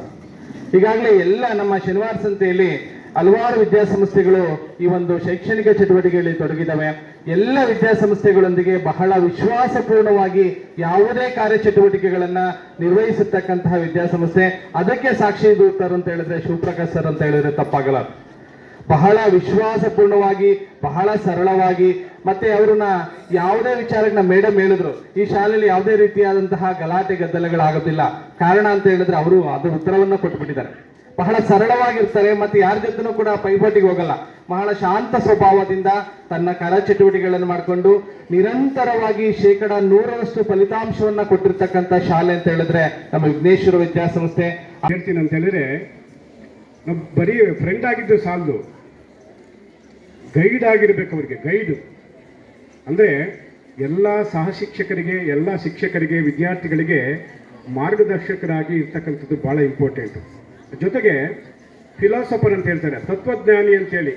ಈಗಾಗಲೇ ಎಲ್ಲ ನಮ್ಮ ಶನಿವಾರ ಸಂತೆಯಲ್ಲಿ ಹಲವಾರು ವಿದ್ಯಾಸಂಸ್ಥೆಗಳು ಈ ಒಂದು ಶೈಕ್ಷಣಿಕ ಚಟುವಟಿಕೆಗಳಲ್ಲಿ ತೊಡಗಿದ್ದಾವೆ. ಎಲ್ಲ ವಿದ್ಯಾಸಂಸ್ಥೆಗಳೊಂದಿಗೆ ಬಹಳ ವಿಶ್ವಾಸಪೂರ್ಣವಾಗಿ ಯಾವುದೇ ಕಾರ್ಯಚಟುವಟಿಕೆಗಳನ್ನ ನಿರ್ವಹಿಸತಕ್ಕಂತಹ ವಿದ್ಯಾಸಂಸ್ಥೆ. ಅದಕ್ಕೆ ಸಾಕ್ಷಿ ದೂತರು ಅಂತ ಹೇಳಿದ್ರೆ ಶಿವಪ್ರಕಾಶ್ ಸರ್ ಅಂತ ಹೇಳಿದ್ರೆ ತಪ್ಪಾಗಲ್ಲ. ಬಹಳ ವಿಶ್ವಾಸಪೂರ್ಣವಾಗಿ, ಬಹಳ ಸರಳವಾಗಿ, ಮತ್ತೆ ಅವ್ರನ್ನ ಯಾವುದೇ ವಿಚಾರಕ್ಕೆ ಮೇಡಮ್ ಹೇಳಿದ್ರು ಈ ಶಾಲೆಯಲ್ಲಿ ಯಾವುದೇ ರೀತಿಯಾದಂತಹ ಗಲಾಟೆ ಗದ್ದಲಗಳಾಗೋದಿಲ್ಲ. ಕಾರಣ ಅಂತ ಹೇಳಿದ್ರೆ ಅವರು ಅದರ ಉತ್ತರವನ್ನು ಕೊಟ್ಬಿಟ್ಟಿದ್ದಾರೆ. ಬಹಳ ಸರಳವಾಗಿರ್ತಾರೆ, ಮತ್ತೆ ಯಾರ ಜೊತೆನೂ ಕೂಡ ಪೈಪೋಟಿಗೆ ಹೋಗಲ್ಲ. ಬಹಳ ಶಾಂತ ಸ್ವಭಾವದಿಂದ ತನ್ನ ಕಾರ್ಯಚಟುವಟಿಕೆಗಳನ್ನು ಮಾಡಿಕೊಂಡು ನಿರಂತರವಾಗಿ 100% ಫಲಿತಾಂಶವನ್ನ ಕೊಟ್ಟಿರ್ತಕ್ಕಂಥ ಶಾಲೆ ಅಂತ ಹೇಳಿದ್ರೆ ನಮ್ಮ ವಿಘ್ನೇಶ್ವರ ವಿದ್ಯಾಸಂಸ್ಥೆ. ಹೇಳ್ತೀನಿ ಅಂತ ಹೇಳಿದ್ರೆ ನಾವು ಬರೀ ಫ್ರೆಂಡ್ ಆಗಿದ್ದು ಸಾಲದು, ಗೈಡ್ ಆಗಿರ್ಬೇಕು. ಅವ್ರಿಗೆ ಗೈಡು ಅಂದರೆ ಎಲ್ಲ ಸಹಶಿಕ್ಷಕರಿಗೆ, ಎಲ್ಲ ಶಿಕ್ಷಕರಿಗೆ, ವಿದ್ಯಾರ್ಥಿಗಳಿಗೆ ಮಾರ್ಗದರ್ಶಕರಾಗಿ ಇರ್ತಕ್ಕಂಥದ್ದು ಭಾಳ ಇಂಪಾರ್ಟೆಂಟು. ಜೊತೆಗೆ ಫಿಲಾಸಫರ್ ಅಂತ ಹೇಳ್ತಾರೆ, ತತ್ವಜ್ಞಾನಿ ಅಂತೇಳಿ.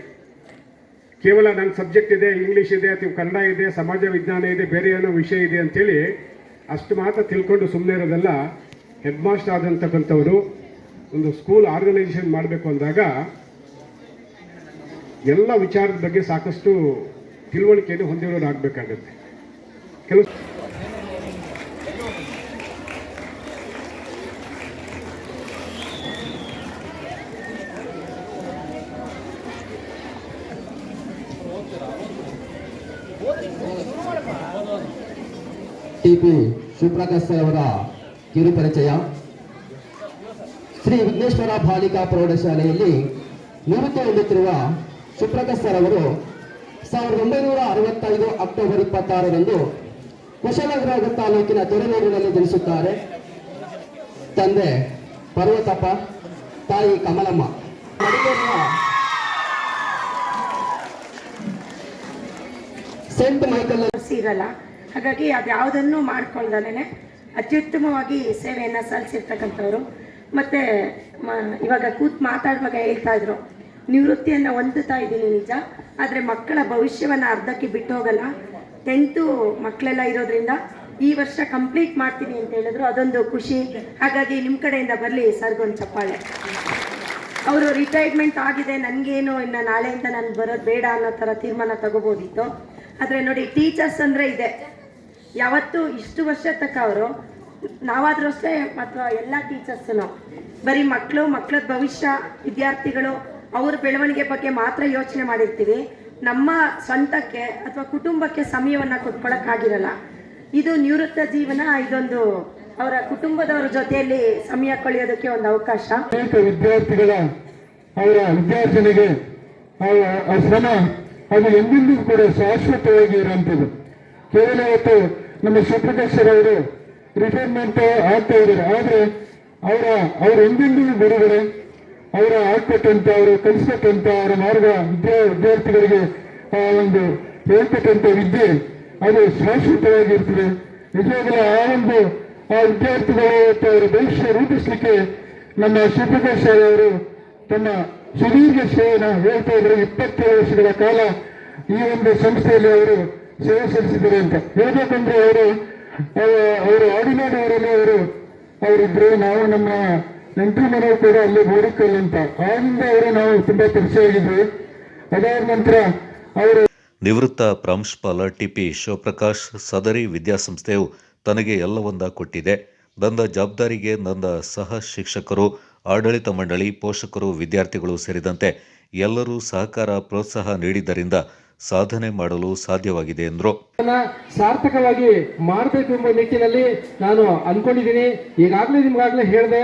ಕೇವಲ ನನ್ನ ಸಬ್ಜೆಕ್ಟ್ ಇದೆ, ಇಂಗ್ಲೀಷ್ ಇದೆ ಅಥವಾ ಕನ್ನಡ ಇದೆ, ಸಮಾಜ ವಿಜ್ಞಾನ ಇದೆ, ಬೇರೆ ಏನೋ ವಿಷಯ ಇದೆ ಅಂಥೇಳಿ ಅಷ್ಟು ಮಾತ್ರ ತಿಳ್ಕೊಂಡು ಸುಮ್ಮನೆ ಇರೋದೆಲ್ಲ. ಹೆಡ್ ಮಾಸ್ಟರ್ ಆದಂತಕ್ಕಂಥವರು ಒಂದು ಸ್ಕೂಲ್ ಆರ್ಗನೈಸೇಷನ್ ಮಾಡಬೇಕು ಅಂದಾಗ ಎಲ್ಲ ವಿಚಾರದ ಬಗ್ಗೆ ಸಾಕಷ್ಟು ತಿಳುವಳಿಕೆಯನ್ನು ಹೊಂದಿರೋರು ಆಗಬೇಕಾಗತ್ತೆ. ಕೆಲವು ಟಿಪಿ ಶಿವಪ್ರಕಾಶ್ ಸರ್ ಅವರ ಕಿರು ಪರಿಚಯ. ಶ್ರೀ ವಿಘ್ನೇಶ್ವರ ಬಾಲಿಕಾ ಪ್ರೌಢಶಾಲೆಯಲ್ಲಿ ನಿವೃತ್ತಿ ಹೊಂದುತ್ತಿರುವ ಶಿವಪ್ರಕಾಶ್ ಸರ್ ಅವರು 1965 ಅಕ್ಟೋಬರ್ 26ರಂದು ಕುಶಲನಗರ ತಾಲೂಕಿನ ತೊರೆನೂರಿನಲ್ಲಿ ಜನಿಸುತ್ತಾರೆ. ತಂದೆ ಪರ್ವತಪ್ಪ, ತಾಯಿ ಕಮಲಮ್ಮ. ಸೆಂಟ್ ಮೈಕಲ್ ಇರಲ್ಲ, ಹಾಗಾಗಿ ಅದ್ಯಾವುದನ್ನು ಮಾಡ್ಕೊಳ್ದಲೇ ಅತ್ಯುತ್ತಮವಾಗಿ ಸೇವೆಯನ್ನು ಸಲ್ಲಿಸಿರ್ತಕ್ಕಂಥವ್ರು. ಮತ್ತು ಇವಾಗ ಮಾತಾಡುವಾಗ ಹೇಳ್ತಾ ಇದ್ರು, ನಿವೃತ್ತಿಯನ್ನು ಹೊಂದುತ್ತಾ ಇದ್ದೀನಿ ನಿಜ, ಆದರೆ ಮಕ್ಕಳ ಭವಿಷ್ಯವನ್ನು ಅರ್ಧಕ್ಕೆ ಬಿಟ್ಟು ಹೋಗಲ್ಲ. 10th ಮಕ್ಕಳೆಲ್ಲ ಇರೋದ್ರಿಂದ ಈ ವರ್ಷ ಕಂಪ್ಲೀಟ್ ಮಾಡ್ತೀನಿ ಅಂತ ಹೇಳಿದ್ರು, ಅದೊಂದು ಖುಷಿ. ಹಾಗಾಗಿ ನಿಮ್ಮ ಕಡೆಯಿಂದ ಬರಲಿ ಸರ್ಗೊಂದು ಚಪ್ಪಾಳೆ. ಅವರು ರಿಟೈರ್ಮೆಂಟ್ ಆಗಿದೆ, ನನಗೇನು ಇನ್ನು ನಾಳೆಯಿಂದ ನಾನು ಬರೋದು ಬೇಡ ಅನ್ನೋ ಥರ ತೀರ್ಮಾನ ತಗೋಬೋದಿತ್ತು. ಆದರೆ ನೋಡಿ, ಟೀಚರ್ಸ್ ಅಂದರೆ ಇದೆ, ಯಾವತ್ತೂ ಇಷ್ಟು ವರ್ಷ ತನಕ ಅವರು, ನಾವಾದರೂ ಅಷ್ಟೇ ಅಥವಾ ಎಲ್ಲ ಟೀಚರ್ಸೂ ಬರೀ ಮಕ್ಕಳ ಭವಿಷ್ಯ, ವಿದ್ಯಾರ್ಥಿಗಳು ಅವ್ರ ಬೆಳವಣಿಗೆ ಬಗ್ಗೆ ಮಾತ್ರ ಯೋಚನೆ ಮಾಡಿರ್ತೀವಿ. ನಮ್ಮ ಸ್ವಂತಕ್ಕೆ ಅಥವಾ ಕುಟುಂಬಕ್ಕೆ ಸಮಯವನ್ನು ಕೊಟ್ಕೊಳ್ಳೋಕ್ಕಾಗಿರಲ್ಲ. ಇದು ನಿವೃತ್ತ ಜೀವನ, ಇದೊಂದು ಅವರ ಕುಟುಂಬದವರ ಜೊತೆಯಲ್ಲಿ ಸಮಯ ಕಳೆಯೋದಕ್ಕೆ ಒಂದು ಅವಕಾಶ. ಅನೇಕ ವಿದ್ಯಾರ್ಥಿಗಳ ಅವರ ವಿದ್ಯಾರ್ಜನೆಗೆ ಆ ಶ್ರಮ ಅದು ಎಂದೆಂದಿಗೂ ಕೂಡ ಶಾಶ್ವತವಾಗಿ ಇರುವಂಥದ್ದು. ಕೇವಲ ಇವತ್ತು ನಮ್ಮ ಶಿವಪ್ರಕಾಶ್ ಅವರು ರಿಟೈರ್ಮೆಂಟ್ ಆಗ್ತಾ ಇದ್ದಾರೆ, ಆದರೆ ಅವರು ಎಂದೆಂದಿಗೂ ಬಿಡುಗಡೆ ಅವರ ಆಗ್ತಕ್ಕಂಥ, ಅವರು ಕಲಿಸ್ತಕ್ಕಂಥ ಅವರ ಮಾರ್ಗ ವಿದ್ಯಾರ್ಥಿಗಳಿಗೆ ಒಂದು ಹೇಳ್ತಕ್ಕಂಥ ವಿದ್ಯೆ ಅದು ಶಾಶ್ವತವಾಗಿರ್ತದೆ. ನಿಜವಾಗಲೂ ಆ ವಿದ್ಯಾರ್ಥಿಗಳು ಅವರ ಭವಿಷ್ಯ ರೂಪಿಸಲಿಕ್ಕೆ ನಮ್ಮ ಶಿವಪ್ರಕಾಶ್ ಅವರು ತಮ್ಮ ಸುದೀರ್ಘ ಸೇವೆಯನ್ನು ಹೇಳ್ತಾ ಇದ್ದಾರೆ. 27 ವರ್ಷಗಳ ಕಾಲ ಈ ಒಂದು ಸಂಸ್ಥೆಯಲ್ಲಿ ಅವರು ಸೇವೆ ಸಲ್ಲಿಸಿದ್ದಾರೆ ಅಂತ ಹೇಳ್ಬೇಕಂದ್ರೆ ಅವರು ಆಡಿನಾಡಿಯವರಲ್ಲಿ ಅವರಿದ್ರು. ನಾವು ನಮ್ಮ ನೆಂಟರ ಮನೆ ಕೂಡ ಅಲ್ಲಿ ಬೋಡಿಕಲ್ ಅಂತ, ಆಗಿಂದ ನಾವು ತುಂಬಾ ಪರಿಚಯವಾಗಿದ್ವಿ. ಅದಾದ ನಂತರ ಅವರು ನಿವೃತ್ತ ಪ್ರಾಂಶುಪಾಲ ಟಿಪಿ ಶಿವಪ್ರಕಾಶ್, ಸದರಿ ವಿದ್ಯಾಸಂಸ್ಥೆಯು ತನಗೆ ಎಲ್ಲವೊಂದ ಕೊಟ್ಟಿದೆ. ನನ್ನ ಜವಾಬ್ದಾರಿಗೆ ನನ್ನ ಸಹ ಶಿಕ್ಷಕರು, ಆಡಳಿತ ಮಂಡಳಿ, ಪೋಷಕರು, ವಿದ್ಯಾರ್ಥಿಗಳು ಸೇರಿದಂತೆ ಎಲ್ಲರೂ ಸಹಕಾರ, ಪ್ರೋತ್ಸಾಹ ನೀಡಿದ್ದರಿಂದ ಸಾಧನೆ ಮಾಡಲು ಸಾಧ್ಯವಾಗಿದೆ ಎಂದರು. ಸಾರ್ಥಕವಾಗಿ ಮಾಡಬೇಕು ಎಂಬ ನಿಟ್ಟಿನಲ್ಲಿ ನಾನು ಅನ್ಕೊಂಡಿದ್ದೀನಿ. ಈಗಾಗಲೇ ನಿಮ್ಗಾಗಲೇ ಹೇಳಿದೆ,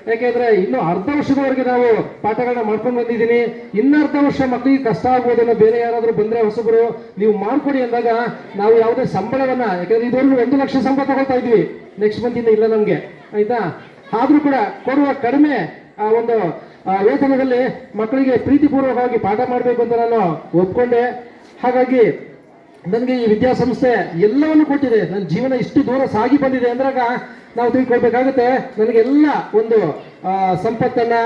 ಯಾಕೆಂದ್ರೆ ಇನ್ನು ಅರ್ಧ ವರ್ಷದವರೆಗೆ ನಾವು ಪಾಠಗಳನ್ನ ಮಾಡ್ಕೊಂಡು ಬಂದಿದ್ದೀನಿ. ಇನ್ನು ಅರ್ಧ ವರ್ಷ ಮಕ್ಕಳಿಗೆ ಕಷ್ಟ ಆಗ್ಬೋದೇನೋ, ಬೇರೆ ಯಾರಾದರೂ ಬಂದ್ರೆ ಹೊಸಬರು ನೀವು ಮಾಡ್ಕೊಡಿ ಅಂದಾಗ ನಾವು ಯಾವುದೇ ಸಂಬಳವನ್ನ, ಯಾಕಂದ್ರೆ ಇದುವರೆಗೂ 1 ಲಕ್ಷ ಸಂಬಳ ತಗೊಳ್ತಾ ಇದ್ವಿ, ನೆಕ್ಸ್ಟ್ ಮಂತಿಂದ ಇಲ್ಲ ನಮ್ಗೆ, ಆಯ್ತಾ. ಆದ್ರೂ ಕೂಡ ಕೊಡುವ ಕಡಿಮೆ ಒಂದು ವೇತನದಲ್ಲಿ ಮಕ್ಕಳಿಗೆ ಪ್ರೀತಿಪೂರ್ವಕವಾಗಿ ಪಾಠ ಮಾಡಬೇಕು ಅಂತ ನಾನು ಒಪ್ಕೊಂಡೆ. ಹಾಗಾಗಿ ನನಗೆ ಈ ವಿದ್ಯಾಸಂಸ್ಥೆ ಎಲ್ಲವನ್ನು ಕೊಟ್ಟಿದೆ. ನನ್ನ ಜೀವನ ಇಷ್ಟು ದೂರ ಸಾಗಿ ಬಂದಿದೆ ಅಂದಾಗ ನಾವು ತಿಳ್ಕೊಳ್ಬೇಕಾಗುತ್ತೆ, ನನಗೆಲ್ಲ ಒಂದು ಸಂಪತ್ತನ್ನ,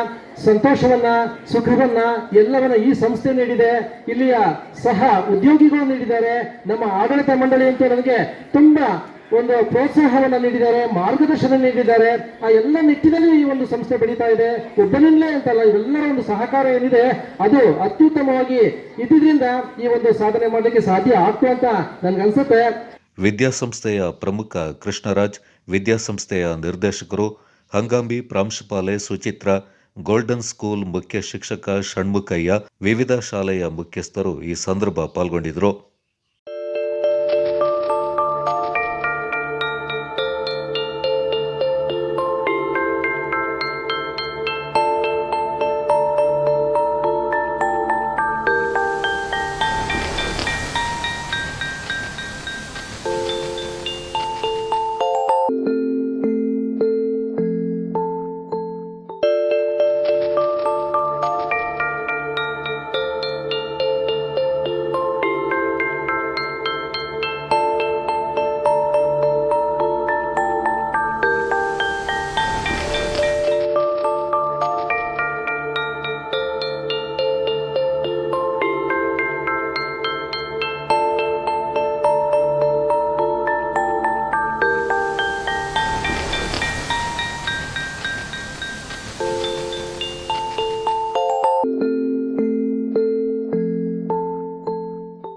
ಸಂತೋಷವನ್ನ, ಸುಖವನ್ನ ಎಲ್ಲವನ್ನ ಈ ಸಂಸ್ಥೆ ನೀಡಿದೆ. ಇಲ್ಲಿಯ ಸಹ ಉದ್ಯೋಗಿಗಳು ನೀಡಿದ್ದಾರೆ. ನಮ್ಮ ಆಡಳಿತ ಮಂಡಳಿ ಅಂತೂ ನನಗೆ ತುಂಬಾ ಒಂದು ಪ್ರೋತ್ಸಾಹವನ್ನು ನೀಡಿದ್ದಾರೆ, ಮಾರ್ಗದರ್ಶನ ನೀಡಿದ್ದಾರೆ. ಆ ಎಲ್ಲ ನಿಟ್ಟಿನಲ್ಲಿ ಈ ಒಂದು ಸಂಸ್ಥೆ ಬೆಳೀತಾ ಇದೆ. ಒಬ್ಬನಿಂದಲೇ ಅಂತಲ್ಲ, ಇವೆಲ್ಲರ ಒಂದು ಸಹಕಾರ ಏನಿದೆ ಅದು ಅತ್ಯುತ್ತಮವಾಗಿ ಇದ್ದಿದ್ರಿಂದ ಈ ಒಂದು ಸಾಧನೆ ಮಾಡಲಿಕ್ಕೆ ಸಾಧ್ಯ ಆಗ್ತು ಅಂತ ನನ್ಗನ್ಸುತ್ತೆ. ವಿದ್ಯಾಸಂಸ್ಥೆಯ ಪ್ರಮುಖ ಕೃಷ್ಣರಾಜ್, ವಿದ್ಯಾಸಂಸ್ಥೆಯ ನಿರ್ದೇಶಕರು ಹಂಗಾಂಬಿ, ಪ್ರಾಂಶುಪಾಲೆ ಸುಚಿತ್ರ, ಗೋಲ್ಡನ್ ಸ್ಕೂಲ್ ಮುಖ್ಯ ಶಿಕ್ಷಕ ಷಣ್ಮುಖಯ್ಯ, ವಿವಿಧ ಶಾಲೆಯ ಮುಖ್ಯಸ್ಥರು ಈ ಸಂದರ್ಭ ಪಾಲ್ಗೊಂಡಿದ್ದರು.